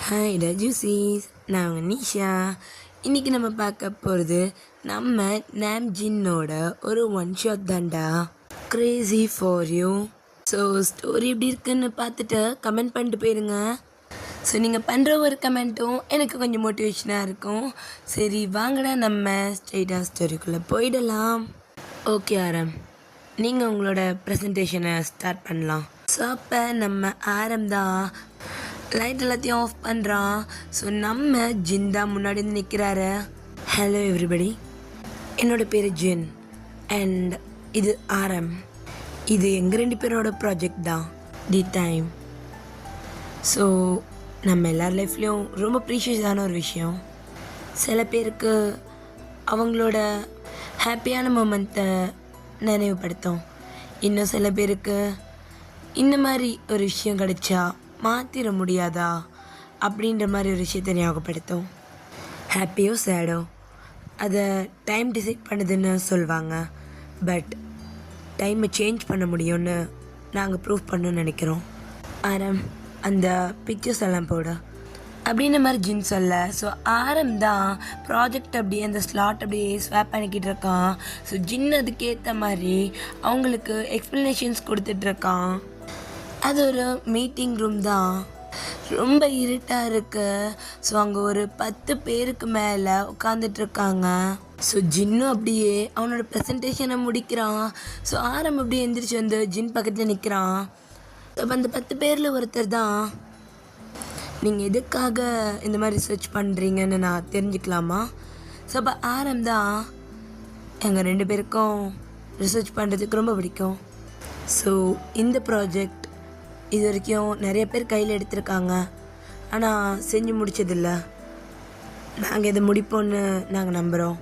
Hi ரஜூசிஸ், நான் உங்கள் நிஷா. இன்றைக்கி நம்ம பார்க்க போகிறது நம்ம நாம்ஜின்னோட ஒரு ஒன் ஷாட் தாண்டா, Crazy for you. So story எப்படி இருக்குன்னு பார்த்துட்டு கமெண்ட் பண்ணிட்டு போயிருங்க. ஸோ நீங்கள் பண்ணுற ஒரு கமெண்ட்டும் எனக்கு கொஞ்சம் மோட்டிவேஷனாக இருக்கும். சரி வாங்கடா, நம்ம ஸ்ட்ரெயிட்டாக ஸ்டோரிக்குள்ளே போயிடலாம். ஓகே ஆரம், நீங்கள் உங்களோட ப்ரெசன்டேஷனை ஸ்டார்ட் பண்ணலாம். ஸோ அப்போ நம்ம ஆரம் தான் லைட் எல்லாத்தையும் ஆஃப் பண்ணுறான். ஸோ நம்ம ஜின் தான் முன்னாடி வந்து நிற்கிறாரு. ஹலோ எவ்ரிபடி, என்னோடய பேர் ஜின் அண்ட் இது ஆரம். இது எங்கள் 2 பேரோட ப்ராஜெக்ட் தான், தி டைம். ஸோ நம்ம எல்லார் லைஃப்லேயும் ரொம்ப ப்ரீஷியஸான ஒரு விஷயம். சில பேருக்கு அவங்களோட ஹாப்பியான மூமெண்ட்டை நினைவுபடுத்தும். இன்னும் சில பேருக்கு இந்த மாதிரி ஒரு விஷயம் கிடைச்சா மாற்றிட முடியாதா அப்படின்ற மாதிரி ஒரு விஷயத்தை ஞாபகப்படுத்தும். ஹாப்பியோ சேடோ அதை டைம் டிசைட் பண்ணுதுன்னு சொல்லுவாங்க. பட் டைமை சேஞ்ச் பண்ண முடியும்னு நாங்கள் ப்ரூவ் பண்ணணும்னு நினைக்கிறோம். ஆரம், அந்த பிக்சர்ஸ் எல்லாம் போட அப்படின்ற மாதிரி ஜின் சொல்ல. ஸோ ஆரம் தான் ப்ராஜெக்ட் அப்படியே அந்த ஸ்லாட் அப்படியே ஸ்வாப் பண்ணிக்கிட்டு இருக்கான். ஸோ ஜின் அதுக்கேற்ற மாதிரி அவங்களுக்கு எக்ஸ்ப்ளனேஷன்ஸ் கொடுத்துட்ருக்கான். அது ஒரு மீட்டிங் ரூம் தான், ரொம்ப இருட்டாக இருக்கு. ஸோ அங்கே ஒரு 10 பேருக்கு மேலே உட்காந்துட்ருக்காங்க. ஸோ ஜின்னும் அப்படியே அவனோட ப்ரெசன்டேஷனை முடிக்கிறான். ஸோ ஆரம் அப்படியே எந்திரிச்சு வந்து ஜின் பக்கத்தில் நிற்கிறான். அப்போ அந்த 10 பேரில் ஒருத்தர் தான், நீங்கள் எதுக்காக இந்த மாதிரி ரிசர்ச் பண்ணுறீங்கன்னு நான் தெரிஞ்சுக்கலாமா? ஸோ அப்போ ஆரம் தான், எங்கள் 2 பேருக்கும் ரிசர்ச் பண்ணுறதுக்கு ரொம்ப பிடிக்கும். ஸோ இந்த ப்ராஜெக்ட் இது வரைக்கும் நிறைய பேர் கையில் எடுத்திருக்காங்க, ஆனால் செஞ்சு முடித்ததில்லை. நாங்கள் இதை முடிப்போன்னு நாங்கள் நம்புகிறோம்.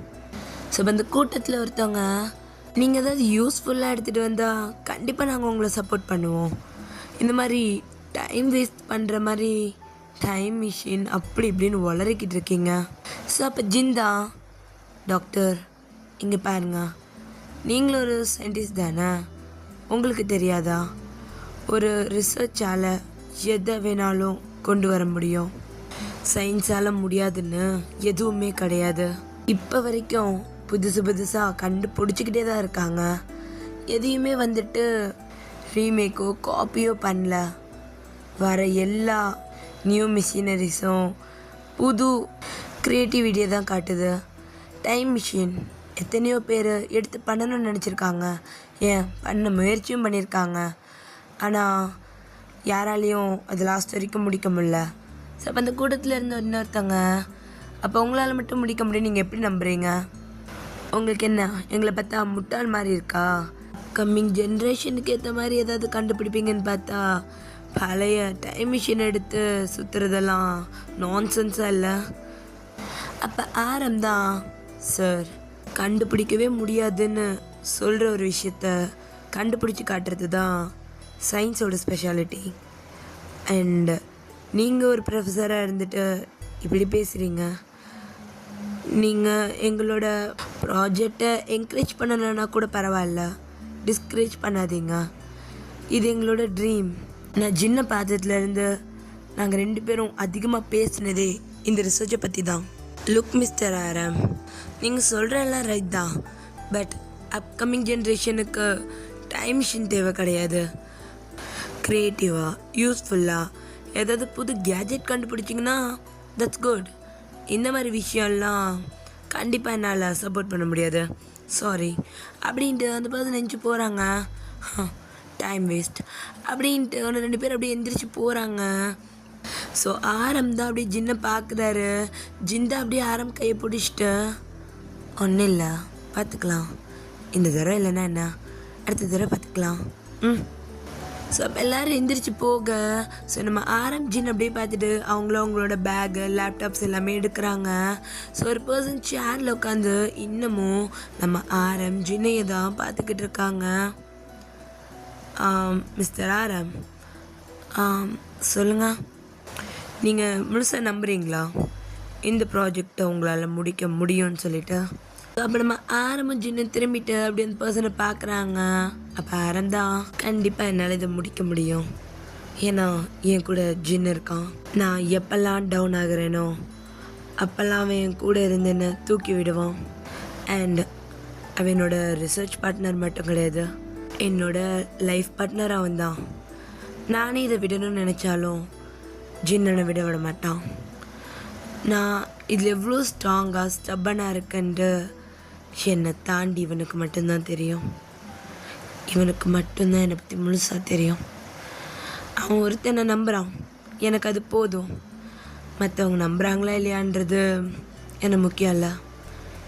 ஸோ அந்த கூட்டத்தில் ஒருத்தவங்க, நீங்கள் ஏதாவது யூஸ்ஃபுல்லாக எடுத்துகிட்டு வந்தால் கண்டிப்பாக நாங்கள் உங்களை சப்போர்ட் பண்ணுவோம். இந்த மாதிரி டைம் வேஸ்ட் பண்ணுற மாதிரி டைம் மிஷின் அப்படி இப்படின்னு வளரிக்கிட்டு இருக்கீங்க. ஸோ அப்போ ஜிந்தா, டாக்டர் இங்கே பாருங்க, நீங்களும் ஒரு சயின்டிஸ்ட் தானே, உங்களுக்கு தெரியாதா ஒரு ரிசர்ச்சால் எதை வேணாலும் கொண்டு வர முடியும், சயின்ஸால் முடியாதுன்னு எதுவுமே கிடையாது. இப்போ வரைக்கும் புதுசாக கண்டுபிடிச்சிக்கிட்டே தான் இருக்காங்க. எதையுமே வந்துட்டு ரீமேக்கோ காப்பியோ பண்ணல. வர எல்லா நியூ மிஷினரிஸும் புது க்ரியேட்டிவிட்டியை தான் காட்டுது. டைம் மிஷின் எத்தனையோ பேர் எடுத்து பண்ணணும்னு நினச்சிருக்காங்க, ஏன் பண்ண முயற்சியும் பண்ணியிருக்காங்க. ஆனால் யாராலையும் அது லாஸ்ட் வரைக்கும் முடிக்க முடியல. ஸோ அப்போ அந்த கூட்டத்தில் இருந்த இன்னொருத்தங்க, அப்போ உங்களால் மட்டும் முடிக்க முடியும் நீங்கள் எப்படி நம்புறீங்க? உங்களுக்கு என்ன எங்களை பார்த்தா முட்டாள் மாதிரி இருக்கா? கம்மிங் ஜென்ரேஷனுக்கு ஏற்ற மாதிரி ஏதாவது கண்டுபிடிப்பீங்கன்னு பார்த்தா பழைய டைம் மிஷின் எடுத்து சுற்றுறதெல்லாம் நான்சென்ஸாக இல்லை? அப்போ ஆரம் தான், சார் கண்டுபிடிக்கவே முடியாதுன்னு சொல்கிற ஒரு விஷயத்த கண்டுபிடிச்சி காட்டுறது தான் சயின்ஸோட ஸ்பெஷாலிட்டி. அண்ட் நீங்கள் ஒரு ப்ரொஃபஸராக இருந்துட்டு இப்படி பேசுகிறீங்க. நீங்கள் எங்களோட ப்ராஜெக்டை என்கரேஜ் பண்ணலைன்னா கூட பரவாயில்ல, டிஸ்கரேஜ் பண்ணாதீங்க. இது எங்களோட ட்ரீம். நான் சின்ன பாத்திரத்துலேருந்து நாங்கள் 2 பேரும் அதிகமாக பேசினதே இந்த ரிசர்ச்சை பற்றி தான். லுக் மிஸ்டர் ஆரம், நீங்கள் சொல்கிறெல்லாம் ரைட் தான், பட் அப்கமிங் ஜென்ரேஷனுக்கு டைம் மிஷின் தேவை கிடையாது. க்ரியேட்டிவாக யூஸ்ஃபுல்லாக ஏதாவது புது கேஜெட் கண்டுபிடிச்சிங்கன்னா தட்ஸ் குட். இந்த மாதிரி விஷயம்லாம் கண்டிப்பாக என்னால் சப்போர்ட் பண்ண முடியாது, சாரி அப்படின்ட்டு அந்த பர்சன் நினச்சி போகிறாங்க. டைம் வேஸ்ட் அப்படின்ட்டு 2 பேர் அப்படியே எந்திரிச்சு போகிறாங்க. ஸோ ஆரம் தான் அப்படியே ஜின்னை பார்க்குறாரு. ஜின் அப்படியே ஆரம் கையை பிடிச்சிட்டு, ஒன்றும் இல்லை பார்த்துக்கலாம், இந்த தடவை இல்லைன்னா என்ன, அடுத்த தடவை பார்த்துக்கலாம். ஸோ அப்போ எல்லோரும் எந்திரிச்சு போக, ஸோ நம்ம ஆரம் ஜின் அப்படியே பார்த்துட்டு அவங்களோட பேகு லேப்டாப்ஸ் எல்லாமே எடுக்கிறாங்க. ஸோ ஒரு பர்சன் சேரில் உட்காந்து இன்னமும் நம்ம ஆரம் ஜின்னையை தான் பார்த்துக்கிட்டு இருக்காங்க. மிஸ்டர் ஆரம், சொல்லுங்கள், நீங்கள் முழுசாக நம்புறீங்களா இந்த ப்ராஜெக்டை உங்களால் முடிக்க முடியும்னு சொல்லிட்டு? அப்போ நம்ம ஆரம்பம் ஜின்னு திரும்பிட்டு அப்படி அந்த பர்சனை பார்க்குறாங்க. அப்போ ஆரம் தான், கண்டிப்பாக என்னால் இதை முடிக்க முடியும், ஏன்னா என் கூட ஜின் இருக்கான். நான் எப்பெல்லாம் டவுன் ஆகுறேனோ அப்போல்லாம் அவன் என் கூட இருந்து என்னை தூக்கி விடுவான். அண்ட் அவனோட ரிசர்ச் பார்ட்னர் மட்டும் கிடையாது, என்னோட லைஃப் பார்ட்னர் அவன் தான். நானே இதை விடணும்னு நினச்சாலும் ஜின்னனை விட விட மாட்டான். நான் இதில் எவ்வளோ ஸ்ட்ராங்காக ஸ்டப்பனாக இருக்கேன்ட்டு என்னை தாண்டி இவனுக்கு மட்டும்தான் தெரியும். இவனுக்கு மட்டும்தான் என்னை பற்றி முழுசாக தெரியும். அவன் ஒருத்தனை நம்புகிறான், எனக்கு அது போதும். மற்றவங்க நம்புகிறாங்களா இல்லையான்றது எனக்கு முக்கியம் இல்லை.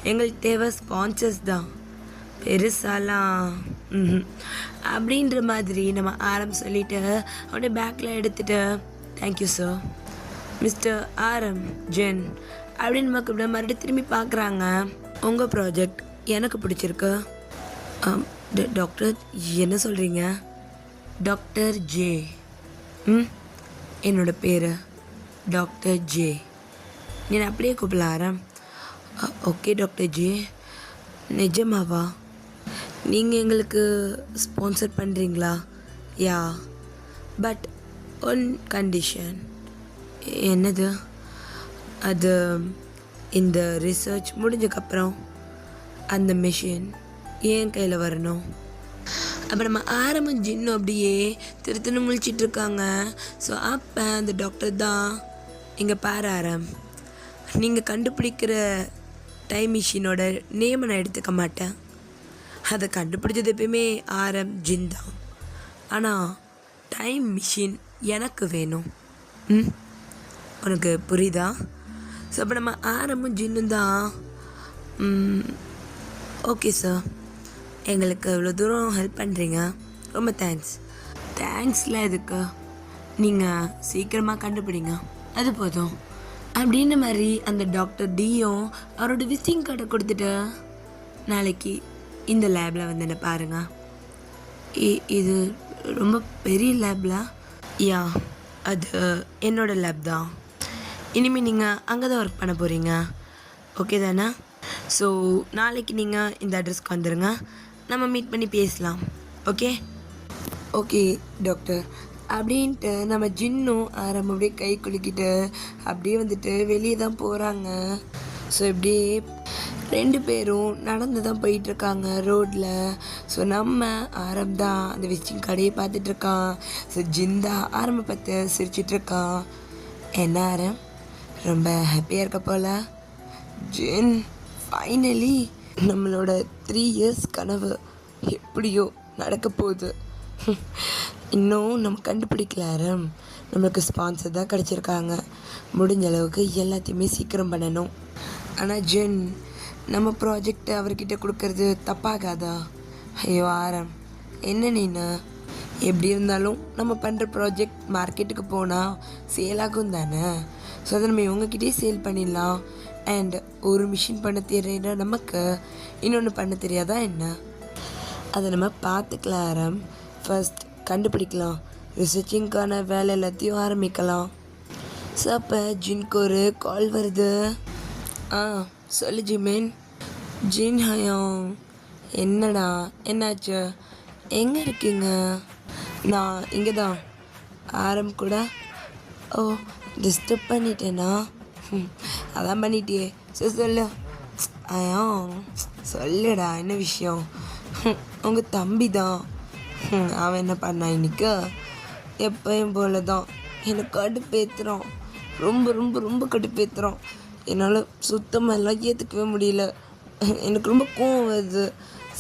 எங்களுக்கு தேவை ஸ்பான்சர்ஸ் தான், பெருசாலாம் அப்படின்ற மாதிரி நம்ம ஆரம் சொல்லிவிட்டு அவனுடைய பேக்கில் எடுத்துகிட்டு தேங்க்யூ சார் மிஸ்டர் ஆரம் ஜென் அப்படின்னு நமக்கு இப்படி மறுபடியும் திரும்பி பார்க்குறாங்க. உங்கள் ப்ராஜெக்ட் எனக்கு பிடிச்சிருக்கு. டாக்டர் என்ன சொல்கிறீங்க? Doctor J. என்னோட பேர் டாக்டர் ஜே. நீ அப்படியே கூப்பிடல ஆரம்? Okay doctor J. நிஜமாவா? நீங்கள் எங்களுக்கு ஸ்பான்சர் பண்ணுறீங்களா? யா, பட் ஒன் கண்டிஷன். என்னது அது? இந்த ரிசர்ச் முடிஞ்சக்கப்புறம் அந்த மிஷின் என் கையில் வரணும். அப்போ நம்ம ஆரம்பம் ஜின்னும் அப்படியே திருத்தணும் முழிச்சிட்ருக்காங்க. ஸோ அப்போ அந்த டாக்டர் தான், இங்கே பாரு ஆரம், நீங்கள் கண்டுபிடிக்கிற டைம் மிஷினோட நேமை நான் எடுத்துக்க மாட்டேன். அதை கண்டுபிடிச்சது எப்பயுமே ஆரம் ஜின் தான். ஆனால் டைம் மிஷின் எனக்கு வேணும். உனக்கு புரியுதா? ஸோ அப்போ நம்ம ஆரம்பம் ஜின்னும் தான். ஓகே சார், எங்களுக்கு இவ்வளோ தூரம் ஹெல்ப் பண்ணுறீங்க, ரொம்ப தேங்க்ஸ். தேங்க்ஸ்லாம் எதுக்கு, நீங்கள் சீக்கிரமாக கண்டுபிடிங்க, அது போதும் அப்படின்ற மாதிரி அந்த டாக்டர் டியும் அவரோட விசிட்டிங் கார்டை கொடுத்துட்டு, நாளைக்கு இந்த லேபில் வந்து என்ன பாருங்கள். இது ரொம்ப பெரிய லேப்ல? யா, அது என்னோடய லேப் தான். இனிமேல் நீங்கள் அங்கே தான் ஒர்க் பண்ண போகிறீங்க, ஓகே தானே? ஸோ நாளைக்கு நீங்கள் இந்த அட்ரஸ்க்கு வந்துடுங்க, நம்ம மீட் பண்ணி பேசலாம். ஓகே ஓகே டாக்டர் அப்படின்ட்டு நம்ம ஜின்னும் ஆரம்பம் அப்படியே கை குலுக்கிட்டு அப்படியே வந்துட்டு வெளியே தான் போகிறாங்க. ஸோ இப்படியே 2 பேரும் நடந்து தான் போயிட்டுருக்காங்க ரோட்டில். ஸோ நம்ம ஆரம் தான் அந்த விசிட்டிங் கடையை பார்த்துட்ருக்கான். ஸோ ஜிந்தா ஆரம்பை பார்த்து சிரிச்சிட்ருக்கான். என்ன ஆரம், ரொம்ப ஹாப்பியாக இருக்க போல? ஜின், ஃபைனலி நம்மளோட 3 இயர்ஸ் கனவு எப்படியோ நடக்க போகுது. இன்னும் நம்ம கண்டுபிடிக்கல ஆரம், நம்மளுக்கு ஸ்பான்சர் தான் கிடச்சிருக்காங்க. முடிஞ்ச அளவுக்கு எல்லாத்தையுமே சீக்கிரம் பண்ணணும். ஆனால் ஜென், நம்ம ப்ராஜெக்டை அவர்கிட்ட கொடுக்கறது தப்பாகாதா? ஐயோ ஆரம், என்ன நீனா? எப்படி இருந்தாலும் நம்ம பண்ணுற ப்ராஜெக்ட் மார்க்கெட்டுக்கு போனால் சேல் ஆகும் தானே. ஸோ அதை நம்ம இவங்ககிட்டே சேல் பண்ணிடலாம். அண்ட் ஒரு மிஷின் பண்ண தெரியுற நமக்கு இன்னொன்று பண்ண தெரியாதா என்ன? அதை நம்ம பார்த்துக்கலாம் ஆரம். ஃபர்ஸ்ட் கண்டுபிடிக்கலாம், ரிசர்ச்சிங்க்கான வேலை எல்லாத்தையும் ஆரம்பிக்கலாம். ஸோ அப்போ ஜின்க்கு ஒரு கால் வருது. சொல்லு ஜிமின். ஜின் ஹயாம், என்னடா என்னாச்சு, எங்கே இருக்கீங்க? நான் இங்கே தான் ஆரம் கூட. ஓ, டிஸ்டர்ப் பண்ணிட்டேனா? அதான் பண்ணிட்டியே, சரி சொல்லு. ஐயாம் சொல்லுடா, என்ன விஷயம்? உங்கள் தம்பி தான். அவன் என்ன பண்ணான் இன்னைக்கு? எப்பயும் போல தான் என்னை கடுப்பேற்றுறான், ரொம்ப ரொம்ப ரொம்ப கடுப்பேற்றுறான். என்னால் சுத்தமாக எல்லாம் ஏற்றுக்கவே முடியல, எனக்கு ரொம்ப கோவம் வருது.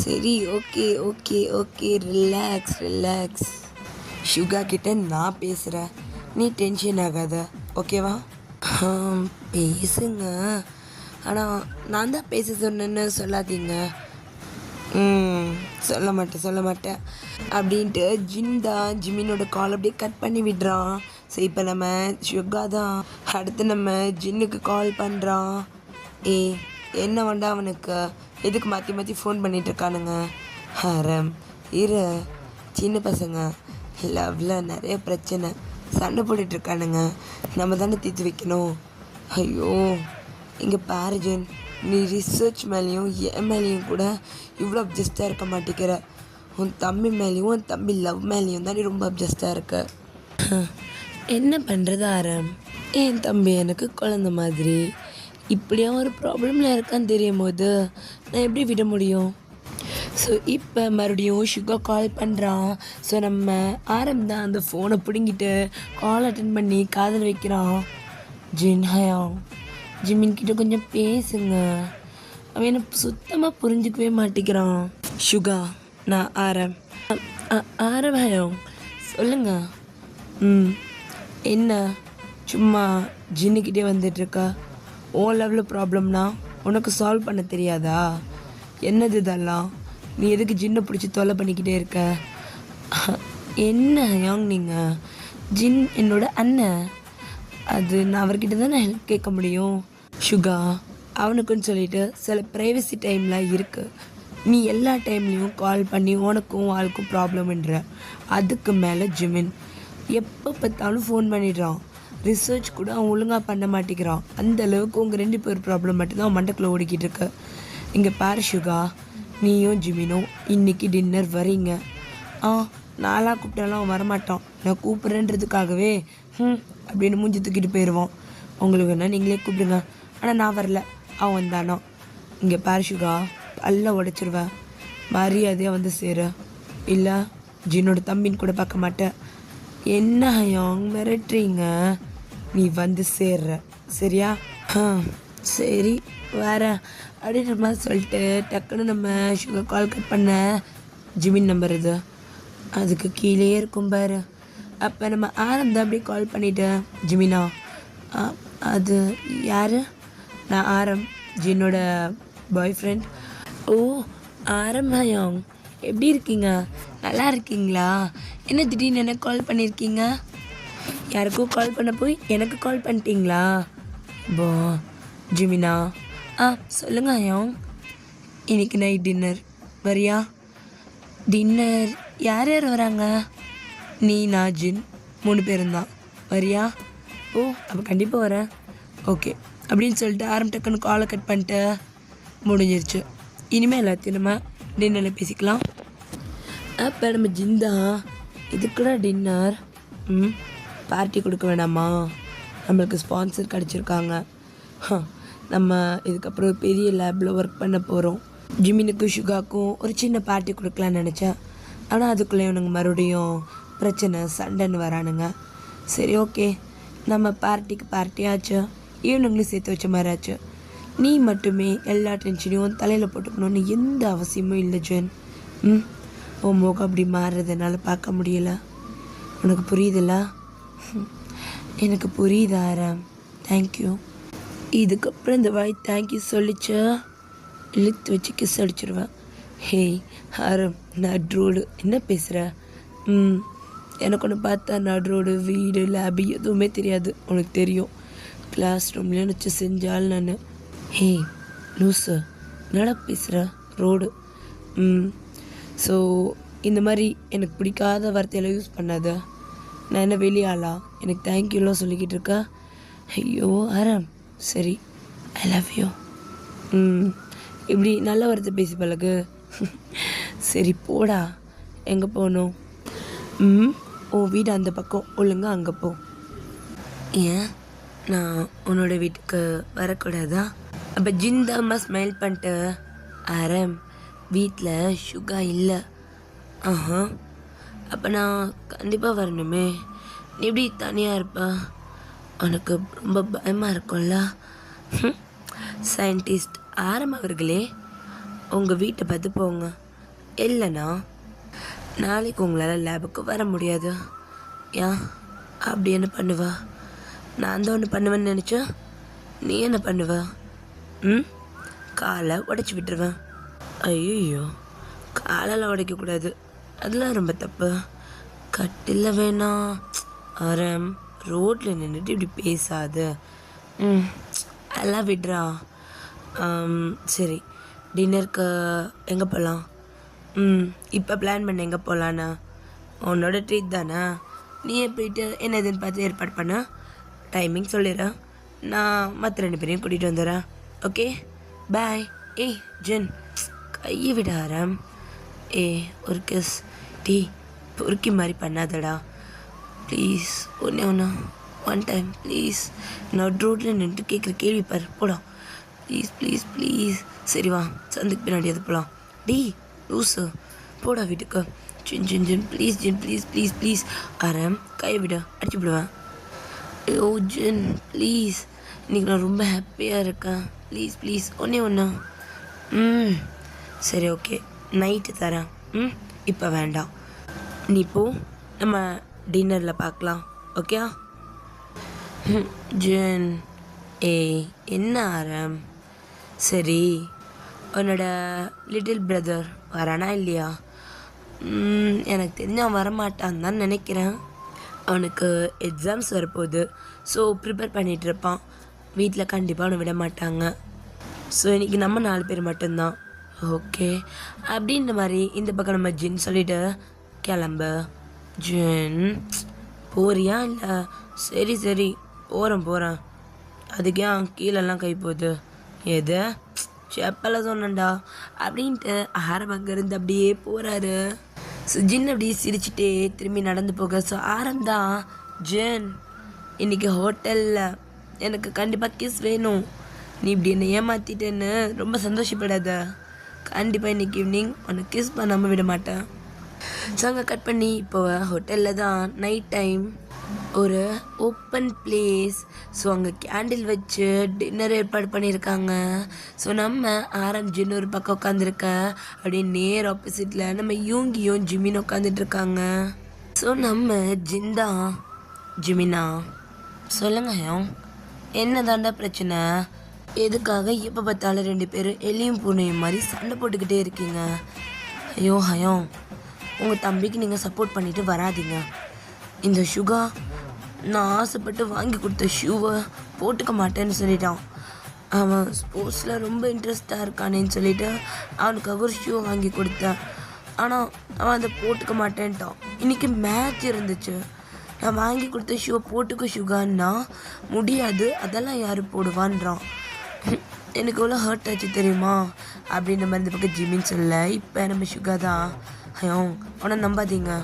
சரி, okay okay okay, relax relax. Suga கிட்ட நான் பேசுகிறேன், நீ டென்ஷன் ஆகாத, ஓகேவா? பேசுங்க, ஆனால் நான் தான் பேச சொன்னேன்னு சொல்லாதீங்க. சொல்ல மாட்டேன் அப்படின்ட்டு ஜிந்தா ஜிமினோட கால் அப்படியே கட் பண்ணி விடுறான். ஸோ இப்போ நம்ம சுகா தான் அடுத்து நம்ம ஜின்னுக்கு கால் பண்ணுறான். என்ன வேண்டா அவனுக்கு, எதுக்கு மாற்றி மாற்றி ஃபோன் பண்ணிகிட்ருக்கானுங்க? ஹரம் இரு, சின்ன பசங்க லவ்வில் நிறைய பிரச்சனை, சண்டை போட்டுட்ருக்கானுங்க, நம்ம தானே தீர்த்து வைக்கணும். ஐயோ இங்கே பாரு ஜென், நீ ரிசர்ச் மேலேயும் என் மேலேயும் கூட இவ்வளோ அப்ஜஸ்டாக இருக்க மாட்டேங்கிற. உன் தம்பி மேலேயும் உன் தம்பி லவ் மேலேயும் தான் நீ ரொம்ப அப்ஜஸ்டாக இருக்க. என்ன பண்ணுறது ஆரம், என் தம்பி எனக்கு குழந்த மாதிரி இப்படியா ஒரு ப்ராப்ளமில் இருக்கான்னு தெரியும் போது நான் எப்படி விட முடியும்? ஸோ இப்போ மறுபடியும் சுகா கால் பண்ணுறான். ஸோ நம்ம ஆரம் தான் அந்த ஃபோனை பிடுங்கிட்டு கால் அட்டன் பண்ணி காதல் வைக்கிறான். ஜின் ஹயாங், ஜிமின் கிட்ட கொஞ்சம் பேசுங்க, அவன் என்ன சுத்தமாக புரிஞ்சுக்கவே மாட்டேங்கிறான். சுகா, நான் ஆரம். ஆரம் ஹயாங், சொல்லுங்க. என்ன சும்மா ஜின்னுக்கிட்டே வந்துட்டுருக்கா? உன் லெவலில் ப்ராப்ளம்னா உனக்கு சால்வ் பண்ண தெரியாதா? என்னது இதெல்லாம்? நீ எதுக்கு ஜின்னை பிடிச்சி தொல்லை பண்ணிக்கிட்டே இருக்க? என்ன யாங் நீங்கள்? ஜின் என்னோட அண்ணன், அது நான் அவர்கிட்ட தான் நான் ஹெல்ப் கேட்க முடியும். சுகா, அவனுக்குன்னு சொல்லிட்டு சில ப்ரைவசி டைம்லாம் இருக்குது. நீ எல்லா டைம்லேயும் கால் பண்ணி உனக்கும் ஆளுக்கும் ப்ராப்ளம்ன்ற. அதுக்கு மேலே ஜிமின் எப்போ பார்த்தாலும் ஃபோன் பண்ணிடுறான். ரிசர்ச் கூட அவன் ஒழுங்காக பண்ண மாட்டேங்கிறான். அந்தளவுக்கு உங்கள் 2 பேர் ப்ராப்ளம் மட்டும்தான் அவன் மண்டக்குள்ளே ஓடிக்கிட்டு இருக்கு. இங்கே பாரு சுகா, நீயும் ஜிமினும் இன்றைக்கி டின்னர் வரீங்க. நாளாக கூப்பிட்டாலும் அவன் வரமாட்டான். நான் கூப்பிட்றேன்றதுக்காகவே அப்படின்னு மூஞ்சி தூக்கிட்டு போயிடுவான். உங்களுக்கு வேணால் நீங்களே கூப்பிடுங்க, ஆனால் நான் வரல, அவன் வந்தானோ. இங்கே பாரு சுகா, பல்ல உடைச்சிருவேன். மரியாதையாக வந்து சேரு, இல்லை ஜின்னோட தம்பின்னு கூட பார்க்க மாட்டேன். என்ன ஹயாங் மிரட்டுறீங்க? நீ வந்து சேர்ற சரியா? சரி வரேன் அப்படின்ற மாதிரி சொல்லிட்டு டக்குன்னு நம்ம சுகர் கால் கட் பண்ண. ஜிமின் நம்பர் இது, அதுக்கு கீழே இருக்கும் பாரு. அப்போ நம்ம ஆரம்பம் அப்படியே கால் பண்ணிட்டேன். ஜிமினா, அது யார்? நான் ஆரம், ஜின்னோட பாய் ஃப்ரெண்ட். ஓ ஆரம் ஹயாங், எப்படி இருக்கீங்க? நல்லா இருக்கீங்களா? என்ன திடீர்னு எனக்கு கால் பண்ணியிருக்கீங்க? யாருக்கும் கால் பண்ண போய் எனக்கு கால் பண்ணிட்டீங்களா? போ ஜிமினா. சொல்லுங்க ஹயாங். இன்றைக்கி நைட் டின்னர் வரியா? டின்னர் யார் யார் வராங்க? நீ, நான், ஜின் 3 பேரும் தான். வரியா? ஓ அப்போ கண்டிப்பாக வரேன். ஓகே அப்படின்னு சொல்லிட்டு டக்குன்னு காலை கட் பண்ணிட்டு முடிஞ்சிருச்சு. இனிமேல் எல்லாத்தையும் நம்ம டின்னரில் பேசிக்கலாம். அப்போ நம்ம ஜிந்தா, இதுக்குடா டின்னர்? பார்ட்டி கொடுக்க வேணாமா? நம்மளுக்கு ஸ்பான்சர் கிடச்சிருக்காங்க. நம்ம இதுக்கப்புறம் பெரிய லேபில் ஒர்க் பண்ண போகிறோம். ஜிமினுக்கும் சுகாக்கும் ஒரு சின்ன பார்ட்டி கொடுக்கலான்னு நினச்சேன். ஆனால் அதுக்குள்ளே இவனுங்க மறுபடியும் பிரச்சனை சண்டைன்னு வரானுங்க. சரி ஓகே, நம்ம பார்ட்டிக்கு பார்ட்டி ஆச்சு, இவனுங்களையும் சேர்த்து வச்ச மாதிரி ஆச்சு. நீ மட்டுமே எல்லா டென்ஷனையும் தலையில் போட்டுக்கணும்னு எந்த அவசியமும் இல்லை ஜென். உன் முகம் அப்படி மாறுறது என்னால் பார்க்க முடியல. உனக்கு புரியுதுல்ல? எனக்கு புரியுது ஆரம், தேங்க்யூ. இதுக்கப்புறம் இந்த வாய் தேங்க்யூ சொல்லிச்சு இழுத்து வச்சு கிஸ் அடிச்சிடுவேன். ஹேய் ஆரம், நட் ரோடு என்ன பேசுகிற? எனக்கு ஒன்று பார்த்தா நட் ரோடு, வீடு, லேபு எதுவுமே தெரியாது. உனக்கு தெரியும், கிளாஸ் ரூம்லேயும் வச்சு செஞ்சால் நான். ஹேய் லூசு, என்னடா பேசுகிற? ரோடு. ஸோ இந்த மாதிரி எனக்கு பிடிக்காத வார்த்தையெல்லாம் யூஸ் பண்ணாத. நான் என்ன வெளியாளா எனக்கு தேங்க்யூலாம் சொல்லிக்கிட்டு இருக்கா? ஐயோ ஆரம், சரி ஐ லவ் யூ. இப்படி நல்ல வார்த்தை பேசி பழகு. சரி போடா. எங்கே போகணும்? உன் வீடு அந்த பக்கம், ஒழுங்கா அங்கே போ. ஏன் நான் உன்னோட வீட்டுக்கு வரக்கூடாதா? அப்போ ஜிந்தாம்மா ஸ்மைல் பண்ணிட்டு, ஆரம் வீட்டில் சுகா இல்லை. அப்போ நான் கண்டிப்பாக வரணுமே. நீ எப்படி தனியாக இருப்பா? உனக்கு ரொம்ப பயமாக இருக்கும்ல? சயின்டிஸ்ட் ஆரம் அவர்களே, உங்கள் வீட்டை பார்த்து போங்க. இல்லைண்ணா நாளைக்கு உங்களால் லேபுக்கு வர முடியாது. ஏன் அப்படி என்ன பண்ணுவா? நான் தான் ஒன்று பண்ணுவேன்னு நினச்சா நீ என்ன பண்ணுவ? காலை உடச்சி விட்டுருவேன். ஐயோ, காலெல்லாம் உடைக்கக்கூடாது, அதெல்லாம் ரொம்ப தப்பு. கட்டில் வேணாம் ஆரம், ரோட்டில் நின்றுட்டு இப்படி பேசாத. எல்லாம் விடுறா. சரி டின்னருக்கு எங்கே போகலாம்? இப்போ பிளான் பண்ண எங்கே போகலான்னா? உன்னோட ட்ரீட் தானே, நீயே போயிட்டு என்ன இதுன்னு பார்த்து ஏற்பாடு பண்ண. டைமிங் சொல்லிடுறேன், நான் மற்ற 2 பேரையும் கூட்டிகிட்டு வந்துடுறேன். Okay bye. ஏய் ஜென், கையை விட ஆரம். ஒரு கிஸ். டீ பொறுக்கி மாதிரி பண்ணாதடா. ப்ளீஸ் ஒன்று ஒன் டைம் ப்ளீஸ். நான் ரோட்டில் நின்று கேட்குற கேள்வி பாரு போடா. Please please please. சரி வா சந்துக்கு பின்னாடி அது போகலாம். லூசு போடா வீட்டுக்கு. Jin please Jin please please please. ஆரம் கையை விட அடிச்சு விடுவேன். ஐயோ ஜின் ப்ளீஸ், இன்றைக்கி நான் ரொம்ப ஹாப்பியாக இருக்கேன். ப்ளீஸ் ப்ளீஸ் ஒன்று. சரி ஓகே நைட்டு தரேன். இப்போ வேண்டாம், நீ போ, நம்ம டின்னரில் பார்க்கலாம். ஓகே ஜின். என்ன ஆரம்? சரி உன்னோட லிட்டில் பிரதர் வரானா இல்லையா? எனக்கு தெரிஞ்சு அவன் வரமாட்டான்னு தான் நினைக்கிறேன். அவனுக்கு எக்ஸாம்ஸ் வரப்போகுது, ஸோ ப்ரிப்பேர் பண்ணிகிட்டு இருப்பான். வீட்டில் கண்டிப்பாக அவனை விட மாட்டாங்க. ஸோ இன்றைக்கி நம்ம 4 பேர் மட்டும்தான். ஓகே அப்படின்ற மாதிரி இந்த பக்கம் நம்ம ஜின் சொல்லிவிட்டு கிளம்ப. ஜின் போறியா இல்லை? சரி சரி போகிறேன். அதுக்கு ஏன் கீழெல்லாம் கை போகுது? எது செப்பலை சொன்னண்டா அப்படின்ட்டு ஆரம் அங்கேருந்து அப்படியே போகிறாரு. ஸோ ஜின் அப்படியே சிரிச்சுட்டே திரும்பி நடந்து போக. ஸோ ஆரம்தான் ஜின் இன்றைக்கி ஹோட்டலில் எனக்கு கண்டிப்பாக கிஸ் வேணும், நீ இப்படி என்னை ஏமாற்றிட்டேன்னு ரொம்ப சந்தோஷப்படாத. கண்டிப்பாக இன்றைக்கி ஈவினிங் உனக்கு கிஸ் பண்ணாமல் விட மாட்டேன். ஸோ அங்கே கட் பண்ணி இப்போ ஹோட்டலில் தான் நைட் டைம் ஒரு ஓப்பன் பிளேஸ். ஸோ அங்கே கேண்டில் வச்சு டின்னர் ஏற்பாடு பண்ணியிருக்காங்க. ஸோ நம்ம ஆரம் ஜின் ஒரு பக்கம் உட்காந்துருக்க, அப்படியே நேர் ஆப்போசிட்டில் நம்ம யூங்கியும் ஜிமின் உட்காந்துட்ருக்காங்க. ஸோ நம்ம ஜிமினா சொல்லுங்க என்ன தாண்டா பிரச்சனை? எதுக்காக எப்போ பார்த்தாலும் 2 பேரும் எலியும் பூனையும் மாதிரி சண்டை போட்டுக்கிட்டே இருக்கீங்க? ஐயோ உங்கள் தம்பிக்கு நீங்கள் சப்போர்ட் பண்ணிவிட்டு வராதிங்க. இந்த சுகா நான் ஆசைப்பட்டு வாங்கி கொடுத்த ஷூவை போட்டுக்க மாட்டேன்னு சொல்லிட்டான். அவன் ஸ்போர்ட்ஸில் ரொம்ப இன்ட்ரெஸ்டாக இருக்கானேன்னு சொல்லிவிட்டு அவனுக்காக ஒரு ஷூ வாங்கி கொடுத்தேன். ஆனால் அவன் அதை போட்டுக்க மாட்டேன்ட்டான். இன்றைக்கி மேட்ச் இருந்துச்சு, நான் வாங்கி கொடுத்த ஷூவை போட்டுக்க சுகான்னா முடியாது, அதெல்லாம் யார் போடுவான்றான். எனக்கு எவ்வளோ ஹர்ட் ஆச்சு தெரியுமா அப்படின்ற மாதிரி இந்த பக்கம் ஜிமின்னு சொல்ல. இப்போ நம்ம சுகா தான் அவனை நம்பாதீங்க.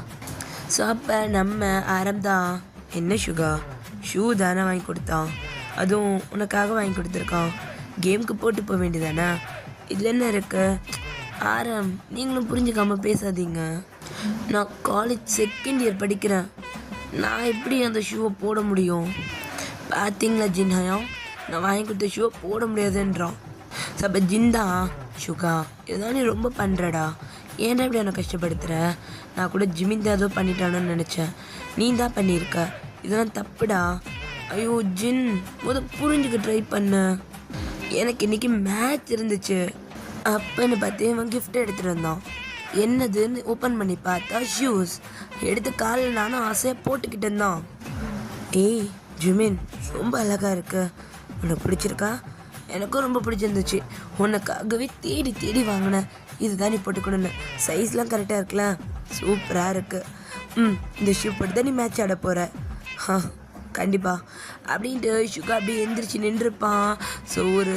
ஸோ அப்போ நம்ம ஆரம்தான் என்ன சுகா ஷூ தானே வாங்கி கொடுத்தான், அதுவும் உனக்காக வாங்கி கொடுத்துருக்கான், கேமுக்கு போட்டு போக வேண்டியதானே, இதில் என்ன இருக்கு? ஆரம் நீங்களும் புரிஞ்சுக்காம பேசாதீங்க. நான் காலேஜ் 2nd இயர் படிக்கிறேன், நான் எப்படி அந்த ஷூவை போட முடியும்? பார்த்தீங்களா ஜின்ஹாயம், நான் வாங்கி கொடுத்த ஷூவை போட முடியாதுன்றான். சப்போ ஜிந்தா சுகா இதுதான் நீ ரொம்ப பண்ணுறடா, ஏன்டா இப்படி என்னை கஷ்டப்படுத்துகிற? நான் கூட ஜிமின் தான் ஏதோ பண்ணிட்டானோன்னு நினச்சேன், நீ தான் பண்ணியிருக்க, இதெல்லாம் தப்புடா. ஐயோ ஜின் புரிஞ்சுக்க ட்ரை பண்ண. எனக்கு இன்றைக்கி மேட்ச் இருந்துச்சு, அப்போன்னு பார்த்து இவன் கிஃப்ட் எடுத்துகிட்டு வந்தான். என்னதுன்னு ஓப்பன் பண்ணி பார்த்தா ஷூஸ் எடுத்து காலில் நானும் ஆசையாக போட்டுக்கிட்டு இருந்தான். ஏய் ஜிமின் ரொம்ப அழகாக இருக்கு, உனக்கு பிடிச்சிருக்கா? எனக்கும் ரொம்ப பிடிச்சிருந்துச்சு, உனக்காகவே தேடி தேடி வாங்கினேன், இதுதான் நீ போட்டுக்கணும்னு. சைஸ்லாம் கரெக்டாக இருக்குல்ல, சூப்பராக இருக்குது. இந்த ஷூ போட்டு தான் நீ மேட்ச் ஆட போகிற. கண்டிப்பா அப்படின்ட்டு சுகா அப்படியே எந்திரிச்சு நின்றுருப்பான். ஸோ ஒரு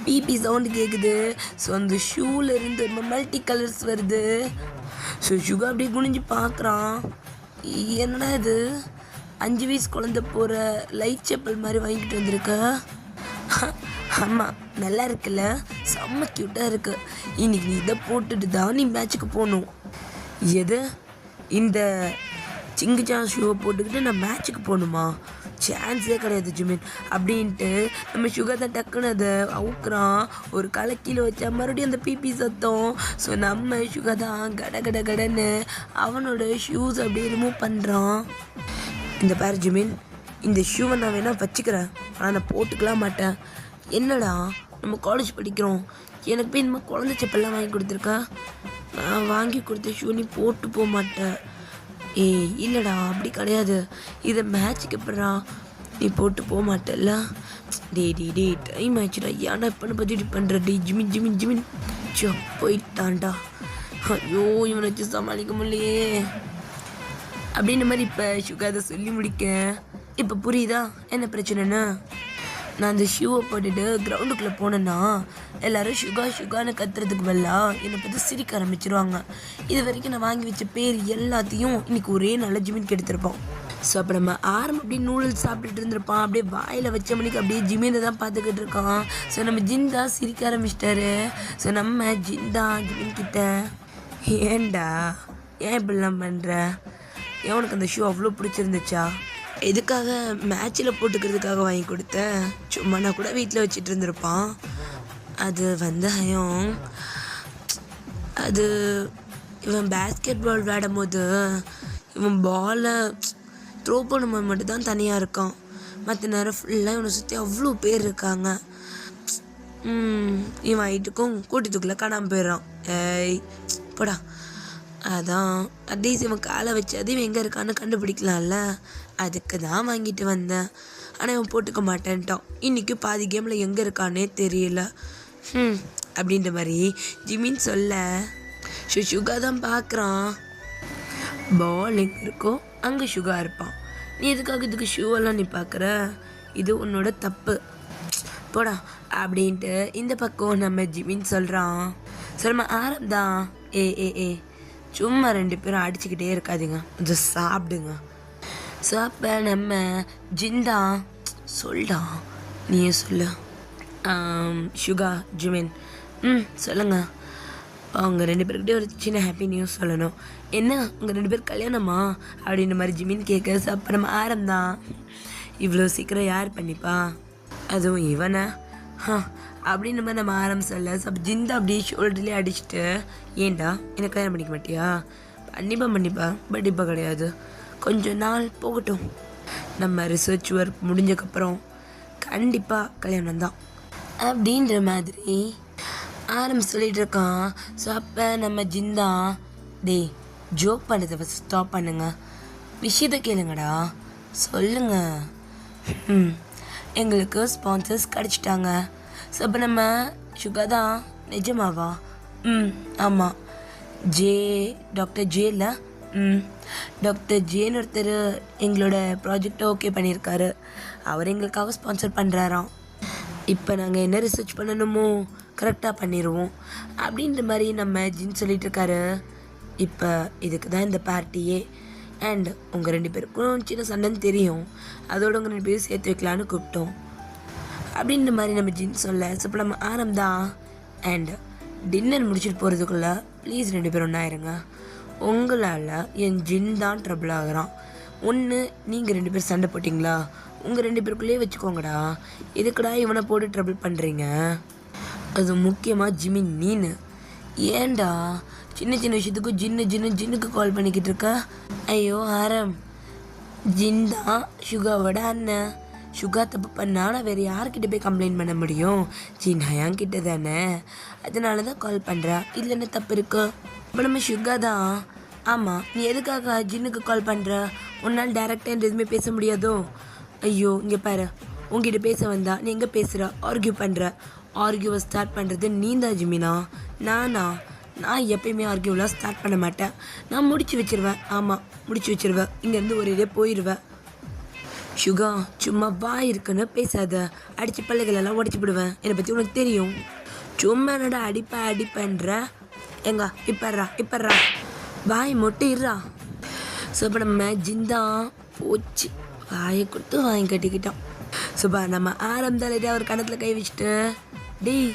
பிபி சவுண்டு கேட்குது. ஸோ அந்த ஷூவில் இருந்து மல்டி கலர்ஸ் வருது. ஸோ சுகா அப்படியே குனிஞ்சு பார்க்குறான், என்னடா இது 5 வயசு குழந்தை போகிற லைட் செப்பல் மாதிரி வாங்கிட்டு வந்திருக்க. ஆமாம் நல்லா இருக்குல்ல, செம்ம க்யூட்டாக இருக்கு, இன்னைக்கு நீ இதை போட்டுட்டு தான் நீ மேட்சுக்கு போகணும். எது இந்த சிங்குச்சா ஷூவை போட்டுக்கிட்டு நான் மேட்சுக்கு போகணுமா? சான்ஸே கிடையாது ஜிமின் அப்படின்ட்டு நம்ம சுகர் தான் டக்குன்னு அதை அவுக்குறான். ஒரு காலை கீழே வச்சா மறுபடியும் அந்த பிபி சத்தம். ஸோ நம்ம சுகர் தான் கடன்னு அவனோட ஷூஸ் அப்படியே ரிமூவ் பண்ணுறான். இந்த பேர் ஜிமின், இந்த ஷூவை நான் வேணால் வச்சுக்கிறேன், ஆனால் நான் போட்டுக்கலாம் மாட்டேன். என்னடா நம்ம காலேஜ் படிக்கிறோம், எனக்கு போய் இந்த குழந்தை செப்பெல்லாம் வாங்கி கொடுத்துருக்க, நான் வாங்கி கொடுத்த ஷூ நீ போட்டு போக மாட்டேன். ஏய் இல்லைடா அப்படி கிடையாது, இதை மேட்சுக்கு எப்படா நீ போட்டு போக மாட்டேல்ல. டே டைம் ஆயிடுச்சுடா, ஏன்டா இப்போன்னு பற்றி இப்படி பண்ணுற? டே ஜிமின் சோ போயிட்டான்டா. ஐயோ இவனை வச்சு சமாளிக்க முடியலையே அப்படின்ற மாதிரி இப்போ சுகா அதை சொல்லி முடிக்க. இப்போ புரியுதா என்ன பிரச்சனைன்னு? நான் அந்த ஷூவை போட்டுட்டு கிரவுண்டுக்குள்ளே போனேன்னா எல்லோரும் சுகான்னு கத்துறதுக்கு பதிலாக என்னை பற்றி சிரிக்க ஆரம்பிச்சிருவாங்க. இது வரைக்கும் நான் வாங்கி வச்ச பேர் எல்லாத்தையும் இன்றைக்கி ஒரே நல்ல ஜிமின் கெடுத்திருப்போம். ஸோ அப்போ நம்ம ஆரம்பம் அப்படியே நூடுல்ஸ் சாப்பிட்டுட்டு இருந்திருப்பான். அப்படியே வாயில் வச்ச மணிக்கு அப்படியே ஜிமினை தான் பார்த்துக்கிட்டு இருக்கான். ஸோ நம்ம ஜின் தான் சிரிக்க ஆரம்பிச்சிட்டாரு. ஸோ நம்ம ஜின் தான் ஜிமின் கிட்ட, ஏன்டா ஏன் இப்படிலாம் பண்ணுற, ஏன் உனக்கு அந்த ஷூ அவ்வளோ பிடிச்சிருந்துச்சா, எதுக்காக மேட்சில் போட்டுக்கிறதுக்காக வாங்கி கொடுத்தேன், சும்மா நான் கூட வீட்டில் வச்சுட்டு இருந்திருப்பான். அது வெந்தயம், அது இவன் பேஸ்கெட் பால் விளையாடும் போது இவன் பாலை த்ரோ பண்ணும்போது மட்டும்தான் தனியாக இருக்கான். மற்ற நேரம் ஃபுல்லாக இவனை சுற்றி அவ்வளோ பேர் இருக்காங்க. இவன் ஹைட்டுக்கும் கூட்டத்துக்குள்ளே காணாமல் போயிடுறான். ஏய் போடா. அதான் அட்லீஸ்ட் இவன் காலை வச்சு அது இவன் எங்கே இருக்கான்னு கண்டுபிடிக்கலாம்ல, அதுக்கு தான் வாங்கிட்டு வந்தேன். ஆனால் இவன் போட்டுக்க மாட்டேன்ட்டான். இன்றைக்கி பாதி கேமில் எங்கே இருக்கானே தெரியல. அப்படின்ற மாதிரி ஜிமின் சொல்ல சுகா தான் பார்க்குறான். பால் எங்கே இருக்கோ அங்கே சுகா இருப்பான். நீ எதுக்காக இதுக்கு ஷூவெல்லாம் நீ பார்க்குற, இது உன்னோட தப்பு, போடா அப்படின்ட்டு இந்த பக்கம் நம்ம ஜிமின் சொல்கிறான். சொல்லுமா ஆரம்பதான், ஏ சும்மா 2 பேரும் அடிச்சுக்கிட்டே இருக்காதுங்க, கொஞ்சம் சாப்பிடுங்க. ஸோ அப்போ நம்ம ஜிந்தா சொல்லிட்டான், நீயே சொல்லு. சுகா ஜிமின் சொல்லுங்க. அவங்க 2 பேருக்கிட்டே ஒரு சின்ன ஹாப்பி நியூஸ் சொல்லணும். என்ன உங்கள் 2 பேர் கல்யாணமா அப்படின்ற மாதிரி ஜிமின் கேட்க. அப்போ நம்ம ஆரம்பதான், இவ்வளோ சீக்கிரம் யார் பண்ணிப்பா, அதுவும் இவனை அப்படின்ற மாதிரி நம்ம ஆரம்பம் சொல்ல. அப்போ ஜிந்தா அப்படியே ஷோல்டர்லேயே அடிச்சுட்டு, ஏன்டா எனக்கு கல்யாணம் பண்ணிக்க மாட்டியா, பண்ணிப்பா பட் இப்போ கிடையாது, கொஞ்சம் நாள் போகட்டும், நம்ம ரிசர்ச் ஒர்க் முடிஞ்சக்கப்புறம் கண்டிப்பாக கல்யாணம் தான் அப்படின்ற மாதிரி ஆரம்பம் சொல்லிகிட்டு இருக்கான். ஸோ அப்போ நம்ம ஜிந்தா, டேய் ஜோக் பண்ணுறதை ஃபஸ்ட் ஸ்டாப் பண்ணுங்க, விஷயத்தை கேளுங்கடா, சொல்லுங்க. எங்களுக்கு ஸ்பான்சர்ஸ் கிடச்சிட்டாங்க. ஸோ அப்போ நம்ம சுகா தான், நிஜமாவா, ஆமாம், டாக்டர் ஜேல டாக்டர் ஜேன்னு ஒருத்தர் எங்களோட ப்ராஜெக்டை ஓகே பண்ணியிருக்காரு. அவர் எங்களுக்காக ஸ்பான்சர் பண்ணுறாராம். இப்போ நாங்கள் என்ன ரிசர்ச் பண்ணணுமோ கரெக்டாக பண்ணிடுவோம் அப்படின்ற மாதிரி நம்ம ஜின் சொல்லிகிட்ருக்காரு. இப்போ இதுக்கு தான் இந்த பார்ட்டியே. அண்ட் உங்கள் 2 பேருக்கும் சின்ன சண்டைன்னு தெரியும், அதோட உங்கள் 2 பேரும் சேர்த்து வைக்கலான்னு கூப்பிட்டோம் அப்படின்ற மாதிரி நம்ம ஜின் சொல்ல. ஸோ இப்போ நம்ம ஆரம்பதான், அண்ட் டின்னர் முடிச்சுட்டு போகிறதுக்குள்ளே ப்ளீஸ் 2 பேரும் ஒன்றாயிருங்க. உங்களால் என் ஜின் தான் ட்ரபிள் ஆகிறான். ஒன்று நீங்கள் 2 பேர் சண்டை போட்டிங்களா, உங்கள் 2 பேருக்குள்ளேயே வச்சுக்கோங்கடா, எதுக்குடா இவனை போட்டு ட்ரபிள் பண்ணுறீங்க. அது முக்கியமாக ஜிமின் நீனு, ஏன்டா சின்ன விஷயத்துக்கு ஜின்னுக்கு கால் பண்ணிக்கிட்டு இருக்க. ஐயோ ஆரம், ஜின் தான் சுகாவோட அண்ணன். சுகா தப்பு பண்ணா நான் வேறு யார்கிட்ட போய் கம்ப்ளைண்ட் பண்ண முடியும், ஜின் ஹயாங்கிட்ட தானே, அதனால தான் கால் பண்ணுறா, இதில் என்ன தப்பு இருக்கு. இப்போ நம்ம சுகா தான், ஆமாம் நீ எதுக்காக ஜின்னுக்கு கால் பண்ணுற, உன்னால் டேரெக்டாக எதுவுமே பேச முடியாதோ. ஐயோ இங்கே பாரு, உங்ககிட்ட பேச வந்தா நீ எங்கே பேசுகிற, ஆர்கியூ பண்ணுற, ஆர்கியூவை ஸ்டார்ட் பண்ணுறது நீ தான் ஜிமினா, நான் எப்பயுமே ஆர்கியூவெலாம் ஸ்டார்ட் பண்ண மாட்டேன், நான் முடிச்சு வச்சிருவேன். ஆமாம் முடிச்சு வச்சிருவேன், இங்கேருந்து ஒரே போயிடுவேன். சுகா சும்மா வாய் இருக்குன்னு பேசாத, அடித்து பல்லுகளெல்லாம் உடச்சி விடுவேன், என்னை பற்றி உனக்கு தெரியும். சும்மா என்னடா அடிப்பேன்ற, எங்க இப்பட்றா வாய் மொட்டை இருறா. ஸோ இப்போ நம்ம ஜிந்தா போச்சு, வாயை கொடுத்து வாங்கி கட்டிக்கிட்டோம். சுபா நம்ம ஆரம்பத்தில் அவர் கணத்தில் கை வச்சுட்டு, டேய்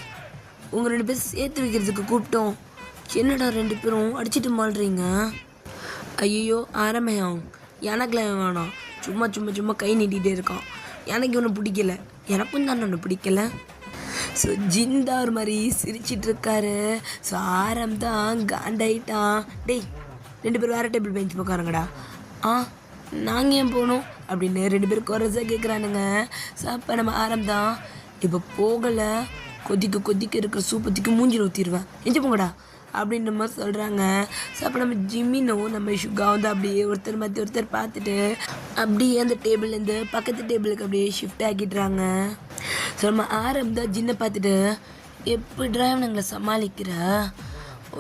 உங்கள் 2 பேர் சேர்த்து வைக்கிறதுக்கு கூப்பிட்டோம், என்னடா 2 பேரும் அடிச்சுட்டு மாள்றீங்க. ஐயோ ஆரம்பம், எனக்குலாம் வேணாம், சும்மா கை நீட்டிகிட்டே இருக்கான், எனக்கு ஒன்று பிடிக்கல, எனக்கும் தான் ஒன்று பிடிக்கல. ஸோ ஜிந்தா ஒரு மாதிரி சிரிச்சிட்ருக்காரு. ஸோ ஆரம்பம் காண்டாயிட்டான், டேய் 2 பேர் வேறு டேபிள் பெஞ்ச் போக்காருங்கடா. நாங்கள் ஏன் போகணும் அப்படின்னு 2 பேர் குறைச்சா கேட்குறானுங்க. ஸோ அப்போ நம்ம ஆரம்பம், இப்போ போகலை, கொதிக்க இருக்கிற சூப்பத்துக்கு மூஞ்சில் ஊற்றிடுவேன், எஞ்சி போங்கடா அப்படின்ற மாதிரி சொல்கிறாங்க. ஸோ அப்போ நம்ம ஜிமினும் நம்ம சுகா வந்து அப்படியே ஒருத்தர் மாற்றி ஒருத்தர் பார்த்துட்டு அப்படியே அந்த டேபிள்லேருந்து பக்கத்து டேபிளுக்கு அப்படியே ஷிஃப்ட் ஆக்கிடுறாங்க. ஸோ நம்ம ஆரம்பம் ஜின்னை பார்த்துட்டு, எப்படிடா இவனுங்களை சமாளிக்கிற,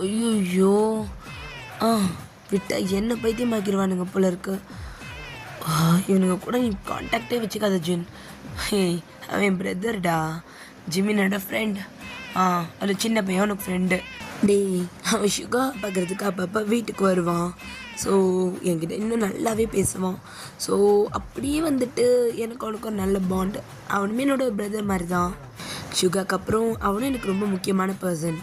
ஐயோ விட்டா என்ன பைத்தியமாக்கிடுவானுங்க போல இருக்கு, இவனுங்க கூட நீ கான்டாக்டே வச்சுக்காத ஜின், அவன் பிரதர்டா, ஜிமினோட ஃப்ரெண்ட், அது சின்ன பையன் உனக்கு ஃப்ரெண்டு, டேய், அவன் சுகா பார்க்குறதுக்கு அப்பப்போ வீட்டுக்கு வருவான். ஸோ என்கிட்ட இன்னும் நல்லாவே பேசுவான். ஸோ அப்படியே வந்துட்டு எனக்கு அவனுக்கு ஒரு நல்ல பாண்ட். அவனுமே என்னோட பிரதர் மாதிரி தான். சுகாக்கு அப்புறம் அவனும் எனக்கு ரொம்ப முக்கியமான பர்சன்.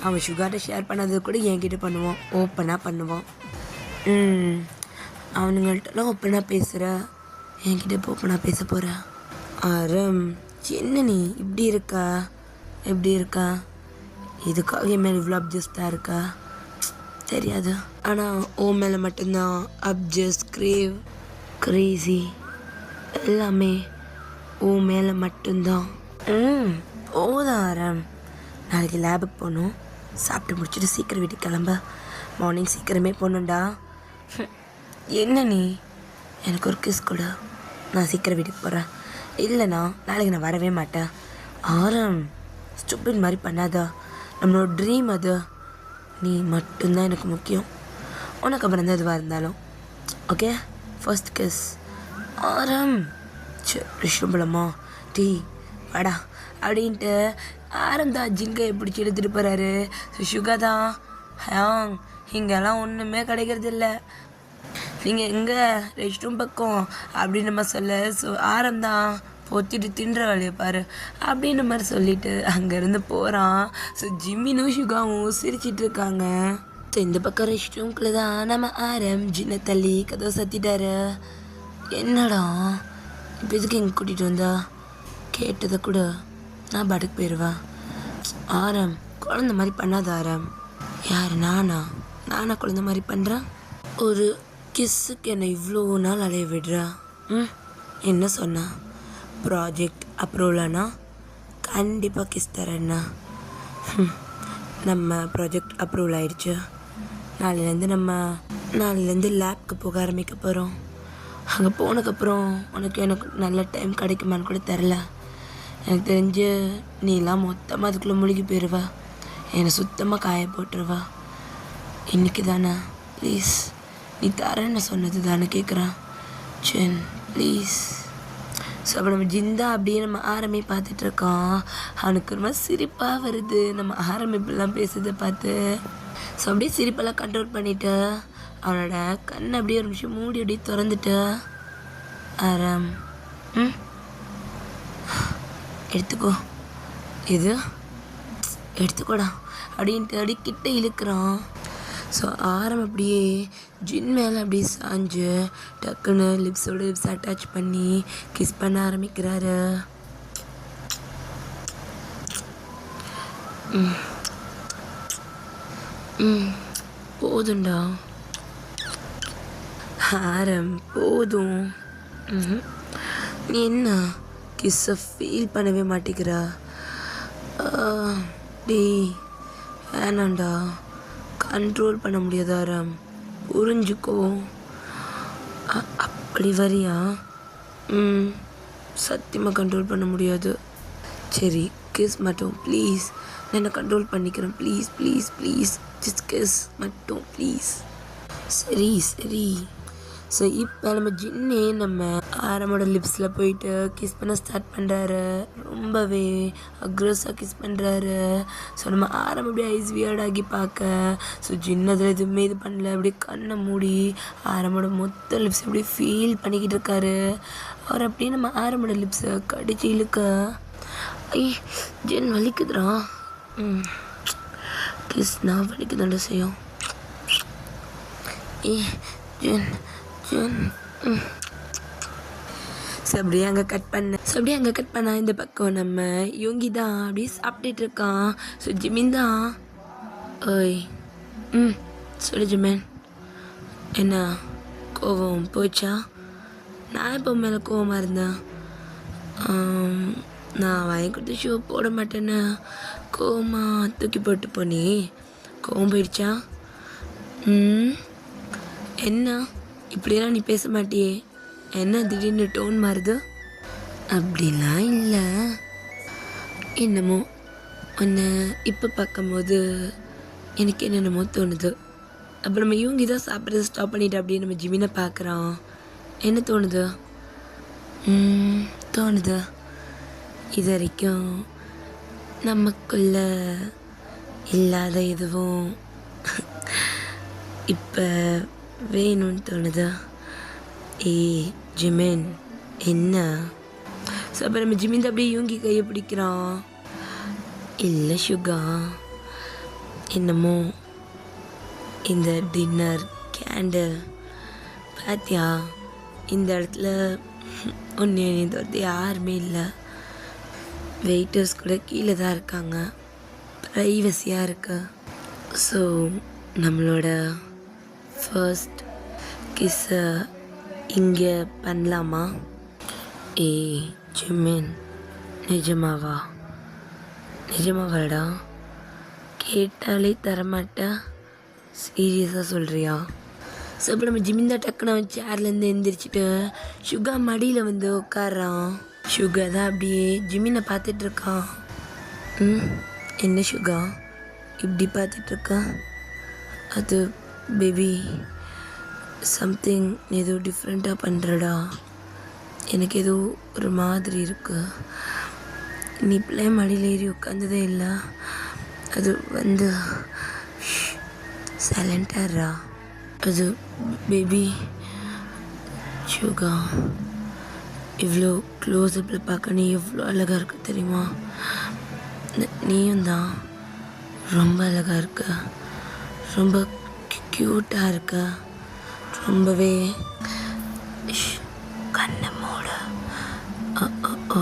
அவன் சுகாட்ட ஷேர் பண்ணது கூட என்கிட்ட பண்ணுவான், ஓப்பனாக பண்ணுவான். அவனுங்கள்ட்டலாம் ஓப்பனாக பேசுகிற, என்கிட்ட இப்போ ஓப்பனாக பேச போகிற. ஆரம், என்ன நீ இப்படி இருக்கா? எப்படி இருக்கா? இதுக்காக என் மேலே இவ்வளோ அப்ஜஸ்டாக இருக்கா? தெரியாது. ஆனால் ஓ மேலே மட்டும்தான் அப்ஜஸ்ட், கிரேசி எல்லாமே ஓ மேலே மட்டும்தான். போதும் ஆரம். நாளைக்கு லேபுக்கு போகணும். சாப்பிட்டு முடிச்சுட்டு சீக்கிரம் வீட்டுக்கு கிளம்ப. மார்னிங் சீக்கிரமே போகணுண்டா. என்ன நீ எனக்கு ஒரு கிஸ் கொடு, நான் சீக்கிரம் வீட்டுக்கு போகிறேன். இல்லைண்ணா நாளைக்கு நான் வரவே மாட்டேன். ஆரம், ஸ்டூபிட் மாதிரி பண்ணாதா. நம்மளோட ட்ரீம் அது. நீ மட்டும்தான் எனக்கு முக்கியம். உனக்கு அப்புறம் தான் எதுவாக இருந்தாலும். Okay, first kiss. ஆரம், ரிஷபலமா டீ வாடா அப்படின்ட்டு ஆரம் தான் ஜிங்கை பிடிச்சி எடுத்துகிட்டு போகிறாரு. ஸோ சுகா தான், ஹாங் இங்கெல்லாம் ஒன்றுமே கிடைக்கிறது இல்லை, நீங்கள் எங்கே ரெஸ்ட் ரூம் பக்கம் அப்படின்னு நம்ம சொல்ல. ஸோ ஆரம் தான் பொத்திட்டு தின்ற வேலையை பாரு அப்படின்ற மாதிரி சொல்லிட்டு அங்கேருந்து போகிறான். ஸோ ஜிம்மினும் சுகாவும் சிரிச்சிட்டு இருக்காங்க. ஸோ இந்த பக்கம் ரெஸ்ட் ரூம்குள்ளே தான் நம்ம ஆரம் ஜின்ன தள்ளி கதவை சத்திட்டாரு. என்னடா இப்போ எதுக்கு எங்கே கூட்டிகிட்டு வந்தா? கேட்டதை கூட நான் பாட்டுக்கு போயிடுவேன். ஆரம், குழந்த மாதிரி பண்ணாத ஆரம். யார் நானா குழந்த மாதிரி பண்ணுறேன்? ஒரு கிஸ்ஸுக்கு என்னை இவ்வளோ நாள் அலைய விடுறா. என்ன சொன்னா? ப்ராஜெக்ட் அப்ரூவலானா கண்டிப்பாக கிஸ் தரேன்னா. நம்ம ப்ராஜெக்ட் அப்ரூவல் ஆகிடுச்சு. நாளையிலேருந்து லேப்க்கு போக ஆரம்பிக்க போகிறோம். அங்கே போனதுக்கப்புறம் எனக்கு நல்ல டைம் கிடைக்குமான்னு கூட தெரில. எனக்கு தெரிஞ்சு நீலாம் மொத்தமாக அதுக்குள்ளே முழுகி போயிடுவா, என்னை சுத்தமாக காய போட்டுருவா. இன்றைக்கி தானே, ப்ளீஸ் நீ தரேன்னு சொன்னது தானே கேட்குறான். சென் ப்ளீஸ். ஸோ அப்போ நம்ம ஜிந்தா அப்படியே நம்ம ஆரம்பி பார்த்துட்ருக்கான். அவனுக்கு ரொம்ப சிரிப்பாக வருது நம்ம ஆரம்பிப்பெல்லாம் பேசுறதை பார்த்து. ஸோ அப்படியே சிரிப்பெல்லாம் கண்ட்ரோல் பண்ணிவிட்டு அவனோட கண்ணை அப்படியே ஒரு நிமிஷம் மூடி அப்படியே திறந்துட்டு, ஆரம் எடுத்துக்கோ, இது எடுத்துக்கோடா அப்படின்ட்டு அப்படியே கிட்ட இழுக்கிறான். ஸோ ஆரம் அப்படியே ஜின் மேலே அப்படியே சாஞ்சு டக்குன்னு லிப்ஸோட லிப்ஸ் அட்டாச் பண்ணி கிஸ் பண்ண ஆரம்பிக்கிறாரு. போதும்டா ஆரம், போதும். நீ என்ன கிஸ்ஸை ஃபீல் பண்ணவே மாட்டேங்கிறா? டேய் வேணாண்டா, கண்ட்ரோல் பண்ண முடியாது ஆரம், புரிஞ்சுக்கோ. அப்படி வரியா? சத்தியமாக கண்ட்ரோல் பண்ண முடியாது. சரி கிஸ் மட்டும் ப்ளீஸ், நான் என்ன கண்ட்ரோல் பண்ணிக்கிறேன். Please please please, just kiss மட்டும் ப்ளீஸ். சரி. ஸோ இப்போ நம்ம ஜின்னே நம்ம ஆரமோட லிப்ஸில் போயிட்டு கிஸ் பண்ண ஸ்டார்ட் பண்ணுறாரு. ரொம்பவே அக்ரெஸாக கிஸ் பண்ணுறாரு. ஸோ நம்ம ஆரம் அப்படியே ஐஸ் வியர்டாகி பார்க்க, ஸோ ஜின் அதில் எதுவுமே இது பண்ணல, அப்படியே கண்ணை மூடி ஆரமோட மொத்த லிப்ஸ் அப்படியே ஃபீல் பண்ணிக்கிட்டு இருக்காரு. அவர் அப்படியே நம்ம ஆரமோட லிப்ஸை கடிச்சு இழுக்க, ஜின் வலிக்குதுரா. கிஸ் நான் வலிக்குதாண்ட செய்யும். ஜின் அப்படியே அங்கே கட் பண்ண இந்த பக்கம் நம்ம யோங்கி தான் அப்படியே சாப்பிட்டுட்டு இருக்கான். ஸோ ஜிமின் தான், ஓய் சொல்லு ஜிமின், என்ன கோவம் போச்சா? நான் இப்போ மேலே கோவமாக இருந்தேன். நான் வாங்கி கொடுத்து ஷூ போட மாட்டேன்னு கோவமாக தூக்கி போட்டு போனே, கோவம் போயிடுச்சா? என்ன இப்படியெல்லாம் நீ பேச மாட்டியே, என்ன திடீர்னு டோன் மாறுது? அப்படிலாம் இல்லை, என்னமோ உன்னை இப்போ பார்க்கும்போது எனக்கு என்னென்னமோ தோணுது. அப்புறம் நம்ம இவங்க தான் சாப்பிட்றத ஸ்டாப் பண்ணிட்டு அப்படியே நம்ம ஜிமினை பார்க்குறான். என்ன தோணுது? இது வரைக்கும் நமக்குள்ள இல்லாத எதுவும் இப்போ வேணும்னு தோணுதா? ஏய் ஜிமின், என்ன? ஸோ அப்போ நம்ம ஜிமின் அப்படியே யூங்கி கையை பிடிக்கிறான். இல்லை சுகா, என்னமோ இந்த டின்னர் கேண்டில் பாத்தியா, இந்த இடத்துல ஒன்று தோர்த்து யாருமே இல்லை. வெயிட்டர்ஸ் கூட கீழே தான் இருக்காங்க. ப்ரைவசியாக இருக்கு. ஸோ நம்மளோட ஃபர்ஸ்ட் கிஸ்ஸை இங்கே பண்ணலாமா? ஏய் ஜிமின், நிஜமாவாடா? கேட்டாலே தரமாட்டா? சீரியஸாக சொல்கிறியா? ஸோ இப்போ நம்ம ஜிமின் தான் டக்குன்னு அவன் சேர்லேருந்து எந்திரிச்சிட்டு சுகா மடியில் வந்து உட்காரான். சுகா தான் அப்படியே ஜிமினை பார்த்துட்ருக்கான். என்ன சுகா இப்படி பார்த்துட்ருக்கா? அது பேபி, சம்திங் ஏதோ டிஃப்ரெண்ட்டாக பண்ணுறடா. எனக்கு ஏதோ ஒரு மாதிரி இருக்கு. நீ பிள்ளை மடியில் ஏறி உட்காந்ததே இல்லை. அது வந்து சைலண்டாகிறா. அது பேபி சுகா, இவ்வளோ க்ளோஸ்அப்பில் பார்க்க நீ எவ்வளோ அழகாக இருக்க தெரியுமா? நீயும் தான் ரொம்ப அழகாக இருக்க, ரொம்ப க்யூட்டாக இருக்க. ரொம்பவே கண்ணை மூட.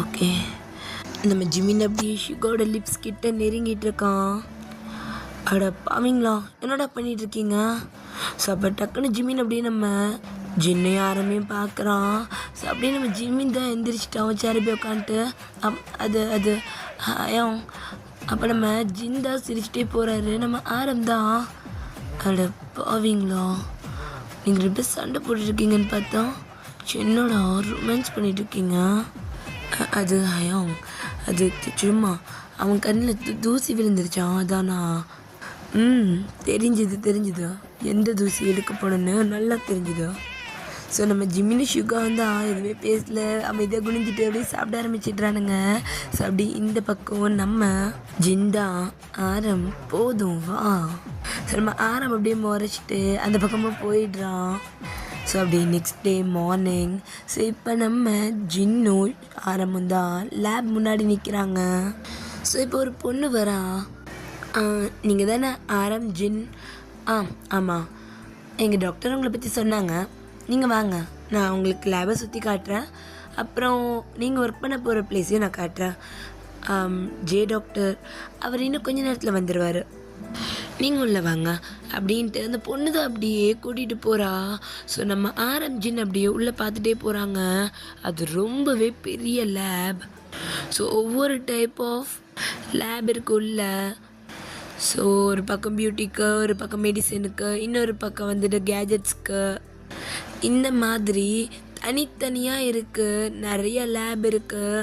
ஓகே. நம்ம ஜிமின் அப்படியே ஷுகாவோட லிப்ஸ் கிட்ட நெருங்கிட்டு இருக்கான். அட பாவீங்களா, என்னடா பண்ணிகிட்ருக்கீங்க? ஸோ அப்போ டக்குன்னு ஜிமின் அப்படியே நம்ம ஜின்னையும் ஆரம்பியும் பார்க்குறான். ஸோ அப்படியே நம்ம ஜிமின் தான் எந்திரிச்சிட்டான் சேரி போய் உட்காந்துட்டு. அது ஹயம். அப்போ நம்ம ஜின் தான் சிரிச்சிட்டே போகிறாரு. நம்ம தான் அட பாவீங்களா, நீங்கள் ரெண்டு சண்டை போட்டுருக்கீங்கன்னு பார்த்தா என்னோட ரொமான்ஸ் பண்ணிகிட்ருக்கீங்க. அது ஹயம், அது சும்மா அவன் கண்ணில் தூசி விழுந்துருச்சான், அதானா? தெரிஞ்சுது. எந்த தூசி எடுக்க போனோன்னு நல்லா தெரிஞ்சுதோ. ஸோ நம்ம ஜிமினி சுகா தான் எதுவுமே பேசல, அமைதியாக குனிஞ்சிட்டு அப்படியே சாப்பிட ஆரம்பிச்சிட்றானுங்க. ஸோ அப்படி இந்த பக்கம் நம்ம ஜிந்தா ஆரம் போதும் வா. ஸோ நம்ம ஆரம் அப்படியே முறைச்சிட்டு அந்த பக்கமாக போயிடுறான். ஸோ அப்படி நெக்ஸ்ட் டே மார்னிங். ஸோ இப்போ நம்ம ஜின்னும் ஆரம்பம் தான் லேப் முன்னாடி நிற்கிறாங்க. ஸோ இப்போ ஒரு பொண்ணு வரா. நீங்கள் தானே ஆரம் ஜின்? ஆமாம், எங்கள் டாக்டர் உங்களை பற்றி சொன்னாங்க. நீங்கள் வாங்க, நான் உங்களுக்கு லேபை சுற்றி காட்டுறேன். அப்புறம் நீங்கள் ஒர்க் பண்ண போகிற பிளேஸையும் நான் காட்டுறேன். ஜே டாக்டர் அவர் இன்னும் கொஞ்ச நேரத்தில் வந்துடுவார், நீங்கள் உள்ள வாங்க அப்படின்ட்டு அந்த பொண்ணு தான் அப்படியே கூட்டிகிட்டு போகிறா. ஸோ நம்ம ஆரம் ஜின் அப்படியே உள்ளே பார்த்துட்டே போகிறாங்க. அது ரொம்பவே பெரிய லேப். ஸோ ஒவ்வொரு டைப் ஆஃப் லேப் இருக்கு உள்ள. ஸோ ஒரு பக்கம் பியூட்டிக்கு, ஒரு பக்கம் மெடிசனுக்கு, இன்னொரு பக்கம் வந்துட்டு கேஜெட்ஸ்க்கு, இந்த மாதிரி தனித்தனியாக இருக்குது. நிறைய லேப் இருக்குது,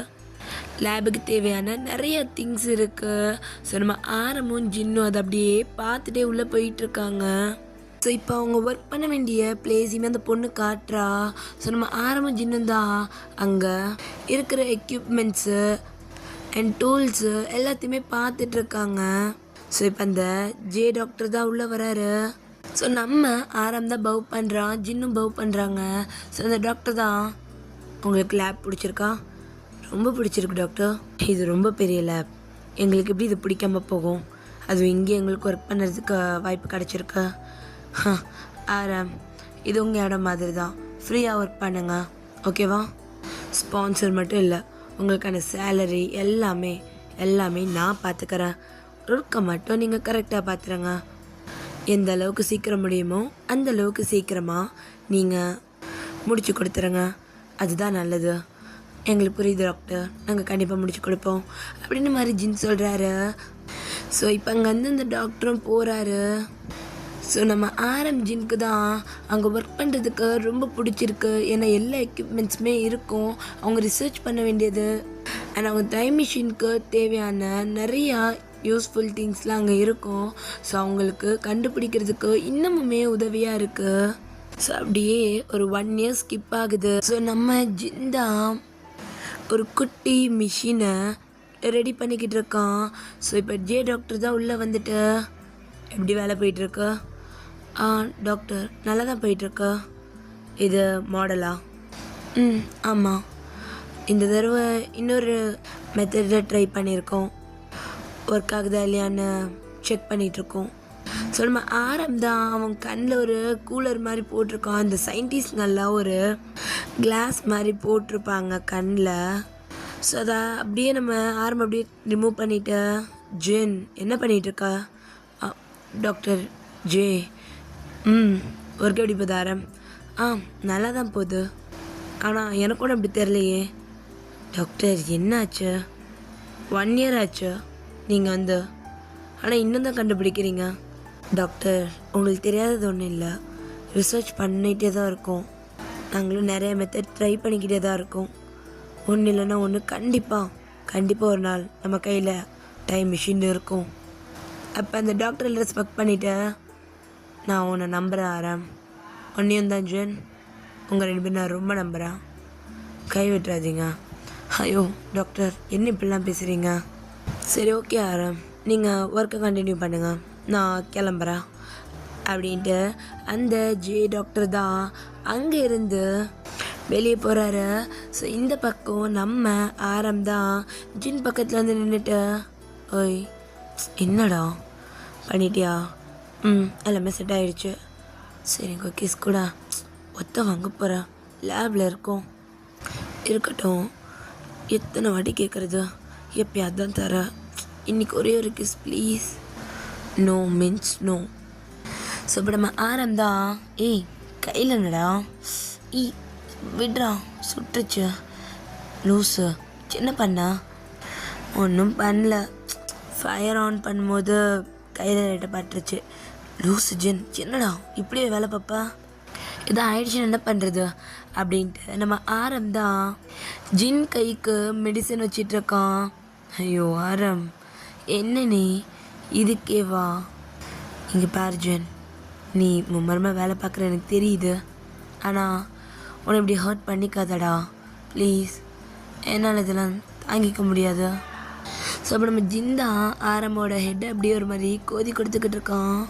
லேபுக்கு தேவையான நிறைய திங்ஸ் இருக்குது. ஸோ நம்ம ஆரமும் ஜின்னும் அதை அப்படியே பார்த்துட்டே உள்ளே போயிட்டுருக்காங்க. ஸோ இப்போ அவங்க ஒர்க் பண்ண வேண்டிய பிளேஸையுமே அந்த பொண்ணு காட்டுறா. ஸோ நம்ம ஆரமும் ஜின்னும் தான் அங்கே இருக்கிற எக்யூப்மெண்ட்ஸு அண்ட் டூல்ஸு எல்லாத்தையுமே பார்த்துட்ருக்காங்க. ஸோ இப்போ அந்த ஜே டாக்டர் தான் உள்ளே வராரு. ஸோ நம்ம ஆரம் தான் பவ் பண்ணுறான், ஜின்னும் பவ் பண்ணுறாங்க. ஸோ அந்த டாக்டர் தான், உங்களுக்கு லேப் பிடிச்சிருக்கா? ரொம்ப பிடிச்சிருக்கு டாக்டர், இது ரொம்ப பெரிய லேப், எங்களுக்கு எப்படி இது பிடிக்காம போகும்? அதுவும் இங்கே எங்களுக்கு ஒர்க் பண்ணுறதுக்கு வாய்ப்பு கிடச்சிருக்கு. ஆரம், இது உங்கள் இடம் மாதிரி தான், ஃப்ரீயாக ஒர்க் பண்ணுங்க, ஓகேவா? ஸ்பான்சர் மட்டும் இல்லை, உங்களுக்கான சேலரி எல்லாமே நான் பார்த்துக்கிறேன். ஒர்க்கை மட்டும் நீங்கள் கரெக்டாக பார்த்துருங்க. எந்த அளவுக்கு சீக்கிரம் முடியுமோ அந்த அளவுக்கு சீக்கிரமாக நீங்கள் முடிச்சு கொடுத்துருங்க, அதுதான் நல்லது. எங்களுக்கு புரியுது டாக்டர், நாங்கள் கண்டிப்பாக முடிச்சு கொடுப்போம் அப்படின்னு மாதிரி ஜின் சொல்கிறாரு. ஸோ இப்போ அங்கேருந்து இந்த டாக்டரும் போகிறாரு. ஸோ நம்ம ஆரம் ஜின்க்கு தான் அங்கே ஒர்க் பண்ணுறதுக்கு ரொம்ப பிடிச்சிருக்கு. ஏன்னா எல்லா எக்யூப்மெண்ட்ஸுமே இருக்கும், அவங்க ரிசர்ச் பண்ண வேண்டியது அண்ட் அவங்க டைம் மிஷினுக்கு தேவையான நிறையா யூஸ்ஃபுல் திங்ஸ்லாம் அங்கே இருக்கும். ஸோ அவங்களுக்கு கண்டுபிடிக்கிறதுக்கு இன்னமுமே உதவியாக இருக்குது. ஸோ அப்படியே ஒரு 1 year ஸ்கிப் ஆகுது. ஸோ நம்ம ஜிந்தா ஒரு குட்டி மிஷினை ரெடி பண்ணிக்கிட்டு இருக்கான். ஸோ இப்போ ஜே டாக்டர் தான் உள்ளே வந்துட்டு எப்படி வேலை போயிட்டுருக்கு? டாக்டர் நல்லா தான் போயிட்டுருக்கு. இது மாடலா? ஆமாம். இந்த தடவை இன்னொரு மெத்தடில் ட்ரை பண்ணியிருக்கோம். ஒர்க் ஆகுதா இல்லையான்னு செக் பண்ணிகிட்ருக்கோம். ஸோ நம்ம தான் அவன் கண்ணில் ஒரு கூலர் மாதிரி போட்டிருக்கான். அந்த சயின்டிஸ்ட்கெல்லாம் ஒரு கிளாஸ் மாதிரி போட்டிருப்பாங்க கண்ணில். ஸோ அதை அப்படியே நம்ம அப்படியே ரிமூவ் பண்ணிவிட்டு ஜென் என்ன பண்ணிகிட்ருக்கா? டாக்டர் ஜே ஒர்க் எப்படி போகுது ஆரம்? நல்லா தான் போகுது. ஆனால் எனக்கு கூட அப்படி தெரியலையே. டாக்டர் என்னாச்சு? 1 year ஆச்சு நீங்கள் வந்து, ஆனால் இன்னும் தான் கண்டுபிடிக்கிறீங்க. டாக்டர் உங்களுக்கு தெரியாதது ஒன்றும் இல்லை. ரிசர்ச் பண்ணிகிட்டே தான் இருக்கோம். நாங்களும் நிறைய மெத்தட் ட்ரை பண்ணிக்கிட்டே தான் இருக்கோம். ஒன்று இல்லைன்னா ஒன்று கண்டிப்பாக ஒரு நாள் நம்ம கையில் டைம் மிஷின் இருக்கும். அப்போ அந்த டாக்டரில் ரெஸ்பெக்ட் பண்ணிவிட்டு நான் உன்னை நம்புகிறேன் ஆரம். ஒன்றையும் தான் ஜென், உங்கள் 2 பேரும் நான் ரொம்ப நம்புகிறேன். கை விட்டுறாதீங்க. ஐயோ டாக்டர் என்ன இப்படிலாம் பேசுகிறீங்க? சரி ஓகே ஆரம், நீங்கள் ஒர்க்கை கண்டினியூ பண்ணுங்கள், நான் கிளம்புறேன் அப்படின்ட்டு அந்த ஜே டாக்டர் தான் அங்கே இருந்து வெளியே போகிறாரு. ஸோ இந்த பக்கம் நம்ம ஆரம் தான் ஜின் பக்கத்தில் வந்து நின்றுட்டு, ஓய் என்னடா பண்ணிட்டியா? எல்லாமே செட் ஆகிடுச்சு. சரி கிஸ் கூட ஒத்த வாங்க போகிறேன், லேபில் இருக்கோம். இருக்கட்டும், எத்தனை வாட்டி கேட்குறது, எப்பயாவது தான் தர. இன்றைக்கி ஒரே ஒரு kiss please. No means no. So இப்போ நம்ம தான் கையில் என்னடா? விட்றா, சுட்டுச்சு லூஸு. என்ன பண்ணா? ஒன்றும் பண்ணல. ஃபயர் ஆன் பண்ணும்போது கையில் லைட்டை பட்டுருச்சு. லூஸு ஜென், என்னடா இப்படியே வேலை பாப்பா? இதான் ஆயிடுச்சுன்னு என்ன பண்ணுறது அப்படின்ட்டு நம்ம தான் ஜின் கைக்கு மெடிசன் வச்சிட்ருக்கான். ஐயோ ஆரம் என்ன நீ இதுக்கே வா. இங்கே பாரு ஜென், நீ மும்மரமாக வேலை பார்க்குற எனக்கு தெரியுது. ஆனால் உன்னை இப்படி ஹர்ட் பண்ணிக்காதடா ப்ளீஸ். என்னால் இதெல்லாம் தாங்கிக்க முடியாது. ஸோ அப்போ நம்ம ஜின் தான் ஆரமோட ஹெட்டை அப்படியே ஒரு மாதிரி கோதி கொடுத்துக்கிட்டு இருக்கான்.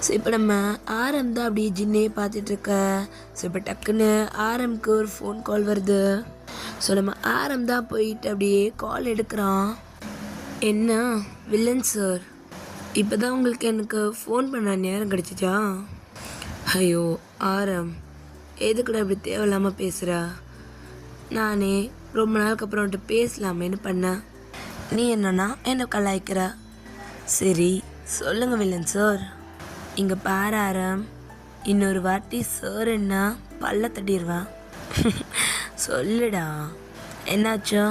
ஸோ இப்போ நம்ம தான் அப்படியே ஜின்னே பார்த்துட்ருக்க. ஸோ இப்போ டக்குன்னு ஆரம்க்கு ஒரு ஃபோன் கால் வருது. ஸோ நம்ம தான் போயிட்டு அப்படியே கால் எடுக்கிறான். என்ன வில்லன் சார், இப்போ தான் உங்களுக்கு எனக்கு ஃபோன் பண்ண நேரம் கிடச்சிச்சா? ஐயோ ஆரம், எதுக்கூட இப்படி தேவையில்லாமல் பேசுகிறா? நானே ரொம்ப நாளுக்கு அப்புறம் வந்துட்டு பேசலாமேன்னு பண்ணேன். நீ என்னன்னா என்ன கலாய்க்கிற? சரி சொல்லுங்கள் வில்லன் சார். இங்கே பாரு ஆரம், இன்னொரு வாட்டி சார் என்ன பல்ல தட்டிடுவேன். சொல்லுடா என்னாச்சோ?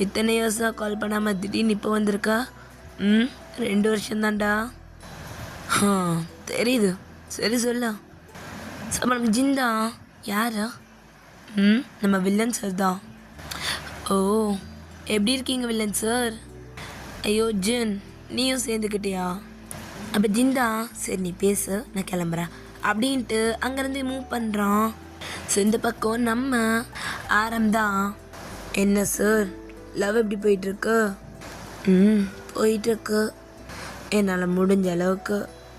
இத்தனை இயர்ஸாக கால் பண்ணாமல் திடீர்னு இப்போ வந்திருக்கா? 2 வருஷம்தான்டா. தெரியுது, சரி சொல்ல. நம்ம ஜிந்தா யாரா? நம்ம வில்லன் சார் தான். ஓ எப்படி இருக்கீங்க வில்லன் சார்? ஐயோ ஜின், நீயும் சேர்ந்துக்கிட்டியா? அப்போ ஜிந்தா சரி நீ பேசு, நான் கிளம்புறேன் அப்படின்ட்டு அங்கேருந்து மூவ் பண்ணுறான். ஸோ இந்த பக்கம் நம்ம தான், என்ன சார் லவ் எப்படி போயிட்டுருக்கு? போயிட்டுருக்கு, என்னால் முடிஞ்ச அளவுக்கு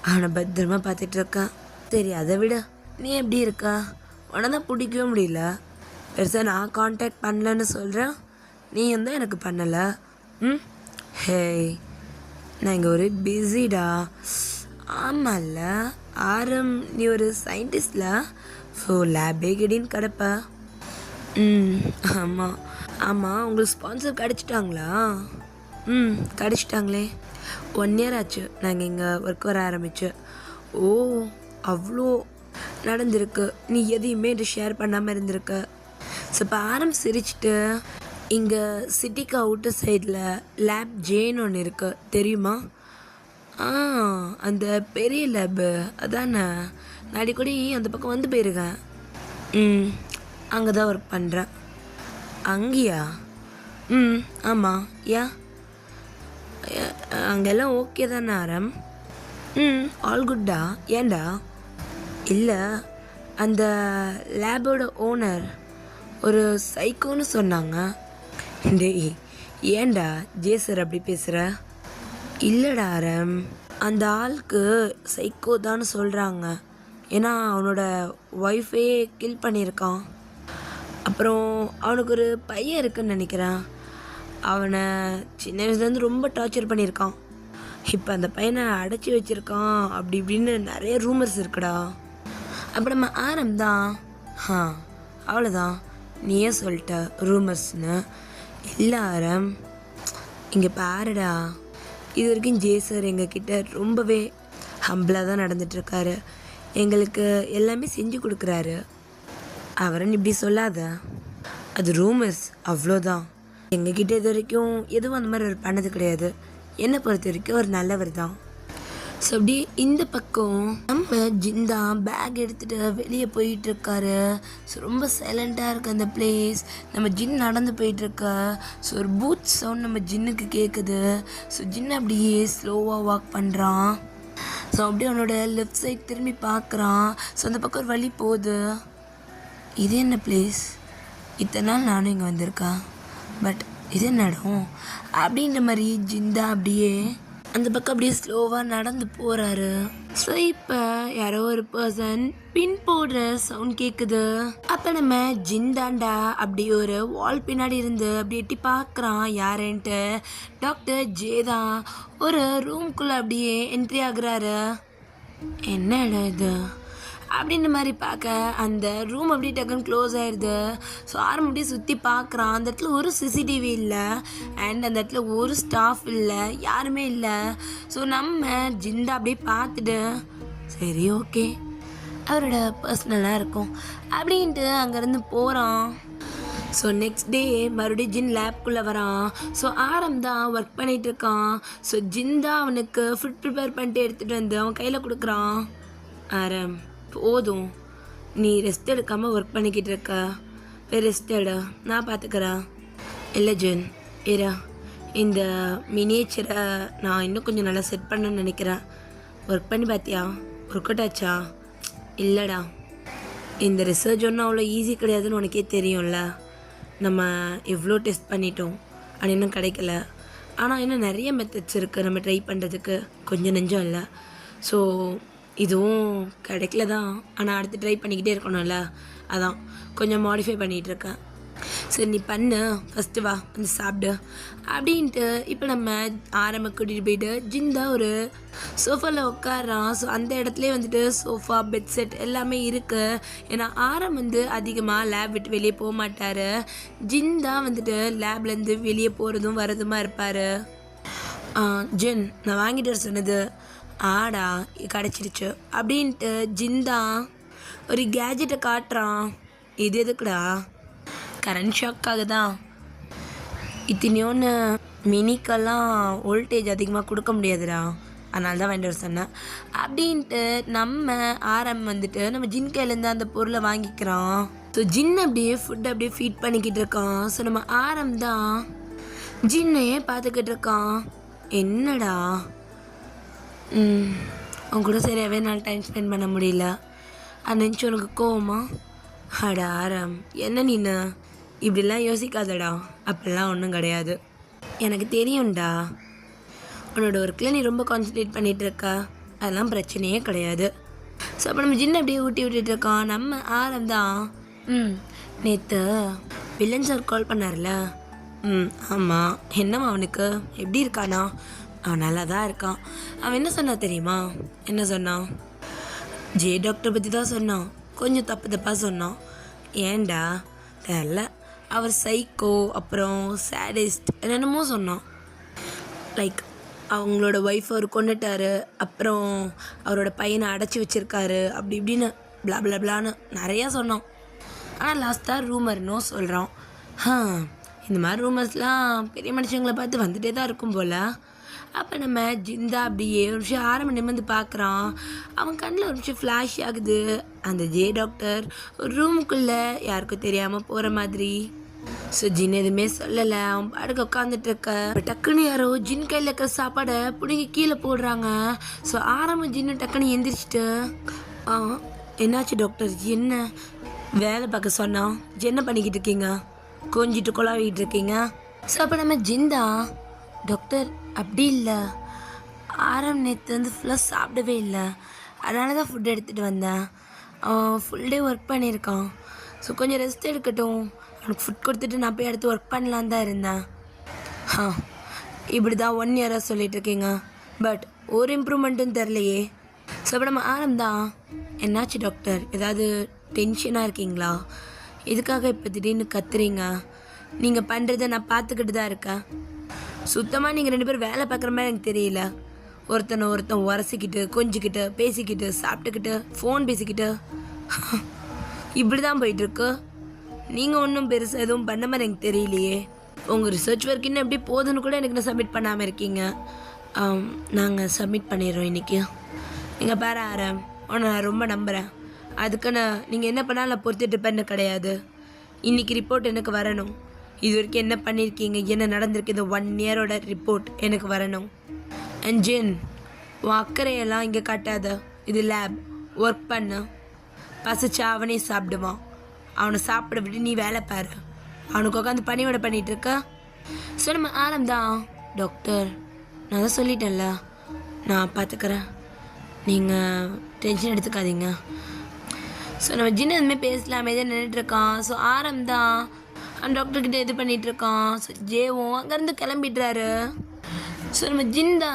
அவனை பத்திரமா பார்த்துட்ருக்கேன். சரி அதை விட நீ எப்படி இருக்கா? உன தான் பிடிக்கவே முடியல. பெருசாக நான் காண்டாக்ட் பண்ணலன்னு சொல்கிறேன், நீயும் தான் எனக்கு பண்ணலை. ஹே நான் இங்கே ஒரு பிஸிடா. ஆமாம்ல ஆரம், நீ ஒரு சயின்டிஸ்டில் ஸோ லேபே கிடின்னு கிடப்ப. ஆமாம் உங்களுக்கு ஸ்பான்சர் கிடச்சிட்டாங்களா? கிடச்சிட்டாங்களே. 1 year ஆச்சு நாங்கள் இங்கே ஒர்க் வர ஆரம்பிச்சு. ஓ அவ்வளோ நடந்திருக்கு, நீ எதையுமே ஷேர் பண்ணாமல் இருந்திருக்க. ஸோ இப்போ ஆரம் சிரிச்சிட்டு, இங்கே சிட்டிக்கு அவுட்டர் சைடில் லேப் ஜேன்னு ஒன்று இருக்கு தெரியுமா? அந்த பெரிய லேபு அதானே, நான் அடிக்கடி அந்த பக்கம் வந்து போயிருக்கேன். அங்கே தான் ஒர்க் பண்ணுறேன். அங்கேயா? ஆமாம். ஏன் அங்கெல்லாம் ஓகே தானே ஆரம்? ஆல் குட்டா. ஏண்டா? இல்லை, அந்த லேபோட ஓனர் ஒரு சைக்கோன்னு சொன்னாங்க. டேய் ஏன்டா ஜே சார் அப்படி பேசுகிற? இல்லைடா ஆரம், அந்த ஆளுக்கு சைக்கோ தான் சொல்கிறாங்க. ஏன்னா அவனோட ஒய்ஃபே கில் பண்ணியிருக்கான். அப்புறம் அவனுக்கு ஒரு பையன் இருக்குன்னு நினைக்கிறேன். அவனை சின்ன வயசுலேருந்து ரொம்ப டார்ச்சர் பண்ணியிருக்கான். இப்போ அந்த பையனை அடைச்சி வச்சுருக்கான் அப்படி இப்படின்னு நிறைய ரூமர்ஸ் இருக்குடா. அப்புறம் நம்ம ஆரம் தான் அவ்வளோதான், நீயே சொல்லிட்ட ரூமர்ஸ்னு. இல்லை ஆரம், இங்கே பாருடா, இது வரைக்கும் ஜே சார் எங்ககிட்ட ரொம்பவே ஹம்பிளாக தான் நடந்துகிட்ருக்காரு. எங்களுக்கு எல்லாமே செஞ்சு கொடுக்குறாரு. அவரன்னு இப்படி சொல்லாத, அது ரூமர்ஸ் அவ்வளோதான். எங்ககிட்ட இது வரைக்கும் எதுவும் அந்த மாதிரி அவர் பண்ணது கிடையாது. என்னை பொறுத்த வரைக்கும் அவர் நல்லவர் தான். ஸோ அப்படி இந்த பக்கம் நம்ம ஜிந்தா பேக் எடுத்துகிட்டு வெளியே போயிட்டுருக்காரு. ஸோ ரொம்ப சைலண்ட்டாக இருக்குது அந்த பிளேஸ். நம்ம ஜின் நடந்து போயிட்டுருக்க. ஸோ ஒரு பூத் சவுண்ட் நம்ம ஜின்னுக்கு கேட்குது. ஸோ ஜின் அப்படியே ஸ்லோவாக வாக் பண்ணுறான். ஸோ அப்படியே அவனோட லெஃப்ட் சைட் திரும்பி பார்க்குறான். ஸோ அந்த பக்கம் ஒரு வழி போகுது. இது என்ன பிளேஸ்? இத்தனை நாள் நானும் இங்கே வந்திருக்கேன், பட் இது என்ன இடம் அப்படின்ற மாதிரி ஜிந்தா அப்படியே அந்த பக்கம் அப்படியே ஸ்லோவாக நடந்து போகிறாரு. ஸோ இப்போ யாரோ ஒரு பர்சன் பின் போடுற சவுண்ட் கேட்குது. அப்போ நம்ம ஜிந்தாண்டா அப்படி ஒரு வால் பின்னாடி இருந்து அப்படி எட்டி பார்க்குறான் யாருன்ட்டு. டாக்டர் ஜே தான் ஒரு ரூம்குள்ளே அப்படியே என்ட்ரி ஆகுறாரு. என்ன இடம் இது அப்படின்ற மாதிரி பார்க்க அந்த ரூம் அப்படியே டக்குன்னு க்ளோஸ் ஆயிடுது. ஸோ ஆரம் அப்படியே சுற்றி பார்க்குறான். அந்த இடத்துல ஒரு சிசிடிவி இல்லை, அண்ட் அந்த இடத்துல ஒரு ஸ்டாஃப் இல்லை, யாருமே இல்லை. ஸோ நம்ம ஜிந்தா அப்படியே பார்த்துட்டு சரி ஓகே அவரோட பர்சனலாக இருக்கும் அப்படின்ட்டு அங்கேருந்து போகிறான். ஸோ நெக்ஸ்ட் டே மறுபடியும் ஜின் லேப்குள்ளே வரான். ஸோ ஆரம் தான் ஒர்க் பண்ணிகிட்ருக்கான். ஸோ ஜின் தான் அவனுக்கு ஃபுட் ப்ரிப்பேர் பண்ணிட்டு எடுத்துகிட்டு வந்து அவன் கையில் கொடுக்குறான். ஆரம், போதும், நீ ரெஸ்ட் எடுக்காமல் ஒர்க் பண்ணிக்கிட்டு இருக்க, போய் ரெஸ்ட் எடு, நான் பார்த்துக்கிறேன். இல்லை ஜின், இரா, இந்த மினியேச்சரை நான் இன்னும் கொஞ்சம் நல்லா செட் பண்ணணும்னு நினைக்கிறேன். ஒர்க் பண்ணி பார்த்தியா? ஒர்க் அவுட் ஆச்சா? இல்லைடா, இந்த ரிசர்ச் ஒன்றும் அவ்வளோ ஈஸி கிடையாதுன்னு உனக்கே தெரியும்ல. நம்ம எவ்வளோ டெஸ்ட் பண்ணிட்டோம், அது இன்னும் கிடைக்கல. ஆனால் இன்னும் நிறைய மெத்தட்ஸ் இருக்குது நம்ம ட்ரை பண்ணுறதுக்கு, கொஞ்சம் நெஞ்சம் இல்லை. ஸோ இதுவும் கிடைக்கல தான், ஆனால் அடுத்து ட்ரை பண்ணிக்கிட்டே இருக்கணும்ல, அதான் கொஞ்சம் மாடிஃபை பண்ணிகிட்ருக்கேன். சரி நீ பண்ணு, ஃபஸ்ட்டு வா வந்து சாப்பிடு அப்படின்ட்டு இப்போ நம்ம ஆரம்ப கூட்டிகிட்டு போயிட்டு ஜிந்தா ஒரு சோஃபாவில் உட்காரான். ஸோ அந்த இடத்துலே வந்துட்டு சோஃபா, பெட் செட் எல்லாமே இருக்குது. ஏன்னா ஆரம் வந்து அதிகமாக லேப் விட்டு வெளியே போக மாட்டார். ஜிந்தா வந்துட்டு லேப்லேருந்து வெளியே போகிறதும் வரதுமா இருப்பார். ஜின், நான் வாங்கிட்டு வர சொன்னது ஆடா கிடச்சிருச்சு அப்படின்ட்டு ஜிந்தா ஒரு கேஜெட்டை காட்டுறான். இது எதுக்குடா? கரண்ட் ஷாக்காக தான். இத்தனையோன்னு மினிக்கெல்லாம் வோல்டேஜ் அதிகமாக கொடுக்க முடியாதுடா, அதனால தான் வாங்கிட்டு வர சொன்னேன் அப்படின்ட்டு நம்ம ஆரம் வந்துட்டு நம்ம ஜின் கையிலேருந்து அந்த பொருளை வாங்கிக்கிறான். ஸோ ஜின் அப்படியே ஃபுட் அப்படியே ஃபீட் பண்ணிக்கிட்டு இருக்கான். ஸோ நம்ம ஆரம் தான் ஜின்னையே பார்த்துக்கிட்டு இருக்கான். என்னடா அவன் கூட சரியாகவே நான் டைம் ஸ்பெண்ட் பண்ண முடியல, அது நினச்சி உனக்கு கோவமா? அட ஆரம், என்ன நீனு இப்படிலாம் யோசிக்காதடா, அப்படிலாம் ஒன்றும் கிடையாது. எனக்கு தெரியும்டா, உன்னோட ஒர்க்கில் நீ ரொம்ப கான்சன்ட்ரேட் பண்ணிகிட்டு இருக்க, அதெல்லாம் பிரச்சனையே கிடையாது. ஸோ அப்போ நம்ம ஜின்ன அப்படியே ஊட்டி விட்டுட்ருக்கான். நம்ம ஆரம் தான் நேற்று வில்லன் சார் கால் பண்ணார்ல. ஆமாம், என்னம்மா அவனுக்கு எப்படி இருக்கானா? அவன் நல்லா தான் இருக்கான். அவன் என்ன சொன்னா தெரியுமா? என்ன சொன்னான்? ஜே டாக்டர் பற்றி தான் சொன்னான், கொஞ்சம் தப்பு தப்பாக சொன்னான். ஏன்டா? தெரில, அவர் சைக்கோ, அப்புறம் சேடிஸ்ட், என்னென்னமோ சொன்னான். லைக் அவங்களோட ஒய்ஃப் அவர் கொண்டுட்டாரு, அப்புறம் அவரோட பையனை அடைச்சி வச்சுருக்காரு, அப்படி இப்படின்னு பிளா பிளா பிளான்னு நிறையா சொன்னான். ஆனால் லாஸ்ட்டாக ரூமர்னோ சொல்கிறான். இந்த மாதிரி ரூமர்ஸ்லாம் பெரிய மனுஷங்களை பார்த்து வந்துகிட்டே தான் இருக்கும் போல். அப்போ நம்ம ஜிந்தா அப்படியே ஒரு விஷயம் ஆரம்ப நிமிர்ந்து பார்க்குறான். அவன் கண்ணில் ஒரு விஷயம் ஃப்ளாஷ் ஆகுது. அந்த ஜே டாக்டர் ஒரு ரூமுக்குள்ளே யாருக்கும் தெரியாமல் போகிற மாதிரி. ஸோ ஜின் எதுவுமே சொல்லலை, அவன் பாடுக்க உட்காந்துட்ருக்க. டக்குன்னு யாரோ ஜின் கையில் இருக்கிற சாப்பாடை பிடிங்கி கீழே போடுறாங்க. ஸோ ஆரம்ப ஜின்னு டக்குன்னு எந்திரிச்சிட்டு என்னாச்சு டாக்டர்? என்ன வேலை பார்க்க சொன்னா? என்ன பண்ணிக்கிட்டு இருக்கீங்க? கொஞ்சிட்டு கொலாவிட்டு இருக்கீங்க? ஸோ அப்போ நம்ம ஜிந்தா டாக்டர் அப்படி இல்லை, நேற்று வந்து ஃபுல்லாக சாப்பிடவே இல்லை, அதனால தான் ஃபுட் எடுத்துகிட்டு வந்தேன். அவன் ஃபுல் டே ஒர்க் பண்ணியிருக்கான், ஸோ கொஞ்சம் ரெஸ்ட் எடுக்கட்டும், அவனுக்கு ஃபுட் கொடுத்துட்டு நான் போய் அடுத்து ஒர்க் பண்ணலான் தான் இருந்தேன். இப்படி தான் 1 இயராக சொல்லிட்டு இருக்கீங்க, பட் ஒரு இம்ப்ரூவ்மெண்ட்டும் தெரிலையே. ஸோ அப்போ நம்ம தான், என்னாச்சு டாக்டர், ஏதாவது டென்ஷனாக இருக்கீங்களா, எதுக்காக இப்போ திடீர்னு கத்துறீங்க, நீங்கள் பண்ணுறதை நான் பார்த்துக்கிட்டு தான் இருக்கேன். சுத்தமாக நீங்கள் 2 பேரும் வேலை பார்க்குற மாதிரி எனக்கு தெரியல. ஒருத்தன் உரசிக்கிட்டு கொஞ்சிக்கிட்டு பேசிக்கிட்டு சாப்பிட்டுக்கிட்டு ஃபோன் பேசிக்கிட்டு இப்படி தான் போயிட்டுருக்கு. நீங்கள் ஒன்றும் பெருசாக எதுவும் பண்ண மாதிரி எனக்கு தெரியலையே. உங்கள் ரிசர்ச் ஒர்க் இன்னும் எப்படி போகுதுன்னு கூட எனக்கு நான் சப்மிட் பண்ணாமல் இருக்கீங்க. நாங்கள் சப்மிட் பண்ணிடுறோம் இன்றைக்கி. நீங்கள் பாரு ஆரம், உன்னை நான் ரொம்ப நம்புகிறேன். அதுக்குன்னு நீங்கள் என்ன பண்ணாலும் நான் பொறுத்துட்டு இருப்பேன்னு கிடையாது. இன்றைக்கி ரிப்போர்ட் எனக்கு வரணும். இது வரைக்கும் என்ன பண்ணியிருக்கீங்க, என்ன நடந்திருக்கு, இந்த 1 இயரோட ரிப்போர்ட் எனக்கு வரணும். அண்ட் ஜின், உன் அக்கறையெல்லாம் இங்கே காட்டாத. இது லேப், ஒர்க் பண்ணு. பசிச்சா அவனே சாப்பிடுவான். அவனை சாப்பிட விட்டு நீ வேலை பாரு. அவனுக்கு உட்காந்து பணியோட பண்ணிகிட்ருக்க. ஸோ நம்ம தான், டாக்டர் நான் தான் சொல்லிட்டேன்ல, நான் பார்த்துக்கிறேன், நீங்கள் டென்ஷன் எடுத்துக்காதீங்க. ஸோ நம்ம ஜின்னு எதுவுமே பேசலாமே தான் நின்றுட்டுருக்கான். ஸோ தான் அந்த டாக்டர்கிட்ட இது பண்ணிகிட்ருக்கான். ஸோ ஜேவும் அங்கேருந்து கிளம்பிடுறாரு. ஸோ நம்ம ஜிந்தா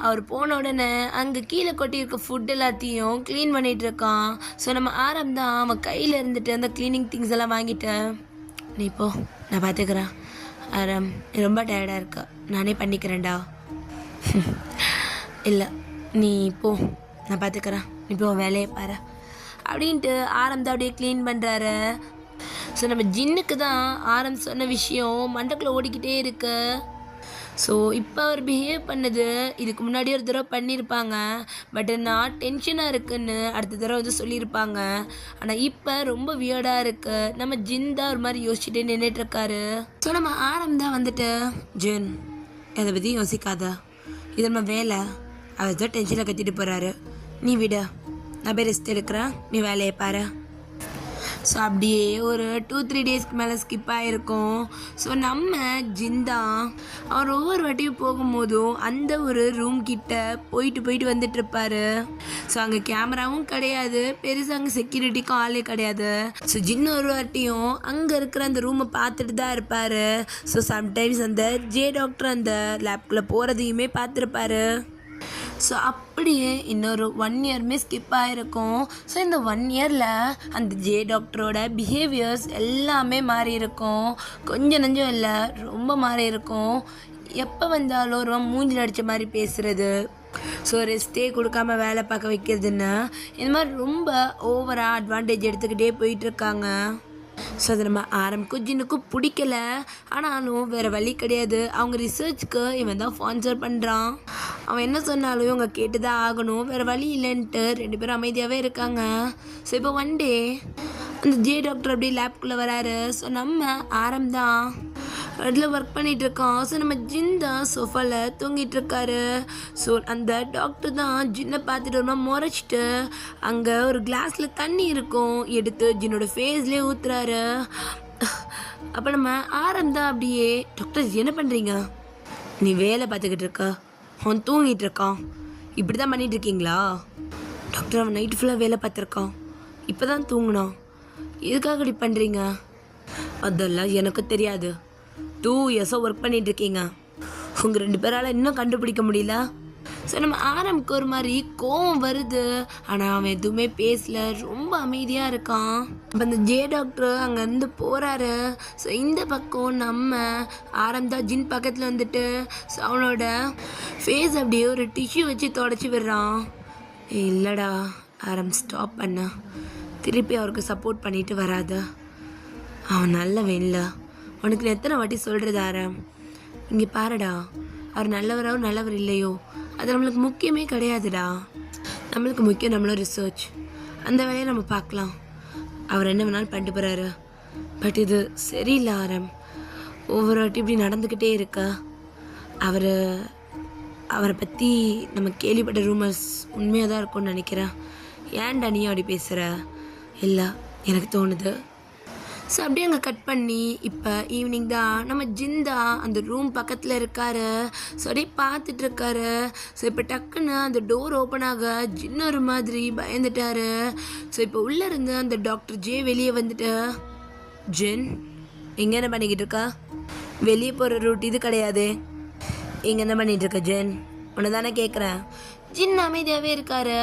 அவர் போன உடனே அங்கே கீழே கொட்டியிருக்க ஃபுட் எல்லாத்தையும் க்ளீன் பண்ணிகிட்ருக்கான். ஸோ நம்ம தான் அவன் கையில் இருந்துட்டு அந்த க்ளீனிங் திங்ஸ் எல்லாம் வாங்கிட்டேன். நீ போ, நான் பார்த்துக்கிறேன். ஆரம், நீ ரொம்ப டயர்டாக இருக்க, நானே பண்ணிக்கிறேன்டா. இல்லை நீ போ, நான் பார்த்துக்கிறேன், நீ போ வேலையை பாரு அப்படின்ட்டு தான் அப்படியே க்ளீன் பண்ணுறாரு. ஸோ நம்ம ஜின்னுக்கு தான் சொன்ன விஷயம் மண்டக்குள்ளே ஓடிக்கிட்டே இருக்கு. ஸோ இப்போ அவர் பிஹேவ் பண்ணது இதுக்கு முன்னாடி ஒரு தடவை பண்ணியிருப்பாங்க, பட் நான் டென்ஷனாக இருக்குன்னு அடுத்த தடவை வந்து சொல்லியிருப்பாங்க. ஆனால் இப்போ ரொம்ப வியர்டாக இருக்குது. நம்ம ஜின் தான் ஒரு மாதிரி யோசிச்சுட்டே நின்றுட்டுருக்காரு. ஸோ நம்ம தான் வந்துட்டு, ஜின் அதை பற்றி யோசிக்காத, இது நம்ம வேலை, அவர் தான் டென்ஷனில் கத்திட்டு போகிறாரு, நீ விட, நான் போய் ரெஸ்ட் எடுக்கிறேன், நீ வேலையை பாரு. ஸோ அப்படியே ஒரு 2-3 டேஸ்க்கு மேலே ஸ்கிப் ஆகிருக்கும். ஸோ நம்ம ஜிந்தா அவர் ஒவ்வொரு வாட்டியும் போகும்போதும் அந்த ஒரு ரூம் கிட்ட போயிட்டு வந்துட்டுருப்பாரு. ஸோ அங்கே கேமராவும் கிடையாது, பெருசாக அங்கே செக்யூரிட்டிக்கும் ஆளே கிடையாது. ஸோ ஜின்னு ஒரு வாட்டியும் அங்கே இருக்கிற அந்த ரூமை பார்த்துட்டு தான் இருப்பார். ஸோ சம்டைம்ஸ் அந்த டாக்டர் அந்த லேப்குள்ளே போகிறதையுமே பார்த்துருப்பாரு. ஸோ அப்படியே இன்னொரு 1 இயருமே ஸ்கிப் ஆகிருக்கும். ஸோ இந்த 1 இயரில் அந்த டாக்டரோட பிஹேவியர்ஸ் எல்லாமே மாறி இருக்கும். கொஞ்சம் நஞ்சம் இல்லை, ரொம்ப மாறி இருக்கும். எப்போ வந்தாலும் ரொம்ப மூஞ்சில் அடித்த மாதிரி பேசுகிறது, ஸோ ரெஸ்ட்டே கொடுக்காம வேலை பார்க்க வைக்கிறதுன்னு இந்த மாதிரி ரொம்ப ஓவராக அட்வான்டேஜ் எடுத்துக்கிட்டே போயிட்டுருக்காங்க. ஸோ அது நம்ம ஜின்னுக்கும் பிடிக்கல. ஆனாலும் வேறு வழி கிடையாது, அவங்க ரிசர்ச்சுக்கு இவன் தான் ஸ்பான்சர் பண்ணுறான். அவன் என்ன சொன்னாலும் இவங்க கேட்டு தான் ஆகணும், வேறு வழி இல்லைன்ட்டு 2 பேரும் அமைதியாகவே இருக்காங்க. ஸோ இப்போ 1 டே அந்த டாக்டர் அப்படியே லேப்குள்ளே வராரு. ஸோ நம்ம தான் அதில் ஒர்க் பண்ணிகிட்ருக்கோம். ஸோ நம்ம ஜின் தான் சோஃபாவில் தூங்கிட்டுருக்காரு. ஸோ அந்த டாக்டர் தான் ஜின்னை பார்த்துட்டு ஒரு முறைச்சிட்டு அங்கே ஒரு கிளாஸில் தண்ணி இருக்கும், எடுத்து ஜின்னோட ஃபேஸ்லேயே ஊற்றுறாரு. அப்போ நம்ம தான் அப்படியே, டாக்டர் என்ன பண்ணுறீங்க, நீ வேலை பார்த்துக்கிட்டு இருக்க, அவன் தூங்கிட்டு இருக்கான், இப்படி தான் பண்ணிகிட்ருக்கீங்களா? டாக்டர் அவன் நைட்டு ஃபுல்லாக வேலை பார்த்துருக்கான், இப்போ தான் தூங்கினான், எதுக்காக இப்படி பண்ணுறீங்க? அதெல்லாம் எனக்கு தெரியாது, 2 இயர்ஸாக ஒர்க் பண்ணிகிட்ருக்கீங்க, உங்கள் 2 பேரால் இன்னும் கண்டுபிடிக்க முடியல. ஸோ நம்ம ஒரு மாதிரி கோவம் வருது. ஆனால் அவன் எதுவுமே பேசல, ரொம்ப அமைதியாக இருக்கான். அப்போ அந்த டாக்டர் அங்கேருந்து போகிறாரு. ஸோ இந்த பக்கம் நம்ம தான் ஜின் பக்கத்தில் வந்துட்டு ஸோ அவனோட ஃபேஸ் அப்படியே ஒரு டிஷ்யூ வச்சு தொடச்சி விடுறான். இல்லைடா ஸ்டாப் பண்ண, திருப்பி அவருக்கு சப்போர்ட் பண்ணிட்டு வராத, அவன் நல்லவன் இல்லை, உனக்கு எத்தனை வாட்டி சொல்கிறது இங்கே பாருடா, அவர் நல்லவர் இல்லையோ அது நம்மளுக்கு முக்கியமே கிடையாதுடா, நம்மளுக்கு முக்கியம் நம்மளோட ரிசர்ச், அந்த வேலையை நம்ம பார்க்கலாம், அவர் என்ன வேணாலும் பண்ணிட்டு போகிறாரு, பட் இது சரியில்லை ஒவ்வொரு வாட்டி இப்படி நடந்துக்கிட்டே இருக்கா. அவரை பற்றி நம்ம கேள்விப்பட்ட ரூமர்ஸ் உண்மையாக தான் இருக்கும்னு நினைக்கிறேன். ஏன்டா நீ அப்படி பேசுகிற? இல்லை எனக்கு தோணுது. ஸோ அப்படியே அங்கே கட் பண்ணி இப்போ ஈவினிங் தான் நம்ம ஜிந்தா அந்த ரூம் பக்கத்தில் இருக்காரு. ஸோ அப்படியே பார்த்துட்டு இருக்காரு. ஸோ இப்போ டக்குன்னு அந்த டோர் ஓப்பன் ஆக ஜின் ஒரு மாதிரி பயந்துட்டாரு. ஸோ இப்போ உள்ளே இருந்து அந்த டாக்டர் ஜே வெளியே வந்துட்டு, ஜின் இங்கே என்ன பண்ணிக்கிட்டு இருக்கா? வெளியே போகிற ரூட் இது கிடையாது. இங்கே என்ன பண்ணிகிட்டு இருக்க ஜின்? உன்னை தானே கேட்குறேன். ஜின் அமைதியாகவே இருக்காரு.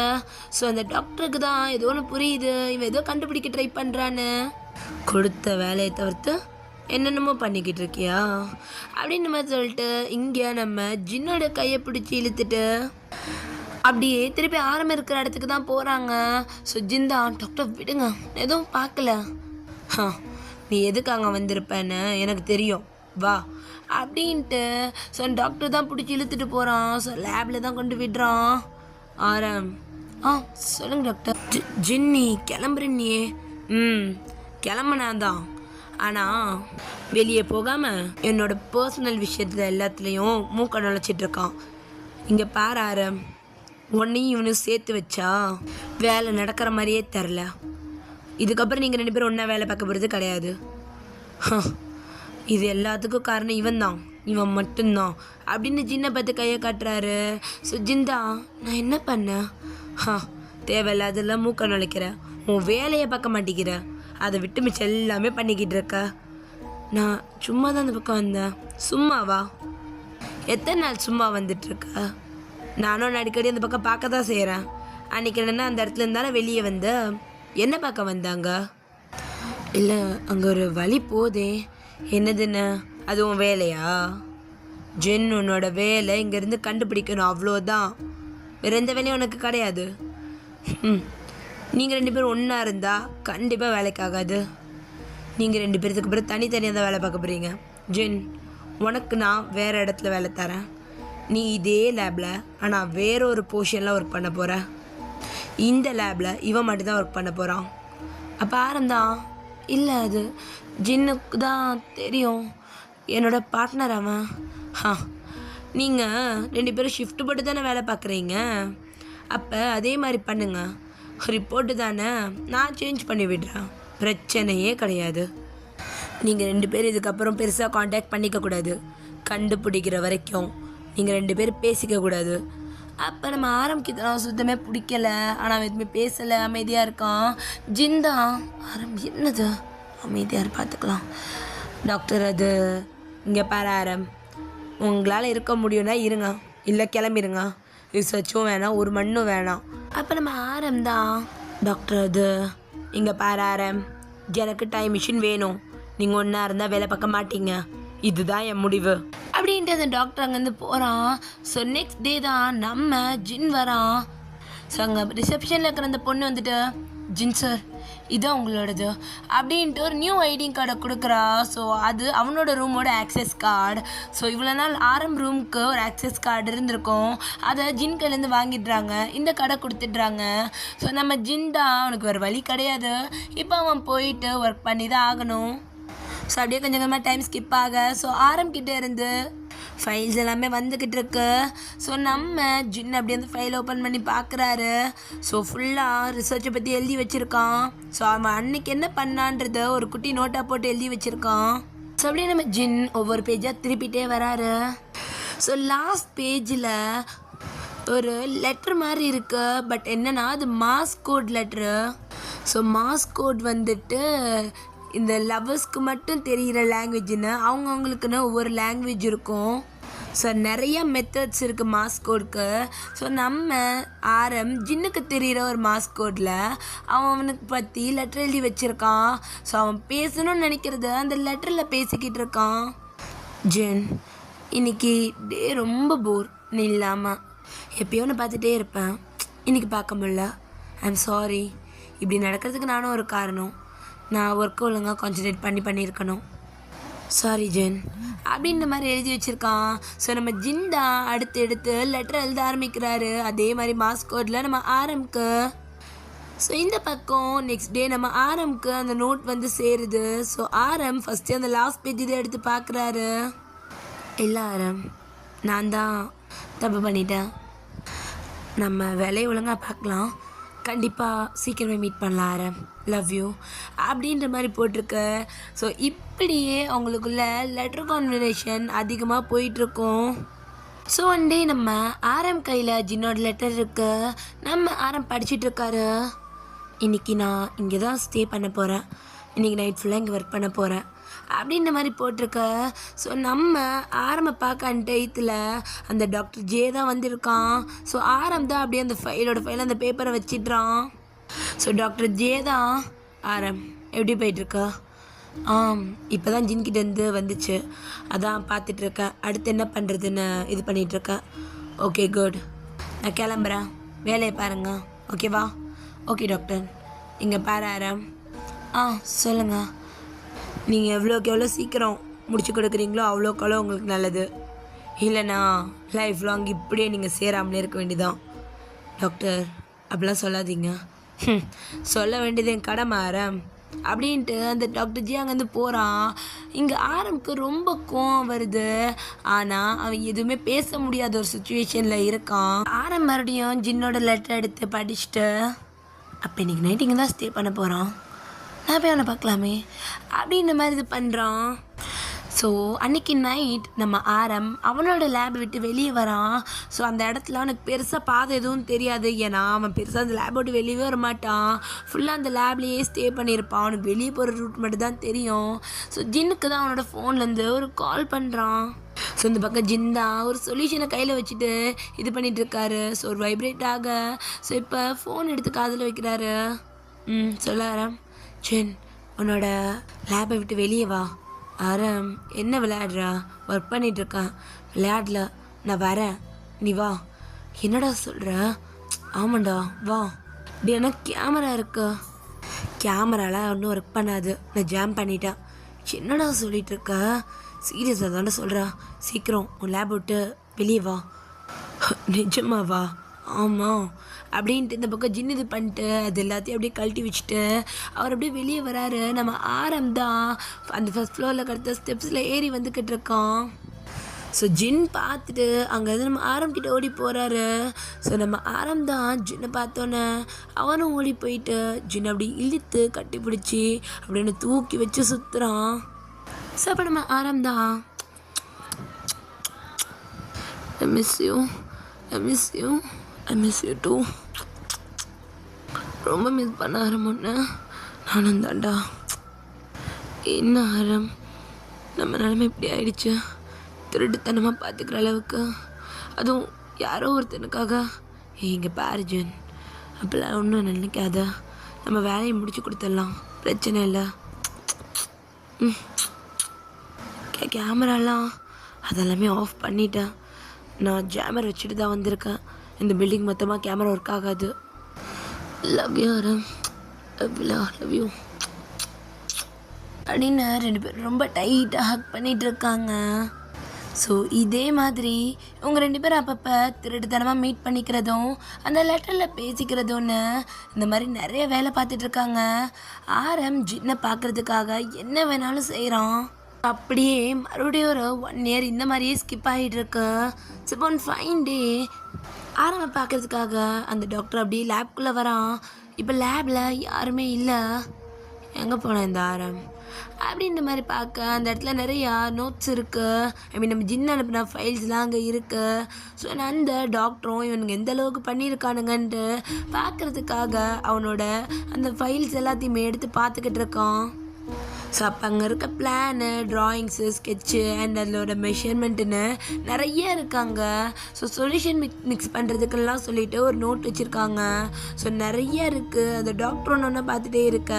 ஸோ அந்த டாக்டருக்கு தான் ஏதோ ஒன்று புரியுது, இவன் ஏதோ கண்டுபிடிக்க ட்ரை பண்ணுறான்னு. கொடுத்த வேலையை தவிர்த்து என்னென்னமோ பண்ணிக்கிட்டு இருக்கியா அப்படின்னு மாதிரி சொல்லிட்டு இங்கே நம்ம ஜின்னோட கையை பிடிச்சி இழுத்துட்டு அப்படியே திருப்பி ஆரம்பம் இருக்கிற இடத்துக்கு தான் போகிறாங்க. ஸோ ஜிந்தா, டாக்டர் விடுங்க, எதுவும் பார்க்கல. நீ எதுக்கு அங்கே வந்திருப்பேன்னு எனக்கு தெரியும், வா அப்படின்ட்டு. ஸோ டாக்டர் தான் பிடிச்சி இழுத்துட்டு போகிறான். ஸோ லேபில் தான் கொண்டு விடுறான். ஆரம் சொல்லுங்க டாக்டர். ஜின்னி கிளம்புறேன்னியே. கிளம்புனாதான், ஆனால் வெளியே போகாமல் என்னோட பர்சனல் விஷயத்தில் எல்லாத்துலேயும் மூக்க நுழைச்சிட்ருக்கான். இங்கே பாரு ஆரம், உன்னையும் இவனும் சேர்த்து வச்சா வேலை நடக்கிற மாதிரியே தெரில. இதுக்கப்புறம் நீங்கள் 2 பேரும் ஒன்றா வேலை பார்க்க போகிறது கிடையாது. இது எல்லாத்துக்கும் காரணம் இவன் தான், இவன் மட்டும்தான் அப்படின்னு ஜின்னை பார்த்து கையை காட்டுறாரு. ஸோ ஜிந்தா, நான் என்ன பண்ணேன்? தேவையில்லாதெல்லாம் மூக்க நுழைக்கிற, உன் வேலையை பார்க்க மாட்டேங்கிற, அதை விட்டு மிச்சம் எல்லாமே பண்ணிக்கிட்டு இருக்க. நான் சும்மா தான் அந்த பக்கம் வந்தேன். சும்மாவா? எத்தனை நாள் சும்மா வந்துட்டுருக்க? நானும் அடிக்கடி அந்த பக்கம் பார்க்க தான் செய்கிறேன். அன்றைக்கி என்னென்னா அந்த இடத்துல இருந்தாலும் வெளியே வந்து என்ன பார்க்க வந்தாங்க? இல்லை, அங்கே ஒரு வழி போதே. என்னதுன்னு? அது உன் வேலையா? ஜென், உன்னோட வேலை இங்கேருந்து கண்டுபிடிக்கணும், அவ்வளோதான். வேறு எந்த வேலையும் உனக்கு கிடையாது. நீங்கள் 2 பேரும் ஒன்றா இருந்தால் கண்டிப்பாக வேலைக்காகாது. நீங்கள் 2 பேர்த்துக்கு அப்புறம் தனித்தனியாக தான் வேலை பார்க்க போகிறீங்க. ஜின், உனக்கு நான் வேறு இடத்துல வேலை தரேன். நீ இதே லேபில் ஆனால் வேற ஒரு போர்ஷனில் ஒர்க் பண்ண போகிற. இந்த லேபில் இவன் மட்டும்தான் ஒர்க் பண்ண போகிறான். அப்போ ஆரம்தான். இல்லை, அது ஜின்னுக்கு தான் தெரியும், என்னோட பார்ட்னர் அவன். நீங்கள் 2 பேரும் ஷிஃப்ட் போட்டு தானே வேலை பார்க்குறீங்க. அப்போ அதே மாதிரி பண்ணுங்க. ரிப்போர்ட்டு தானே, நான் சேஞ்ச் பண்ணி விடுறேன், பிரச்சனையே கிடையாது. நீங்கள் 2 பேர் இதுக்கப்புறம் பெருசாக காண்டாக்ட் பண்ணிக்கக்கூடாது. கண்டுபிடிக்கிற வரைக்கும் நீங்கள் 2 பேர் பேசிக்கக்கூடாது. அப்போ நம்ம ஆரம்பிக்கிறோம், சுத்தமே பிடிக்கல, ஆனால் அவன் எதுவுமே பேசலை, அமைதியாக இருக்கான். ஜிந்தா, என்னது அமைதியாக பார்த்துக்கலாம். டாக்டர், அது இங்கே பாரு ஆரம், உங்களால் இருக்க முடியும்னா இருங்க, இல்லை கிளம்பிடுங்க. ரிசர்ச்சும் வேணாம், ஒரு மண்ணும் வேணாம். அப்போ நம்ம ஆரம் தான், டாக்டர் அது இங்கே பாரு ஆரம், எனக்கு டைம் மிஷின் வேணும். நீங்கள் ஒன்றா இருந்தால் வேலை பார்க்க மாட்டீங்க, இதுதான் என் முடிவு அப்படின்ட்டு அந்த டாக்டர் அங்கேருந்து போகிறான். ஸோ நெக்ஸ்ட் டே தான் நம்ம ஜின் வரான். ஸோ அங்கே ரிசப்ஷனில் இருக்கிற அந்த பொண்ணு வந்துட்டு, ஜின் சார் இதான் உங்களோடது அப்படின்ட்டு ஒரு நியூ ஐடி கார்டை கொடுக்குறா. ஸோ அது அவனோட ரூமோட ஆக்சஸ் கார்டு. ஸோ இவ்வளோ நாள் ஆரம் ரூமுக்கு ஒரு ஆக்சஸ் கார்டு இருந்திருக்கும், அதை ஜின் கையிலேருந்து வாங்கிடுறாங்க, இந்த கார்டை கொடுத்துட்றாங்க. ஸோ நம்ம ஜின் தான், அவனுக்கு வேறு வழி கிடையாது, இப்போ அவன் போயிட்டு ஒர்க் பண்ணி தான் ஆகணும். ஸோ அப்படியே கொஞ்சம் கொஞ்சமாக டைம் ஸ்கிப் ஆக, ஸோ ஆரம்பிக்கிட்டே இருந்து ஃபைல்ஸ் எல்லாமே வந்துக்கிட்டு இருக்கு. ஸோ நம்ம ஜின் அப்படியே அந்த ஃபைல் ஓப்பன் பண்ணி பார்க்குறாரு. ஸோ ஃபுல்லாக ரிசர்ச்சை பற்றி எழுதி வச்சுருக்கான். ஸோ அவன் அன்னைக்கு என்ன பண்ணான்றத ஒரு குட்டி நோட்டாக போட்டு எழுதி வச்சுருக்கான். ஸோ அப்படியே நம்ம ஜின் ஒவ்வொரு பேஜாக திருப்பிட்டே வராரு. ஸோ லாஸ்ட் பேஜில் ஒரு லெட்ரு மாதிரி இருக்கு, பட் என்னன்னா அது Morse code letter. So Morse code வந்துட்டு இந்த லவ்வர்ஸ்க்கு மட்டும் தெரிகிற லாங்குவேஜ்னு அவங்கவுங்களுக்குன்னு ஒவ்வொரு லாங்குவேஜ் இருக்கும். ஸோ நிறைய மெத்தட்ஸ் இருக்குது மாஸ் கோடுக்கு. ஸோ நம்ம ஆரம் ஜின்னுக்கு தெரிகிற ஒரு மாஸ் கோடில் அவனுக்கு பற்றி லெட்டர் எழுதி வச்சுருக்கான். ஸோ அவன் பேசணும்னு நினைக்கிறத அந்த லெட்டரில் பேசிக்கிட்டு இருக்கான். ஜின், இன்னைக்கு டே ரொம்ப போர், நீ இல்லாமல் எப்பயோ ஒன்று பார்த்துட்டே இருப்பேன், இன்றைக்கி பார்க்க முடியல. ஐம் சாரி, இப்படி நடக்கிறதுக்கு நானும் ஒரு காரணம். நான் ஒர்க்கை ஒழுங்காக கான்சன்ட்ரேட் பண்ணியிருக்கணும். சாரி ஜின் அப்படின்ற மாதிரி எழுதி வச்சுருக்கான். ஸோ நம்ம ஜின் தான் அடுத்து எடுத்து லெட்டர் எழுத ஆரம்பிக்கிறாரு. அதே மாதிரி மாஸ்கோட்டில் நம்ம ஆரம்க்கு. ஸோ இந்த பக்கம் நெக்ஸ்ட் டே நம்ம ஆரம்க்கு அந்த நோட் வந்து சேருது. ஸோ ஆரம் ஃபஸ்ட்டு அந்த லாஸ்ட் பேஜ் இதை எடுத்து பார்க்குறாரு. இல்லை ஆரம், நான் தான் தப்பு பண்ணிட்டேன், நம்ம வேலையை ஒழுங்காக பார்க்கலாம், கண்டிப்பாக சீக்கிரமே மீட் பண்ணலாம் ஆரம். லவ் யூ அப்படின்ற மாதிரி போட்டிருக்கு. ஸோ இப்படியே அவங்களுக்குள்ள லெட்டர் கான்வர்சேஷன் அதிகமாக போயிட்டுருக்கோம். ஸோ ஒன் டே நம்ம ஆரம் கையில் ஜின்னோட லெட்டர் இருக்கு. நம்ம ஆரம் படிச்சுட்டு இருக்காரு. இன்றைக்கி நான் இங்கே தான் ஸ்டே பண்ண போகிறேன், இன்றைக்கி நைட் ஃபுல்லாக இங்கே ஒர்க் பண்ண போகிறேன் அப்படின்ற மாதிரி போட்டிருக்க. ஸோ நம்ம ஆரம்ப பார்க்க டயத்தில் அந்த டாக்டர் ஜே தான் வந்திருக்கான். ஸோ ஆரம் தான் அப்படியே அந்த ஃபைல் அந்த பேப்பரை வச்சிட்றான். ஸோ டாக்டர் ஜே தான் ஆரம் எப்படி போயிட்டுருக்கா? இப்போ தான் ஜின்கிட்டேருந்து வந்துச்சு, அதான் பார்த்துட்ருக்கேன், அடுத்து என்ன பண்ணுறதுன்னு இது பண்ணிகிட்ருக்கேன். ஓகே குட், நான் கிளம்புறேன், வேலையை பாருங்க, ஓகேவா? Okay doctor. இங்கே பாரு ஆரம். சொல்லுங்கள். நீங்கள் எவ்வளோக்கு எவ்வளோ சீக்கிரம் முடிச்சு கொடுக்குறீங்களோ அவ்வளோக்கு உங்களுக்கு நல்லது. இல்லைண்ணா லைஃப் லாங் இப்படியே நீங்கள் சேராமலே இருக்க வேண்டியதான். டாக்டர் அப்படிலாம் சொல்லாதீங்க. சொல்ல வேண்டியது என் கடமை ஆரம் அப்படின்ட்டு அந்த டாக்டர் ஜி அங்கேருந்து போகிறான். இங்கே ஆரம்புக்கு ரொம்ப கோவம் வருது. ஆனால் அவன் எதுவுமே பேச முடியாத ஒரு சுச்சுவேஷனில் இருக்கான். ஆரம் மறுபடியும் ஜின்னோட லெட்டர் எடுத்து படிச்சுட்டு, அப்போ இன்றைக்கி நைட் இங்கே தான் ஸ்டே பண்ண போகிறான், நான் போய் அவனை பார்க்கலாமே அப்படின்ற மாதிரி இது பண்ணுறான். ஸோ அன்றைக்கி நைட் நம்ம ஆரம் அவனோட லேப் விட்டு வெளியே வரான். ஸோ அந்த இடத்துல அவனுக்கு பெருசாக பாதை எதுவும் தெரியாது. ஏன்னா அவன் பெருசாக அந்த லேப் விட்டு வெளியே வர மாட்டான், ஃபுல்லாக அந்த லேப்லேயே ஸ்டே பண்ணியிருப்பான். அவனுக்கு வெளியே போகிற ரூட் மட்டும் தான் தெரியும். ஸோ ஜின்னுக்கு தான் அவனோட ஃபோன்லேருந்து ஒரு கால் பண்ணுறான். ஸோ இந்த பக்கம் ஜின் தான் ஒரு சொல்யூஷனை கையில் வச்சுட்டு இது பண்ணிகிட்ருக்காரு. ஸோ ஒரு வைப்ரேட் ஆக ஸோ இப்போ ஃபோன் எடுத்து காதில் வைக்கிறாரு. சொல்ல ஆரம், ஜின் உன்னோட லேபை விட்டு வெளியே வா. ஆரம் என்ன விளையாடுறா? ஒர்க் பண்ணிகிட்ருக்கான். விளையாடல, நான் வரேன், நீ வா. என்னடா சொல்கிற? ஆமாண்டா வா. இப்படி என்ன கேமரா இருக்கு? கேமராலாம் ஒன்றும் ஒர்க் பண்ணாது, நான் ஜாம் பண்ணிட்டேன். என்னடா சொல்லிகிட்ருக்க? சீரியஸாக தானே சொல்கிறா? சீக்கிரம் உன் லேப் விட்டு வெளியே வா. நிஜமா வா? ஆமாம் அப்படின்ட்டு இந்த பக்கம் ஜின் இது பண்ணிட்டு அது எல்லாத்தையும் அப்படியே கழட்டி வச்சுட்டு அவர் அப்படியே வெளியே வராரு. நம்ம ஆரம் தான் அந்த ஃபஸ்ட் ஃப்ளோரில் கிடத்த ஸ்டெப்ஸில் ஏறி வந்துக்கிட்டு இருக்கான். ஸோ ஜின் பார்த்துட்டு அங்கேருந்து நம்ம ஆரம்பிக்கிட்ட ஓடி போகிறாரு. ஸோ நம்ம ஆரம் தான் ஜின்னை பார்த்தோன்னே அவனும் ஓடி போயிட்டு ஜின் அப்படி இழுத்து கட்டி பிடிச்சி அப்படின்னு தூக்கி வச்சு சுற்றுறான். ஸோ அப்போ நம்ம ஆரம் தான் I miss you too. ரொம்ப மிஸ் பண்ண ஆரம்பொன்னு நானும் தாண்டா. என்ன ஆரம் நம்ம நிலைமை இப்படி ஆயிடுச்சு, திருட்டுத்தனமாக பார்த்துக்கிற அளவுக்கு, அதுவும் யாரோ ஒருத்தனுக்காக. இங்கே பாருஜன் அப்போல்லாம் ஒன்றும் நினைக்காத, நம்ம வேலையை முடிச்சு கொடுத்துடலாம், பிரச்சனை இல்லை. கேமராலாம் அதெல்லாமே ஆஃப் பண்ணிட்டேன். நான் ஜேமர் வச்சுட்டு தான் வந்திருக்கேன். இந்த பில்டிங் மொத்தமாக கேமரா ஒர்க் ஆகாது. லவ் யூ ஆரம், லவ் யூ அப்படின்னு ரெண்டு பேரும் ரொம்ப டைட்டாக ஹக் பண்ணிகிட்டு இருக்காங்க. ஸோ இதே மாதிரி இவங்க ரெண்டு பேரும் அப்பப்போ திருட்டுத்தனமாக மீட் பண்ணிக்கிறதும் அந்த லெட்டரில் பேசிக்கிறதும்னு இந்த மாதிரி நிறைய வேலை பார்த்துட்ருக்காங்க. ஆரம் ஜின்னை பார்க்குறதுக்காக என்ன வேணாலும் செய்கிறான். அப்படியே மறுபடியும் ஒரு 1 year இந்த மாதிரியே ஸ்கிப் ஆகிட்டு இருக்கு. இப்போ ஒன் ஃபைன் டே ஆரம்ப பார்க்கறதுக்காக அந்த டாக்டர் அப்படியே லேப்குள்ளே வரான். இப்போ லேபில் யாருமே இல்லை. எங்கே போனேன் இந்த ஆரம் அப்படின்ற மாதிரி பார்க்க அந்த இடத்துல நிறையா நோட்ஸ் இருக்குது. ஐ மீன் நம்ம ஜின் அனுப்பின ஃபைல்ஸ்லாம் அங்கே இருக்குது. ஸோ அந்த டாக்டரும் இவனுங்க எந்த அளவுக்கு பண்ணியிருக்கானுங்கன்ட்டு பார்க்குறதுக்காக அவனோட அந்த ஃபைல்ஸ் எல்லாத்தையுமே எடுத்து பார்த்துக்கிட்டு இருக்கான். ஸோ அப்போ அங்கே இருக்க பிளானு, ட்ராயிங்ஸு, ஸ்கெட்சு அண்ட் அதோட மெஷர்மெண்ட்டுன்னு நிறைய இருக்காங்க. ஸோ சொல்யூஷன் மிக்ஸ் பண்ணுறதுக்கெல்லாம் சொல்லிவிட்டு ஒரு நோட் வச்சுருக்காங்க. ஸோ நிறைய இருக்குது. அந்த டாக்டர் ஒன்று பார்த்துட்டே இருக்க.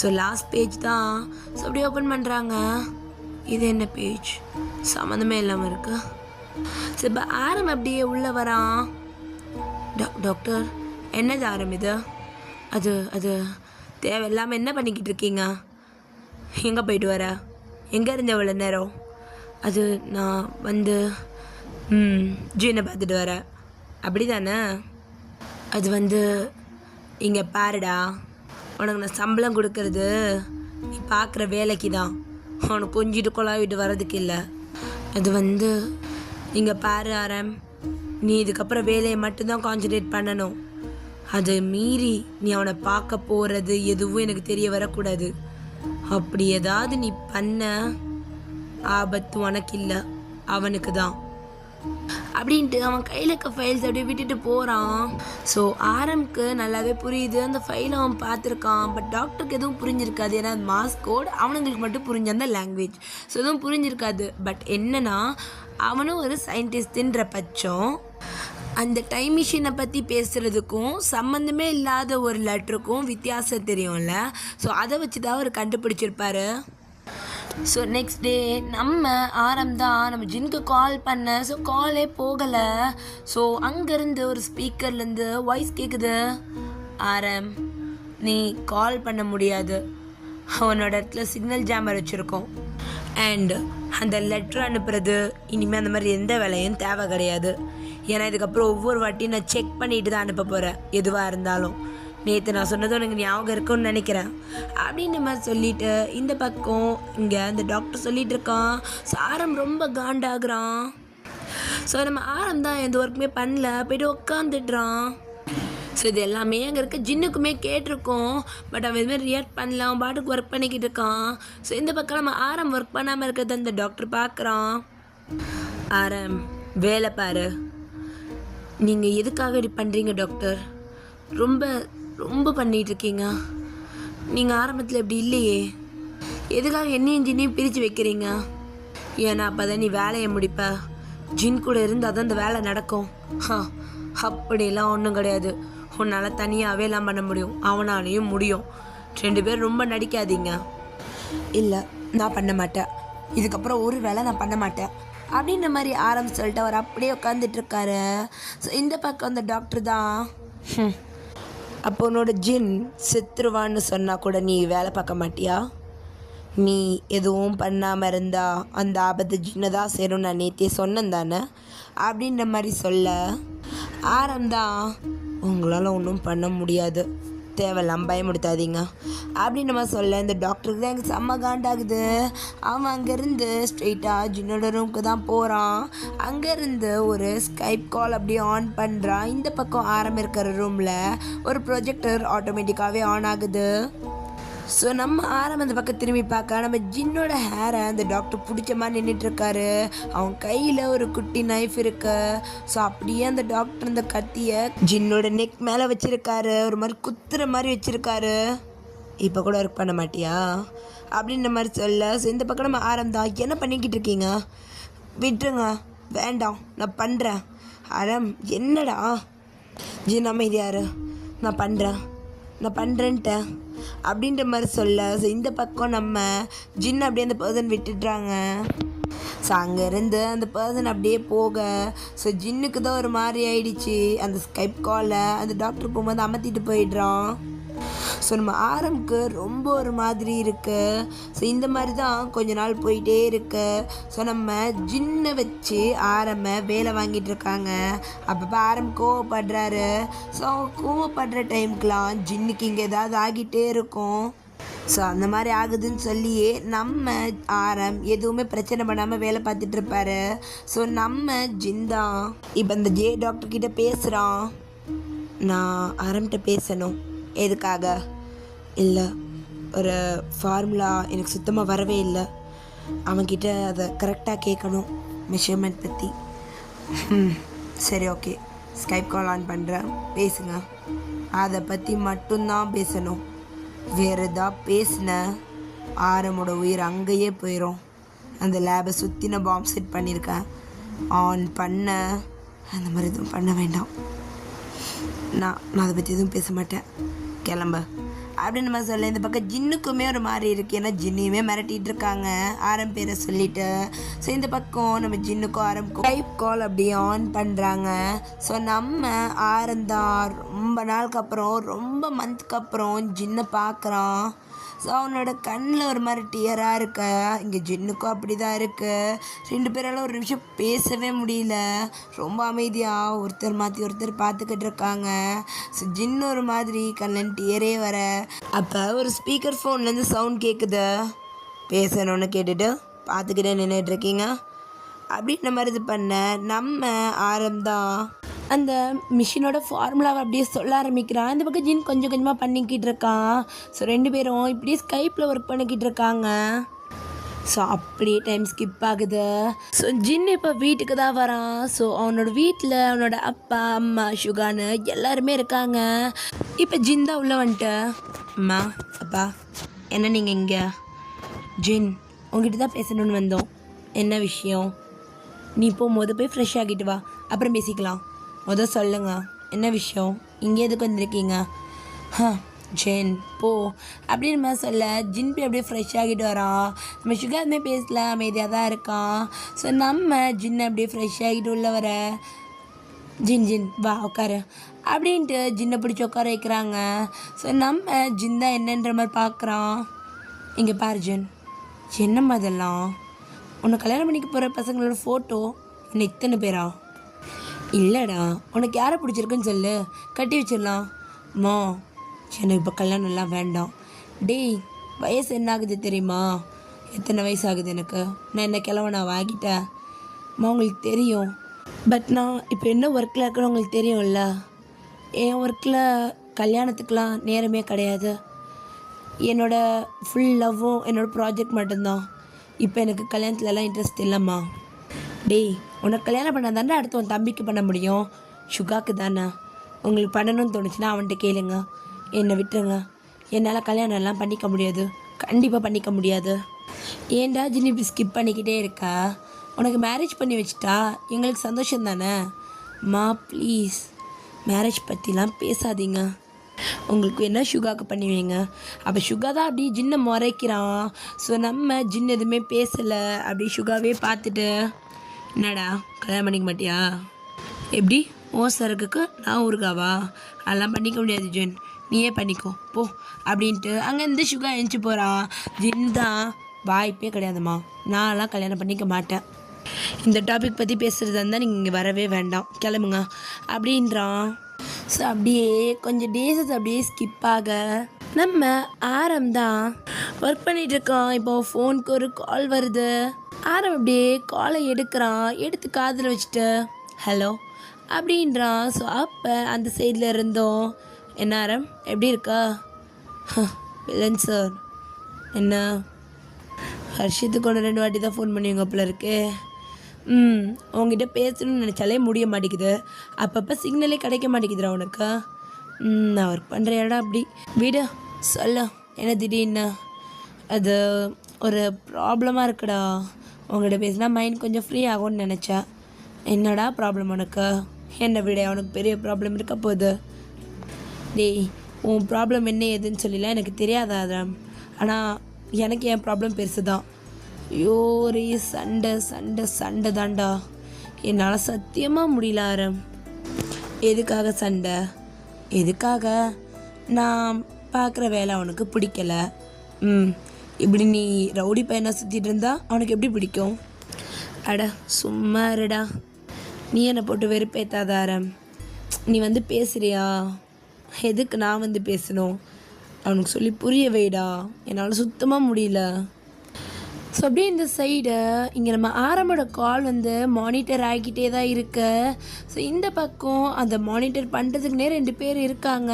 ஸோ லாஸ்ட் பேஜ் தான். ஸோ அப்படியே ஓப்பன் பண்ணுறாங்க. இது என்ன பேஜ்? சம்மந்தமே இல்லாமல் இருக்கு. ஸோ இப்போ ஆரம் அப்படியே உள்ளே வரான். டாக்டர் என்னது ஆரம் இது? அது தேவையில்லாமல் என்ன பண்ணிக்கிட்டு இருக்கீங்க? எங்கே போயிட்டு வர? எங்கே இருந்த இவ்வளோ நேரம்? அது நான் வந்து ஜீனை பார்த்துட்டு வரேன். அப்படி தானே? அது வந்து இங்கே பாருடா, உனக்கு நான் சம்பளம் கொடுக்கறது நீ பார்க்குற வேலைக்கு தான், அவனுக்கு கொஞ்சிட்டு கொலாவிட்டு வர்றதுக்கு இல்லை. அது வந்து இங்கே பாரு ஆரம், நீ இதுக்கப்புறம் வேலையை மட்டும்தான் கான்சன்ட்ரேட் பண்ணணும். அதை மீறி நீ அவனை பார்க்க போகிறது எதுவும் எனக்கு தெரிய வரக்கூடாது. அப்படி ஏதாவது நீ பண்ண ஆபத்து உனக்கு இல்லை, அவனுக்கு தான் அப்படின்ட்டு அவன் கையில் இருக்க ஃபைல்ஸ் அப்படியே விட்டுட்டு போகிறான். ஸோ ஆரம்க்கு நல்லாவே புரியுது, அந்த ஃபைலை அவன் பார்த்துருக்கான். பட் டாக்டருக்கு எதுவும் புரிஞ்சிருக்காது, ஏன்னா மாஸ் கோட் அவனுங்களுக்கு மட்டும் புரிஞ்ச அந்த லாங்குவேஜ். ஸோ எதுவும் புரிஞ்சிருக்காது. பட் என்னன்னா அவனும் ஒரு சயின்டிஸ்ட்டுன்ற பட்சம் அந்த டைம் மிஷினை பற்றி பேசுகிறதுக்கும் சம்மந்தமே இல்லாத ஒரு லெட்டருக்கும் வித்தியாசம் தெரியும்ல. ஸோ அதை வச்சு தான் அவர் கண்டுபிடிச்சிருப்பாரு. ஸோ நெக்ஸ்ட் டே நம்ம ஆரம் தான் நம்ம ஜின்க்கு கால் பண்ண. ஸோ காலே போகலை. ஸோ அங்கேருந்து ஒரு ஸ்பீக்கர்லேருந்து வாய்ஸ் கேட்குது, ஆரம் நீ கால் பண்ண முடியாது, அவனோட இடத்துல சிக்னல் ஜாமர் வச்சுருக்கோம். அண்ட் அந்த லெட்ரு அனுப்புறது இனிமேல் அந்த மாதிரி எந்த வேலையும் தேவை கிடையாது. ஏன்னா இதுக்கப்புறம் ஒவ்வொரு வாட்டியும் நான் செக் பண்ணிட்டு தான் அனுப்ப போகிறேன், எதுவாக இருந்தாலும். நேற்று நான் சொன்னதும் எனக்கு ஞாபகம் இருக்குன்னு நினைக்கிறேன் அப்படின்னு மாதிரி சொல்லிட்டு இந்த பக்கம் இங்கே அந்த டாக்டர் சொல்லிட்டு இருக்கான். ஸோ ஆரம் ரொம்ப காண்டாகிறான். ஸோ நம்ம ஆரம் தான் எந்த ஒர்க்குமே பண்ணல, போய்ட்டு உட்காந்துடுறான். ஸோ இது எல்லாமே அங்கே இருக்க ஜின்னுக்குமே கேட்டிருக்கோம். பட் அவன் இதுமாதிரி ரியாக்ட் பண்ணல, அவன் பாட்டுக்கு ஒர்க் பண்ணிக்கிட்டு இருக்கான். ஸோ இந்த பக்கம் நம்ம ஆரம் ஒர்க் பண்ணாமல் இருக்கிறத அந்த டாக்டர் பார்க்குறான். ஆரம் வேலை பாரு, நீங்கள் எதுக்காக இப்படி பண்ணுறீங்க டாக்டர்? ரொம்ப ரொம்ப பண்ணிகிட்ருக்கீங்க. நீங்கள் ஆரம்பத்தில் இப்படி இல்லையே, எதுக்காக என்னையும் ஜின்னையும் பிரித்து வைக்கிறீங்க? ஏன்னா அப்போ தான் நீ வேலையை முடிப்ப, ஜின் கூட இருந்தால் தான் அந்த வேலை நடக்கும். அப்படிலாம் ஒன்றும் கிடையாது, உன்னால் தனியாகவே எல்லாம் பண்ண முடியும், அவனாலையும் முடியும். 2 பேர் ரொம்ப நடிக்காதீங்க. இல்லை நான் பண்ண மாட்டேன், இதுக்கப்புறம் ஒரு வேலை நான் பண்ண மாட்டேன் அப்படின்ற மாதிரி ஆரம்பி சொல்லிட்டு அவர் அப்படியே உட்காந்துட்ருக்காரு. ஸோ இந்த பக்கம் அந்த டாக்டர் தான், அப்போ உன்னோட ஜின் செத்துருவான்னு சொன்னால் கூட நீ வேலை பார்க்க மாட்டியா? நீ எதுவும் பண்ணாமல் இருந்தா அந்த ஆபத்து ஜின்னை தான் சேரும், நான் நேற்றே சொன்னேன் தானே அப்படின்ற மாதிரி சொல்ல ஆரம்தான், உங்களால் ஒன்றும் பண்ண முடியாது, தேவையில்லாம் பயமுடுத்தாதீங்க அப்படின்னு நம்ம சொல்ல இந்த டாக்டருக்கு தான் எனக்கு செம்ம காண்டாகுது. அவன் அங்கேருந்து ஸ்ட்ரெயிட்டாக ஜின்னோட ரூமுக்கு தான் போகிறான். அங்கேருந்து ஒரு ஸ்கைப் கால் அப்படியே ஆன் பண்ணுறான். இந்த பக்கம் ஆரம்பிக்கிற ரூமில் ஒரு ப்ரொஜெக்டர் ஆட்டோமேட்டிக்காகவே ஆன் ஆகுது. ஸோ நம்ம ஆரம் அந்த பக்கம் திரும்பி பார்க்க நம்ம ஜின்னோட ஹேரை அந்த டாக்டர் பிடிச்ச மாதிரி நின்றுட்டுருக்காரு. அவன் கையில் ஒரு குட்டி நைஃப் இருக்கு. ஸோ அப்படியே அந்த டாக்டர் அந்த கத்தியை ஜின்னோட நெக் மேலே வச்சுருக்காரு, ஒரு மாதிரி குத்துற மாதிரி வச்சுருக்காரு. இப்போ கூட ஒர்க் பண்ண மாட்டியா அப்படின்ற மாதிரி சொல்ல. ஸோ இந்த பக்கம் நம்ம ஆரம் தான், என்ன பண்ணிக்கிட்டு இருக்கீங்க, விட்டுருங்க, வேண்டாம் நான் பண்ணுறேன். ஆரம் என்னடா? ஜின் அமைதியாரு, நான் பண்ணுறேன்ட்டேன் அப்படின்ற மாதிரி சொல்ல. ஸோ இந்த பக்கம் நம்ம ஜின் அப்படியே அந்த பர்சன் விட்டுடுறாங்க. ஸோ அங்கேருந்து அந்த பர்சன் அப்படியே போக ஸோ ஜின்னுக்கு தான் ஒரு மாதிரி ஆயிடுச்சு. அந்த ஸ்கைப் காலை அந்த டாக்டர் போகும்போது அமர்த்திட்டு போயிடுறான். ஸோ நம்ம ஆரம்புக்கு ரொம்ப ஒரு மாதிரி இருக்குது. ஸோ இந்த மாதிரி தான் கொஞ்ச நாள் போயிட்டே இருக்கு. ஸோ நம்ம ஜின்னை வச்சு ஆரம்ப வேலை வாங்கிட்டு இருக்காங்க. அப்பப்போ ஆரம் கோவப்படுறாரு. ஸோ கோவப்படுற டைமுக்கெலாம் ஜின்னுக்கு இங்கே ஏதாவது ஆகிட்டே இருக்கும். ஸோ அந்த மாதிரி ஆகுதுன்னு சொல்லியே நம்ம ஆரம் எதுவுமே பிரச்சனை பண்ணாமல் வேலை பார்த்துட்டு இருப்பாரு. ஸோ நம்ம ஜின் தான் இப்போ இந்த ஜே டாக்டர்கிட்ட பேசுகிறான். நான் ஆரம்பிட்ட பேசணும். எதுக்காக? இல்லை, ஒரு ஃபார்முலா எனக்கு சுத்தமாக வரவே இல்லை, அவன்கிட்ட அதை கரெக்டாக கேட்கணும் மெஷர்மெண்ட் பற்றி. சரி ஓகே, ஸ்கைப் கால் ஆன் பண்ணுறேன், பேசுங்க. அதை பற்றி மட்டும்தான் பேசணும். வேறு எதாவது பேசின ஆரமோட உயிர் அங்கேயே போயிடும். அந்த லேபை சுற்றி நான் பாம்பு செட் பண்ணியிருக்கேன், ஆன் பண்ண அந்த மாதிரி எதுவும் பண்ண வேண்டாம். நான் அதை பற்றி எதுவும் பேச மாட்டேன், கிளம்ப அப்படின்னு நம்ம சொல்ல. இந்த பக்கம் ஜின்னுக்குமே ஒரு மாதிரி இருக்குது, ஏன்னா ஜின்னையுமே மிரட்டிகிட்டு இருக்காங்க ஆரம் பேரை சொல்லிவிட்டு. ஸோ இந்த பக்கம் நம்ம ஜின்னுக்கும் ஆரம்புக்கும் டைப் கால் அப்படியே ஆன் பண்ணுறாங்க. ஸோ நம்ம ஆரந்தான் ரொம்ப நாளுக்கு அப்புறம், ரொம்ப மந்த்துக்கு அப்புறம் ஜின்னை பார்க்குறான். ஸோ அவனோட கண்ணில் ஒரு மாதிரி டியராக இருக்க. இங்கே ஜின்னுக்கும் அப்படி தான் இருக்குது. 2 பேரால் ஒரு நிமிஷம் பேசவே முடியல. ரொம்ப அமைதியாக ஒருத்தர் மாற்றி ஒருத்தர் பார்த்துக்கிட்டு இருக்காங்க. ஸோ ஜின்னு ஒரு மாதிரி கண்ணில் டியரே வர. அப்போ ஒரு ஸ்பீக்கர் ஃபோன்லேருந்து சவுண்ட் கேட்குது. பேசணுன்னு கேட்டுட்டு பார்த்துக்கிட்டே நின்றுட்டுருக்கீங்க அப்படின்ற மாதிரி இது பண்ண நம்ம ஆரம்பம் தான் அந்த மிஷினோட ஃபார்முலாவை அப்படியே சொல்ல ஆரம்பிக்கிறான். இந்த பக்கம் ஜின் கொஞ்சம் கொஞ்சமாக பண்ணிக்கிட்டு இருக்கான். ஸோ 2 பேரும் இப்படியே ஸ்கைப்பில் ஒர்க் பண்ணிக்கிட்டு இருக்காங்க. ஸோ அப்படியே டைம் ஸ்கிப் ஆகுது. ஸோ ஜின் இப்போ வீட்டுக்கு தான் வரான். ஸோ அவனோட வீட்டில் அவனோட அப்பா அம்மா ஷுகான்னு எல்லாருமே இருக்காங்க. இப்போ ஜின் தான் உள்ளே வந்துட்டு, அம்மா அப்பா என்ன நீங்கள் இங்கே? ஜின் உங்ககிட்ட தான் பேசணுன்னு வந்தோம். என்ன விஷயம்? நீ போய் ஃப்ரெஷ் ஆகிட்டு வா, அப்புறம் பேசிக்கலாம். சொல்லுங்க என்ன விஷயம், இங்கே எதுக்கு வந்திருக்கீங்க? ஜென் போ அப்படின்னு நம்ம சொல்ல ஜின் போய் அப்படியே ஃப்ரெஷ் ஆகிட்டு வரான். நம்ம ஷுகருமே பேசல, அமைதியாக தான் இருக்கான். ஸோ நம்ம ஜின்னை அப்படியே ஃப்ரெஷ் ஆகிட்டு உள்ள வர, ஜின் வா உட்காரு அப்படின்ட்டு ஜின்னை பிடிச்சி உட்கார வைக்கிறாங்க. ஸோ நம்ம ஜின் தான் என்னன்ற மாதிரி பார்க்குறான். இங்கே பாரு ஜின், என்னம்மா அதெல்லாம்? உன்னை கல்யாணம் பண்ணிக்க போகிற பசங்களோட ஃபோட்டோ இன்னும் இத்தனை பேரா? இல்லைடா, உனக்கு யாரை பிடிச்சிருக்குன்னு சொல்லு, கட்டி வச்சிடலாம். மா எனக்கு இப்போ கல்யாணம் எல்லாம் வேண்டாம். டேய் வயசு என்ன ஆகுது தெரியுமா? எத்தனை வயசு ஆகுது எனக்கு? நான் என்ன கிழவனா ஆகிட்டேன்? உங்களுக்கு தெரியும். பட் நான் இப்போ என்ன ஒர்க்கில் இருக்கணும் உங்களுக்கு தெரியும்ல. என் ஒர்க்கில் கல்யாணத்துக்கெலாம் நேரமே கிடையாது. என்னோடய ஃபுல் லவ்வும் என்னோடய ப்ராஜெக்ட் மட்டும்தான். இப்போ எனக்கு கல்யாணத்துலலாம் இன்ட்ரெஸ்ட் இல்லைம்மா. டேய் உனக்கு கல்யாணம் பண்ண தானே அடுத்து உன் தம்பிக்கு பண்ண முடியும், ஷுகாக்கு தானே. உங்களுக்கு பண்ணணும்னு தோணுச்சுன்னா அவன்கிட்ட கேளுங்க, என்னை விட்டுருங்க. என்னால் கல்யாணம் எல்லாம் பண்ணிக்க முடியாது, கண்டிப்பாக பண்ணிக்க முடியாது. ஏன்டா ஜின் இப்படி ஸ்கிப் பண்ணிக்கிட்டே இருக்கா? உனக்கு மேரேஜ் பண்ணி வச்சுட்டா எங்களுக்கு சந்தோஷம் தானே. மா ப்ளீஸ் மேரேஜ் பற்றிலாம் பேசாதீங்க. உங்களுக்கு என்ன ஷுகாக்கு பண்ணுவீங்க? அப்போ ஷுகா தான் அப்படி ஜின்னை முறைக்கிறான். ஸோ நம்ம ஜின் எதுவுமே பேசலை. அப்படி ஷுகாவே பார்த்துட்டு, என்னடா கல்யாணம் பண்ணிக்க மாட்டியா? எப்படி ஓ சரக்குக்கு நான் ஊருக்காவா? அதெல்லாம் பண்ணிக்க முடியாது ஜின், நீயே பண்ணிக்கோ போ அப்படின்ட்டு அங்கேருந்து ஷுகா எழுந்துச்சி போகிறான். ஜின் தான், வாய்ப்பே கிடையாதும்மா, நான்லாம் கல்யாணம் பண்ணிக்க மாட்டேன். இந்த டாபிக் பற்றி பேசுகிறதா இருந்தால் நீங்கள் இங்கே வரவே வேண்டாம், கிளம்புங்க அப்படின்றான். ஸோ அப்படியே கொஞ்சம் டேஸஸ் அப்படியே ஸ்கிப் ஆக நம்ம ஆரம் தான் ஒர்க் பண்ணிகிட்ருக்கோம். இப்போ ஃபோனுக்கு ஒரு கால் வருது. ஆரம் அப்படியே காலை எடுக்கிறான். எடுத்து காதில் வச்சுட்டு ஹலோ அப்படின்றான். ஸோ அப்போ அந்த சைடில் இருந்தோம், என்ன ஆரம் எப்படி இருக்கா? இல்லைங்க சார். என்ன ஹர்ஷித்துக்கு ஒன்று 2 வாட்டி தான் ஃபோன் பண்ணுவீங்க போல இருக்கு. உங்ககிட்ட பேசணும்னு நினச்சாலே முடிய மாட்டேங்குது, அப்பப்போ சிக்னலே கிடைக்க மாட்டேங்குதுடா உனக்கு. நான் ஒர்க் பண்ணுற இடம் அப்படி வீடு சொல்ல என்ன திடீர்னு அது ஒரு ப்ராப்ளமாக இருக்குடா. உங்கள்கிட்ட பேசினா மைண்ட் கொஞ்சம் ஃப்ரீ ஆகும்னு நினச்சேன். என்னடா ப்ராப்ளம் உனக்கு? என்னை விட உனக்கு பெரிய ப்ராப்ளம் இருக்க போகுது. டேய் உன் ப்ராப்ளம் என்ன ஏதுன்னு சொல்லிலாம் எனக்கு தெரியாதா ஆரம், ஆனால் எனக்கு என் ப்ராப்ளம் பெருசு தான். ஐயோ ஒரே சண்டை சண்டை சண்டை தாண்டா, என்னால் சத்தியமாக முடியல ஆரம். எதுக்காக சண்டை? எதுக்காக? நான் பார்க்குற வேலை அவனுக்கு பிடிக்கல. இப்படி நீ ரவுடி பையனை சுற்றிட்டு இருந்தா அவனுக்கு எப்படி பிடிக்கும்? அட சும்மா இருடா, நீ என்னை போட்டு வெறுப்பேத்தாத ஆரம். நீ வந்து பேசுறியா? எதுக்கு நான் வந்து பேசணும்? அவனுக்கு சொல்லி புரிய வைடா, என்னால் சுத்தமாக முடியல. ஸோ அப்படியே இந்த சைடு இங்கே நம்ம ஆரம்போட கால் வந்து மானிட்டர் ஆகிக்கிட்டே தான் இருக்கு. ஸோ இந்த பக்கம் அந்த மானிட்டர் பண்ணுறதுக்குனே 2 பேர் இருக்காங்க.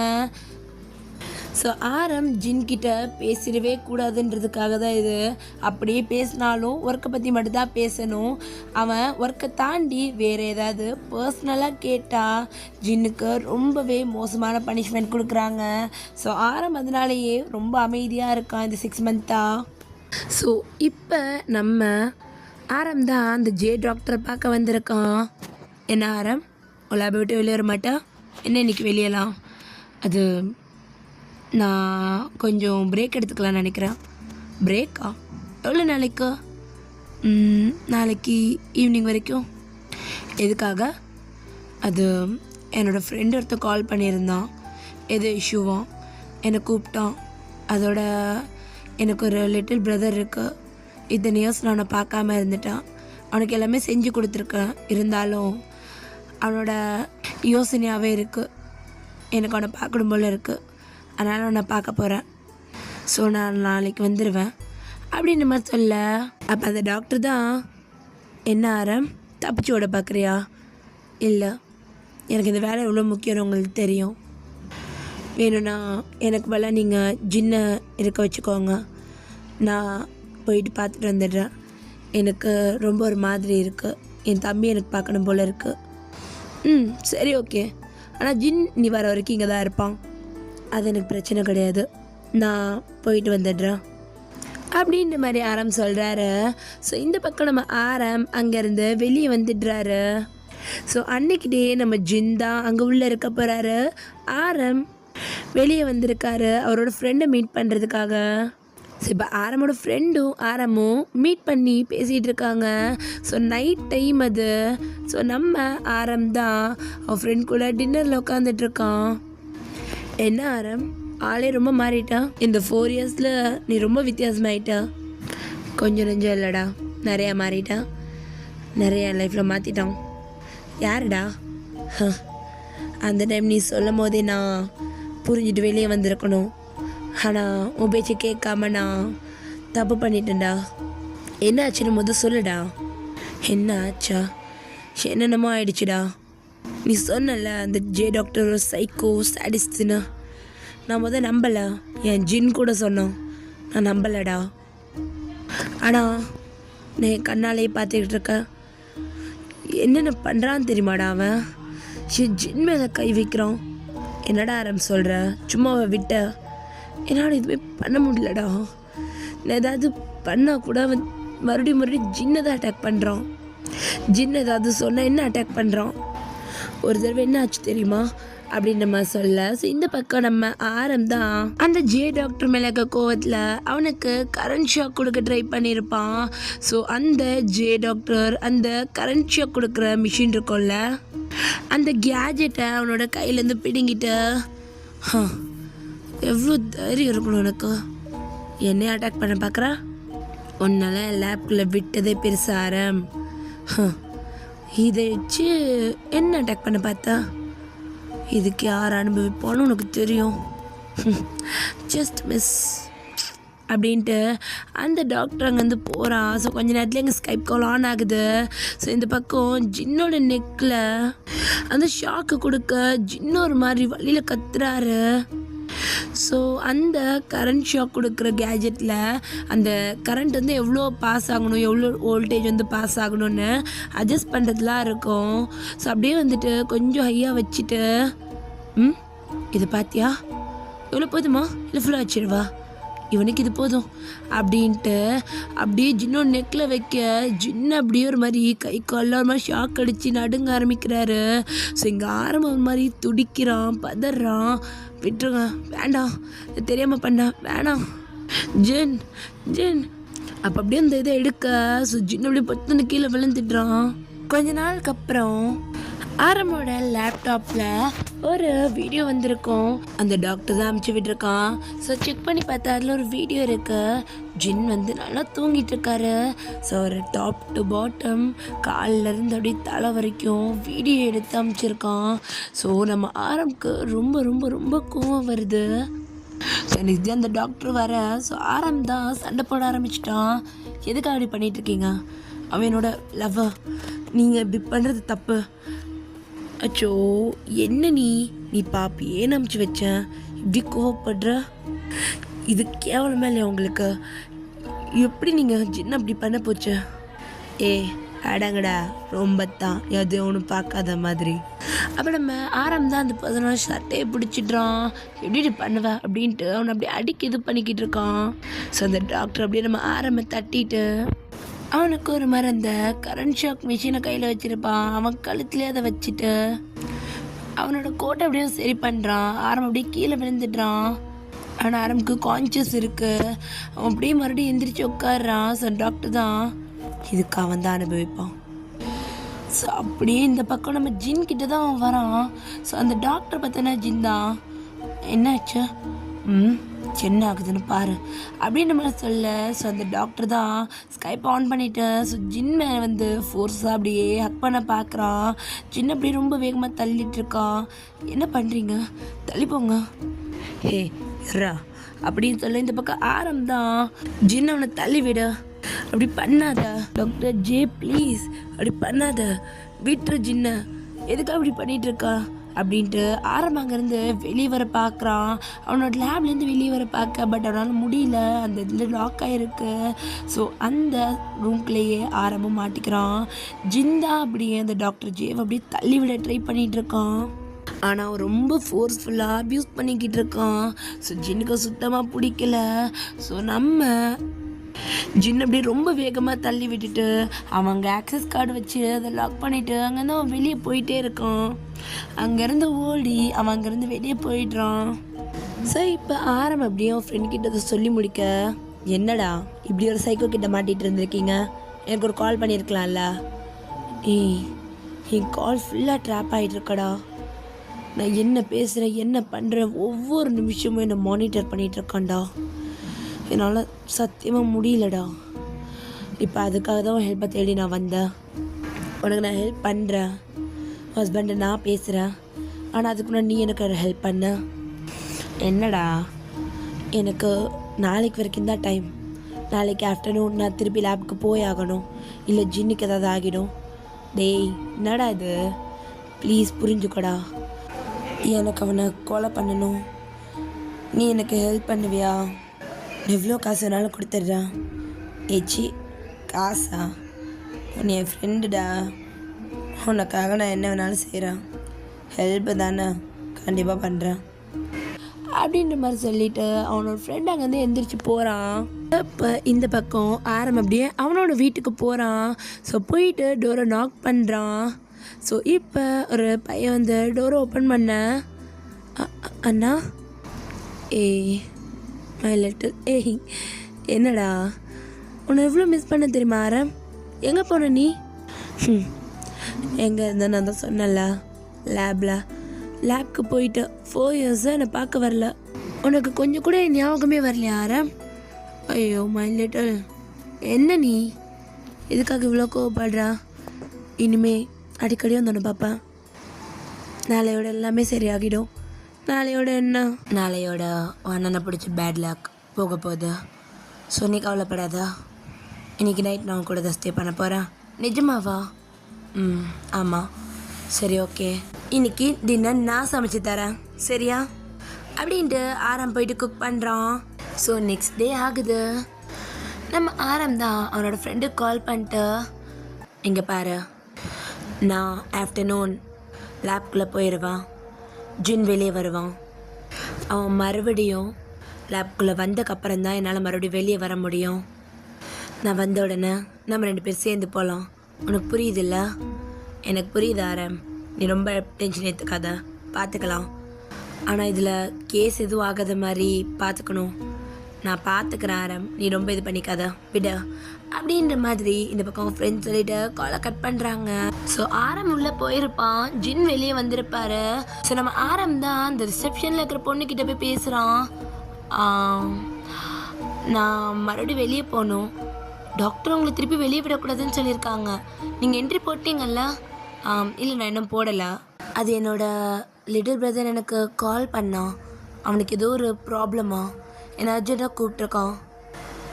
ஸோ ஆரம் ஜின்கிட்ட பேசிடவே கூடாதுன்றதுக்காக தான் இது. அப்படியே பேசினாலும் ஒர்க்கை பற்றி மட்டும்தான் பேசணும். அவன் ஒர்க்கை தாண்டி வேறு ஏதாவது பர்சனலாக கேட்டால் ஜின்னுக்கு ரொம்பவே மோசமான பனிஷ்மெண்ட் கொடுக்குறாங்க. ஸோ ஆரம் அதனாலேயே ரொம்ப அமைதியாக இருக்கான் இந்த 6 மந்த்தாக. ஸோ இப்போ நம்ம ஆரம் தான் அந்த ஜே டாக்டரை பார்க்க வந்திருக்கான். என்ன ஆரம் லேபை விட்டு வெளியே வர மாட்டா? என்ன இன்றைக்கி வெளியலாம்? அது நான் கொஞ்சம் பிரேக் எடுத்துக்கலாம்னு நினைக்கிறேன். பிரேக்கா? எவ்வளோ நாளைக்கு? நாளைக்கு ஈவினிங் வரைக்கும். எதுக்காக? அது என்னோடய ஃப்ரெண்டு ஒருத்தர் கால் பண்ணியிருந்தான், எது இஷ்யூவா என்னை கூப்பிட்டான். அதோட எனக்கு ஒரு லிட்டில் பிரதர் இருக்குது. இத்தனை இயர்ஸ் நான் அவனை பார்க்காம இருந்துட்டான். அவனுக்கு எல்லாமே செஞ்சு கொடுத்துருக்கேன், இருந்தாலும் அவனோட யோசனையாகவே இருக்குது. எனக்கு அவனை பார்க்கணும் போல் இருக்குது, அதனால் அவனை பார்க்க போகிறேன். ஸோ நான் நாளைக்கு வந்துடுவேன் அப்படின்ற மாதிரி சொல்ல, அப்போ அந்த டாக்டர் தான், என்ன ஆரம் தப்பிச்சு ஓட பார்க்குறியா? இல்லை எனக்கு இந்த வேலை எவ்வளோ முக்கியம் உங்களுக்கு தெரியும். வேணும்னா எனக்கு வேலை நீங்கள் ஜின்னை இருக்க வச்சுக்கோங்க. நான் போயிட்டு பார்த்துட்டு வந்துடுறேன். எனக்கு ரொம்ப ஒரு மாதிரி இருக்குது. என் தம்பி எனக்கு பார்க்கணும் போல் இருக்குது. சரி ஓகே. ஆனால் ஜின் நீ வர வரைக்கும் இங்கே தான் இருப்பான். அது எனக்கு பிரச்சனை கிடையாது. நான் போயிட்டு வந்துடுறேன் அப்படின்ற மாதிரி ஆரம் சொல்கிறாரு. ஸோ இந்த பக்கம் நம்ம ஆரம் அங்கேருந்து வெளியே வந்துடுறாரு. ஸோ அன்னைக்கிட்டே நம்ம ஜின் தான் அங்கே உள்ளே இருக்க போகிறாரு. ஆரம் வெளியே வந்திருக்காரு அவரோட ஃப்ரெண்டை மீட் பண்ணுறதுக்காக. ஸோ இப்போ ஆரமோட ஃப்ரெண்டும் ஆரமும் மீட் பண்ணி பேசிகிட்டு இருக்காங்க. ஸோ நைட் டைம் அது. ஸோ நம்ம ஆரம் தான் அவன் ஃப்ரெண்ட் கூட டின்னரில் உட்காந்துட்ருக்கான். என்ன ஆரம் ஆளே ரொம்ப மாறிட்டான். இந்த 4 இயர்ஸில் நீ ரொம்ப வித்தியாசமாயிட்டா. கொஞ்சம் நெஞ்சம் இல்லைடா, நிறையா மாறிட்டான். நிறைய லைஃப்பில் மாற்றிட்டான். யாருடா? அந்த டைம் நீ சொல்லும் போதே நான் புரிஞ்சுட்டு வெளியே வந்திருக்கணும். ஆனால் உன் பேச்சு கேட்காம நான் தப்பு பண்ணிட்டேன்டா. என்ன ஆச்சுன்னு சொல்லுடா. என்ன ஆச்சா? என்னென்னமோ ஆயிடுச்சுடா. நீ சொன்னல அந்த டாக்டர் ஒரு சைக்கோ சாடிஸ்ட்னு. நான் நம்பலை. என் ஜின் கூட சொன்னோம், நான் நம்பலைடா. ஆனால் நான் என் கண்ணாலேயே பார்த்துக்கிட்டு இருக்கேன். என்னென்ன பண்ணுறான்னு தெரியுமாடா அவன்? என் ஜின் மேலே கை வைக்கிறான். என்னடா ஆரம் சொல்கிற? சும்மா விட்ட என்னால் எதுவுமே பண்ண முடியலடா. நான் ஏதாவது பண்ணால் கூட அவன் மறுபடியும் ஜின்னை தான் அட்டாக் பண்ணுறான். ஜின் ஏதாவது சொன்னால் என்ன அட்டாக் பண்ணுறான். ஒரு தடவை என்ன ஆச்சு தெரியுமா அப்படின்னு நம்ம சொல்ல. ஸோ இந்த பக்கம் நம்ம ஆரம் தான் அந்த டாக்டர் மேலே இருக்க கோவத்தில் அவனுக்கு கரண்ட் ஷாக் கொடுக்க ட்ரை பண்ணியிருப்பான். ஸோ அந்த டாக்டர் அந்த கரண்ட் ஷாக் கொடுக்குற மிஷின் இருக்கும்ல, அந்த கேஜெட்டை அவனோட கையிலேருந்து பிடுங்கிட்டு, எவ்வளோ தைரியம் இருக்கணும் உனக்கு, என்னையே அட்டாக் பண்ண பார்க்குறா? உன்னால லேப்குள்ளே விட்டதே பெருசு ஆரம். இதை வச்சு என்ன அட்டாக் பண்ண பார்த்தா? இதுக்கு யார் அனுபவிப்பான்னு உனக்கு தெரியும். ஜஸ்ட் மிஸ் அப்படின்ட்டு அந்த டாக்டர் அங்கேருந்து போகிறான். ஸோ கொஞ்ச நேரத்தில் எங்கள் ஸ்கைப் கால் ஆன் ஆகுது. ஸோ இந்த பக்கம் ஜின்னோட நெக்கில் அந்த ஷாக்கு கொடுக்க ஜின்னு ஒரு மாதிரி வழியில் கத்துறாரு. ஸோ அந்த கரண்ட் ஷாக் கொடுக்குற கேஜெட்டில் அந்த கரண்ட் எவ்வளோ பாஸ் ஆகணும், எவ்வளோ வோல்டேஜ் பாஸ் ஆகணும்னு அட்ஜஸ்ட் பண்ணுறதுலாம் இருக்கும். ஸோ அப்படியே கொஞ்சம் ஹையாக வச்சுட்டு, இது பார்த்தியா, எவ்வளோ போதுமா, இல்லை ஃபுல்லாக வச்சிடுவா, இவனுக்கு இது போதும் அப்படின்ட்டு அப்படியே ஜின்னோட நெக்கில் வைக்க ஜின்னு அப்படியே ஒரு மாதிரி கை காலில் ஒரு மாதிரி ஷாக் அடித்து நடுங்க ஆரம்பிக்கிறாரு. ஸோ இங்கே ஆரம்பம் ஒரு மாதிரி துடிக்கிறான், பதறான். விட்டுருங்க, வேண்டாம், தெரியாமல் பண்ண வேணாம், ஜின் ஜின் அப்போ அப்படியே அந்த இதை எடுக்க. ஸோ ஜின் அப்படியே பத்துன்னு கீழே விழுந்துடுறான். கொஞ்ச நாளுக்கு அப்புறம் ஆரமோட லேப்டாப்பில் ஒரு வீடியோ வந்திருக்கும். அந்த டாக்டர் தான் அமுச்சு விட்டுருக்கான். ஸோ செக் பண்ணி பார்த்தா அதில் ஒரு வீடியோ இருக்கு. ஜின் நல்லா தூங்கிட்டு இருக்காரு. ஸோ ஒரு டாப் டு பாட்டம் காலிலேருந்து அப்படியே தலை வரைக்கும் வீடியோ எடுத்து அமுச்சிருக்கான். ஸோ நம்ம ஆரம்க்கு ரொம்ப ரொம்ப ரொம்ப கோவம் வருது. ஸோ எனக்கு அந்த டாக்டர் வர. ஸோ ஆரம் தான் சண்டை போட ஆரம்பிச்சிட்டான். எதுக்காக அப்படி பண்ணிட்டு இருக்கீங்க? அவனோட லவ்வர், நீங்கள் இப்படி பண்ணுறது தப்பு. அச்சோ என்ன நீ பாப்பி ஏன் அமுச்சு வச்சேன், இப்படி கோவப்படுற? இது கேவலமே இல்லையா உங்களுக்கு? எப்படி நீங்கள் ஜின்ன அப்படி பண்ண போச்சு? அடங்கடா, ரொம்ப தான் எது ஒன்று பார்க்காத மாதிரி. அப்போ நம்ம ஆரம் தான் அந்த 11 ஷர்ட்டையை பிடிச்சிட்றான். எப்படி பண்ணுவேன் அப்படின்ட்டு அவனை அப்படியே அடிக்க இது பண்ணிக்கிட்டு இருக்கான். ஸோ அந்த டாக்டர் அப்படியே நம்ம ஆரம்பை தட்டிட்டு அவனுக்கு ஒரு மாதிரி அந்த கரண்ட் ஷாக் மிஷினை கையில் வச்சுருப்பான். அவன் கழுத்துலேயே அதை வச்சுட்டு அவனோட கோட்டை அப்படியே சரி பண்ணுறான். ஆரம் அப்படியே கீழே விழுந்துடுறான். ஆனால் ஆரம்புக்கு கான்சியஸ் இருக்குது. அவன் அப்படியே மறுபடியும் எந்திரிச்சு உட்காடுறான். ஸோ டாக்டர் தான் இதுக்கு அவன் தான் அனுபவிப்பான். ஸோ அப்படியே இந்த பக்கம் நம்ம ஜின் கிட்ட தான் அவன் வரான். ஸோ அந்த டாக்டர் பார்த்தோன்னா ஜின் தான், என்னாச்சு, என்ன ஆகுதுன்னு பாரு அப்படின்னு நம்ம சொல்ல. ஸோ அந்த டாக்டர் தான் ஸ்கைப் ஆன் பண்ணிவிட்டு ஸோ ஜின் மேலே ஃபோர்ஸாக அப்படியே ஹக் பண்ண பார்க்குறான். ஜின் அப்படியே ரொம்ப வேகமாக தள்ளிட்டு இருக்கான். என்ன பண்ணுறீங்க, தள்ளிப்போங்க, ரா அப்படின்னு சொல்ல. இந்த பக்கம் ஆரம் தான் ஜின் அவனை தள்ளி விட. அப்படி பண்ணாத டாக்டர் ஜே ப்ளீஸ், அப்படி பண்ணாத, விட்டுரு ஜின்ன, எதுக்கு அப்படி பண்ணிட்டு இருக்கா அப்படின்ட்டு ஆரம்பம் அங்கேருந்து வெளியே வர பார்க்குறான். அவனோட லேப்லேருந்து வெளியே வர பார்க்க, பட் அவனால் முடியல, அந்த இதில் லாக் ஆகிருக்கு. ஸோ அந்த ரூம்குள்ளேயே ஆரம்பம் மாட்டிக்கிறான். ஜிந்தா அப்படியே அந்த டாக்டர் ஜேவ் அப்படியே தள்ளி விட ட்ரை பண்ணிகிட்டு இருக்கான். ஆனால் அவன் ரொம்ப ஃபோர்ஸ்ஃபுல்லாக அப்யூஸ் பண்ணிக்கிட்டு இருக்கான். ஸோ ஜின்னுக்கு சுத்தமாக பிடிக்கல. ஸோ நம்ம ஜின் அப்படியே ரொம்ப வேகமாக தள்ளி விட்டுட்டு அவன் அங்கே ஆக்சஸ் கார்டு வச்சு அதை லாக் பண்ணிவிட்டு அங்கேருந்து அவன் வெளியே போயிட்டே இருக்கான். அங்கேருந்து ஓடி அவன் அங்கேருந்து வெளியே போயிடுறான். ஸோ இப்போ ஆரம்பம் அப்படியே அவன் ஃப்ரெண்ட் கிட்ட அதை சொல்லி முடிக்க, என்னடா இப்படி ஒரு சைக்கோ கிட்ட மாட்டிகிட்டு இருந்திருக்கீங்க, எனக்கு ஒரு கால் பண்ணியிருக்கலாம்ல. என் கால் ஃபுல்லாக ட்ராப் ஆகிட்டுருக்கடா. நான் என்ன பேசுகிறேன் என்ன பண்ணுறேன் ஒவ்வொரு நிமிஷமும் என்னை மானிட்டர் பண்ணிகிட்ருக்கான்டா. என்னால் சத்தியமாக முடியலடா. இப்போ அதுக்காக தான் ஹெல்ப்பை தேடி நான் வந்தேன். உனக்கு நான் ஹெல்ப் பண்ணுறேன், ஹஸ்பண்டை நான் பேசுகிறேன். ஆனால் அதுக்கு முன்னாடி நீ எனக்கு ஹெல்ப் பண்ண. என்னடா, எனக்கு நாளைக்கு வரைக்கும் தான் டைம். நாளைக்கு ஆஃப்டர்நூன் நான் திருப்பி லேபுக்கு போய் ஆகணும், இல்லை ஜின்னுக்கு ஏதாவது ஆகிடும். டேய் என்னடா இது, ப்ளீஸ் புரிஞ்சுக்கடா. எனக்கு அவனை கொலை பண்ணணும், நீ எனக்கு ஹெல்ப் பண்ணுவியா? எவ்வளோ காசு வேணாலும் கொடுத்துட்றேன். ஏச்சி காசா? உன் என் ஃப்ரெண்டுடா, உனக்காக நான் என்ன வேணாலும் செய்கிறேன். ஹெல்ப்பு தானே, கண்டிப்பாக பண்ணுறேன் அப்படின்ற மாதிரி சொல்லிவிட்டு அவனோட ஃப்ரெண்ட் அங்கேருந்து எந்திரிச்சு போகிறான். இப்போ இந்த பக்கம் ஆரம்பம் அப்படியே அவனோட வீட்டுக்கு போகிறான். ஸோ போயிட்டு டோரை நாக் பண்ணுறான். ஸோ இப்போ ஒரு பையன் வந்து டோரை ஓப்பன் பண்ண, அண்ணா மை லிட்டில் என்னடா உன்னை எவ்வளோ மிஸ் பண்ண தெரியுமா ஆரம்? எங்கே போன நீ? எங்கே இருந்தேன் நான் தான் சொன்னல, லேப்க்கு போயிட்டு 4 இயர்ஸாக என்னை பார்க்க வரல. உனக்கு கொஞ்சம் கூட ஞாபகமே வரலையா ஆரம்? ஐயோ மை லிட்டில், என்ன நீ இதுக்காக இவ்வளோ கோவப்படுறா? இனிமே அடிக்கடி வந்து பார்ப்பேன். நாளையோட எல்லாமே சரியாகிடும். நாளையோட என்ன, நாளையோட அண்ணனை பிடிச்சி பேட் லக் போக போகுது. ஸோ நீ கவலைப்படாதா. இன்றைக்கி நைட் நான் கூட தான் ஸ்டே பண்ண போகிறேன். நிஜமாவா? ஆமாம். சரி ஓகே, இன்னைக்கு டின்னர் நான் சமைச்சு தரேன் சரியா அப்படின்ட்டு ஆரம் போயிட்டு குக் பண்ணுறான். ஸோ நெக்ஸ்ட் டே ஆகுது. நம்ம ஆரம் தான் அவனோட ஃப்ரெண்டுக்கு கால் பண்ணிட்டு, இங்கே பாரு, நான் ஆஃப்டர்நூன் லேப்குள்ளே போயிடுவான், ஜின் வெளியே வருவான். அவன் மறுபடியும் லேப்குள்ளே வந்தக்கப்புறம் தான் என்னால் மறுபடியும் வெளியே வர முடியும். நான் வந்த உடனே நம்ம 2 பேர் சேர்ந்து போகலாம். உனக்கு புரியுதில்ல? எனக்கு புரியுது ஆரம், நீ ரொம்ப டென்ஷன் எடுத்துக்காத, பார்த்துக்கலாம். ஆனால் இதில் கேஸ் எதுவும் ஆகாத மாதிரி பார்த்துக்கணும். நான் பார்த்துக்கிறேன் ஆரம், நீ ரொம்ப இது பண்ணிக்காத விட அப்படின்ற மாதிரி இந்த பக்கம் ஃப்ரெண்ட்ஸ் சொல்லிட்டு காலை கட் பண்ணுறாங்க. ஸோ ஆரம் உள்ளே போயிருப்பான், ஜின் வெளியே வந்திருப்பாரு. ஸோ நம்ம ஆரம் தான் அந்த ரிசப்ஷனில் இருக்கிற பொண்ணுக்கிட்ட போய் பேசுகிறான். நான் மறுபடியும் வெளியே போகணும், டாக்டர் உங்களை திருப்பி வெளியே விடக்கூடாதுன்னு சொல்லியிருக்காங்க. நீங்கள் என்ட்ரி போட்டிங்கல்ல? இல்லை நான் இன்னும் போடலை. அது என்னோட லிட்டில் பிரதர் எனக்கு கால் பண்ணான், அவனுக்கு ஏதோ ஒரு ப்ராப்ளமா, என்னை அர்ஜென்ட்டாக கூப்பிட்ருக்கான்.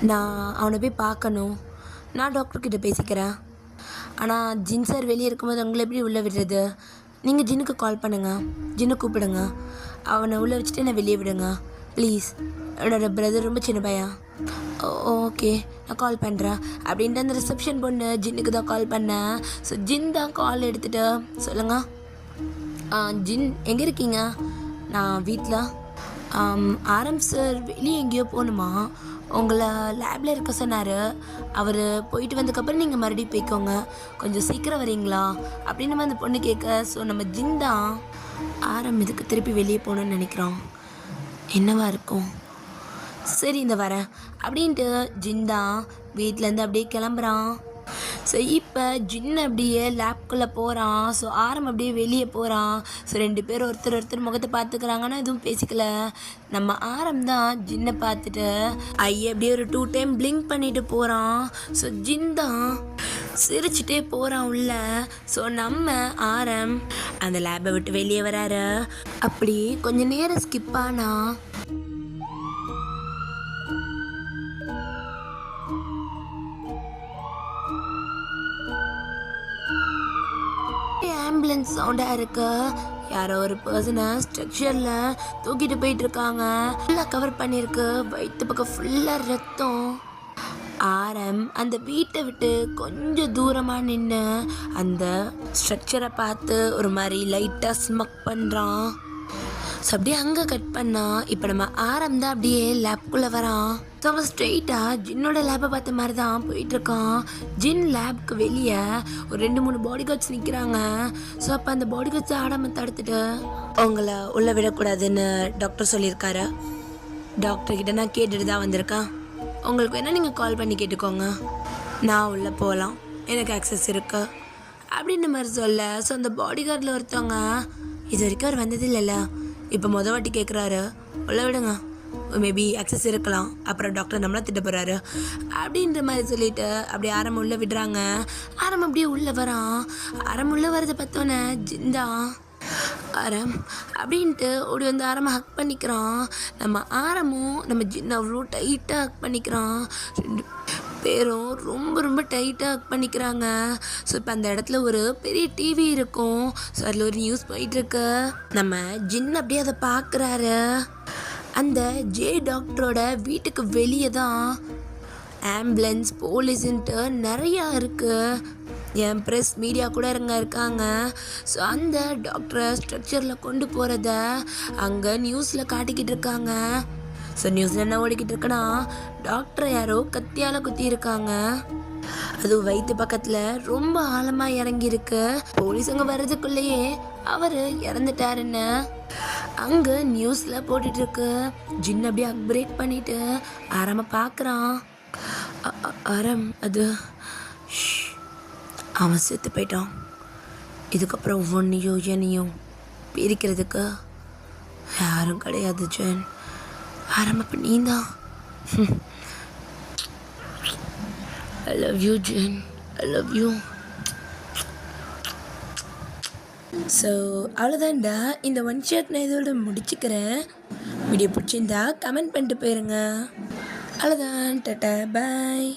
நான் அவனை போய் பார்க்கணும். நான் டாக்டர்கிட்ட பேசிக்கிறேன். ஆனால் ஜின் சார் வெளியே இருக்கும்போது உங்களை எப்படி உள்ளே விடுறது? நீங்கள் ஜின்னுக்கு கால் பண்ணுங்கள், ஜின்னை கூப்பிடுங்க, அவனை உள்ளே வச்சுட்டு என்னை வெளியே விடுங்க ப்ளீஸ். என்னோட பிரதர் ரொம்ப சின்ன பையன். ஓகே நான் கால் பண்ணுறேன் அப்படின்ட்டு அந்த ரிசப்ஷன் பொண்ணு ஜின்னுக்கு தான் கால் பண்ணேன். ஸோ ஜின் தான் கால் எடுத்துகிட்டு, சொல்லுங்கள் ஜின் எங்கே இருக்கீங்க? நான் வீட்டில். ஆரம் சார் வெளியே எங்கேயோ போகணுமா, உங்களை லேபில் இருக்க சொன்னார். அவர் போயிட்டு வந்ததுக்கப்புறம் நீங்கள் மறுபடியும் போய்க்கோங்க, கொஞ்சம் சீக்கிரம் வரீங்களா அப்படின்னு நம்ம அந்த பொண்ணு கேட்க. ஸோ நம்ம ஜின் தான் ஆரம் இதுக்கு திருப்பி வெளியே போகணுன்னு நினைக்கிறோம். என்னவா இருக்கும்? சரி இந்த வரேன் அப்படின்ட்டு ஜின் தான் வீட்டிலேருந்து அப்படியே கிளம்புறான். ஸோ இப்போ ஜின் அப்படியே லேப்குள்ளே போகிறான். ஸோ ஆரம் அப்படியே வெளியே போகிறான். ஸோ 2 பேர் ஒருத்தர் முகத்தை பார்த்துக்கிறாங்கன்னா எதுவும் பேசிக்கல. நம்ம ஆரம் தான் ஜின்னை பார்த்துட்டு ஐயே அப்படியே ஒரு 2 டைம் பிளிங்க் பண்ணிட்டு போகிறான். ஸோ ஜின் தான் சிரிச்சுட்டே போகிறான் உள்ள. ஸோ நம்ம ஆரம் அந்த லேபை விட்டு வெளியே வராரு. அப்படி கொஞ்சம் நேரம் ஸ்கிப் ஆனா சவுண்டாக இருக்கு. யாரோ ஒரு பர்சனை ஸ்ட்ரக்சரில் தூக்கிட்டு போயிட்டு இருக்காங்க. ஃபுல்லாக கவர் பண்ணியிருக்கு. வயிற்று பக்கம் ஃபுல்லாக ரத்தம். ஆரம் அந்த வீட்டை விட்டு கொஞ்சம் தூரமாக நின்று அந்த ஸ்ட்ரக்சரை பார்த்து ஒரு மாதிரி லைட்டாக ஸ்மக் பண்ணுறான். ஸோ அப்படியே அங்கே கட் பண்ணால் இப்போ நம்ம ஆரம் தான் அப்படியே லேப்குள்ளே வரான். ஸோ அவன் ஸ்ட்ரெயிட்டாக ஜின்னோட லேப்பை பார்த்த மாதிரி தான் போயிட்டுருக்கான். ஜின் லேப்க்கு வெளியே ஒரு 2-3 பாடி கார்ட்ஸ் நிற்கிறாங்க. ஸோ அப்போ அந்த பாடி கார்ட்ஸ் ஆடாமல் தடுத்துட்டு அவங்கள உள்ளே விடக்கூடாதுன்னு டாக்டர் சொல்லியிருக்காரு. டாக்டர்கிட்ட நான் கேட்டுட்டு தான் வந்திருக்கேன். உங்களுக்கு வேணால் நீங்கள் கால் பண்ணி கேட்டுக்கோங்க, நான் உள்ளே போகலாம், எனக்கு ஆக்சஸ் இருக்கு அப்படின்ற மாதிரி சொல்ல. ஸோ அந்த பாடி கார்டில் ஒருத்தவங்க இது வரைக்கும் அவர் வந்தது இல்லைல்ல, இப்போ வாட்டி கேட்குறாரு, உள்ள விடுங்க, மேபி ஆக்சஸ் இருக்கலாம், அப்புறம் டாக்டர் நம்மளை திட்ட போகிறாரு அப்படின்ற மாதிரி சொல்லிட்டு அப்படியே ஆரம் உள்ளே விடுறாங்க. ஆரம் அப்படியே உள்ளே வரான். ஆரம் உள்ளே வரதை பார்த்தோன்னே ஜிந்தா ஆரம் அப்படின்ட்டு ஓடி வந்து ஆரம்ப ஹக் பண்ணிக்கிறான். நம்ம ஆரமும் நம்ம ஜின்ன அவ்வளோ டைட்டாக ஹக் பண்ணிக்கிறான். 2 பேரும் ரொம்ப ரொம்ப டைட்டாக ஹக் பண்ணிக்கிறாங்க. ஸோ இப்போ அந்த இடத்துல ஒரு பெரிய டிவி இருக்கும். ஸோ அதில் ஒரு நியூஸ் போயிட்டுருக்கு. நம்ம ஜின் அப்படியே அதை பார்க்குறாரு. அந்த ஜே டாக்டரோட வீட்டுக்கு வெளியே தான் ஆம்புலன்ஸ் போலீஸுன்ட்டு நிறையா இருக்குது. என் ப்ரெஸ் மீடியா கூட இருக்காங்க. ஸோ அந்த டாக்டரை ஸ்ட்ரக்சரில் கொண்டு போகிறத அங்கே நியூஸில் காட்டிக்கிட்டு இருக்காங்க. ஸோ நியூஸில் என்ன ஓடிக்கிட்டு இருக்குன்னா, டாக்டரை யாரோ கத்தியால் குத்தியிருக்காங்க. அதுவும் வயிற்று பக்கத்தில் ரொம்ப ஆழமாக இறங்கியிருக்கு. போலீஸ் அங்கே வர்றதுக்குள்ளேயே அவர் இறந்துட்டாருன்னு அங்கே நியூஸில் போட்டுட்ருக்கு. ஜின் அப்படியே பிரேக் பண்ணிவிட்டு ஆரம்ப பார்க்குறான். ஆரம் அது அவன் செத்து போயிட்டான். இதுக்கப்புறம் ஒன்றையும் என்னையும் பிரிக்கிறதுக்கு யாரும் கிடையாது ஜென். ஆரம்ப நீ தான். I love you Jen, I love you. So அவ்வளோதான்டா, இந்த ஒன் ஷாட் நான் இதோட முடிச்சுக்கிறேன். வீடியோ பிடிச்சிருந்தா கமெண்ட் பண்ணிட்டு போயிருங்க. அவ்வளோதான், டாடா பாய்.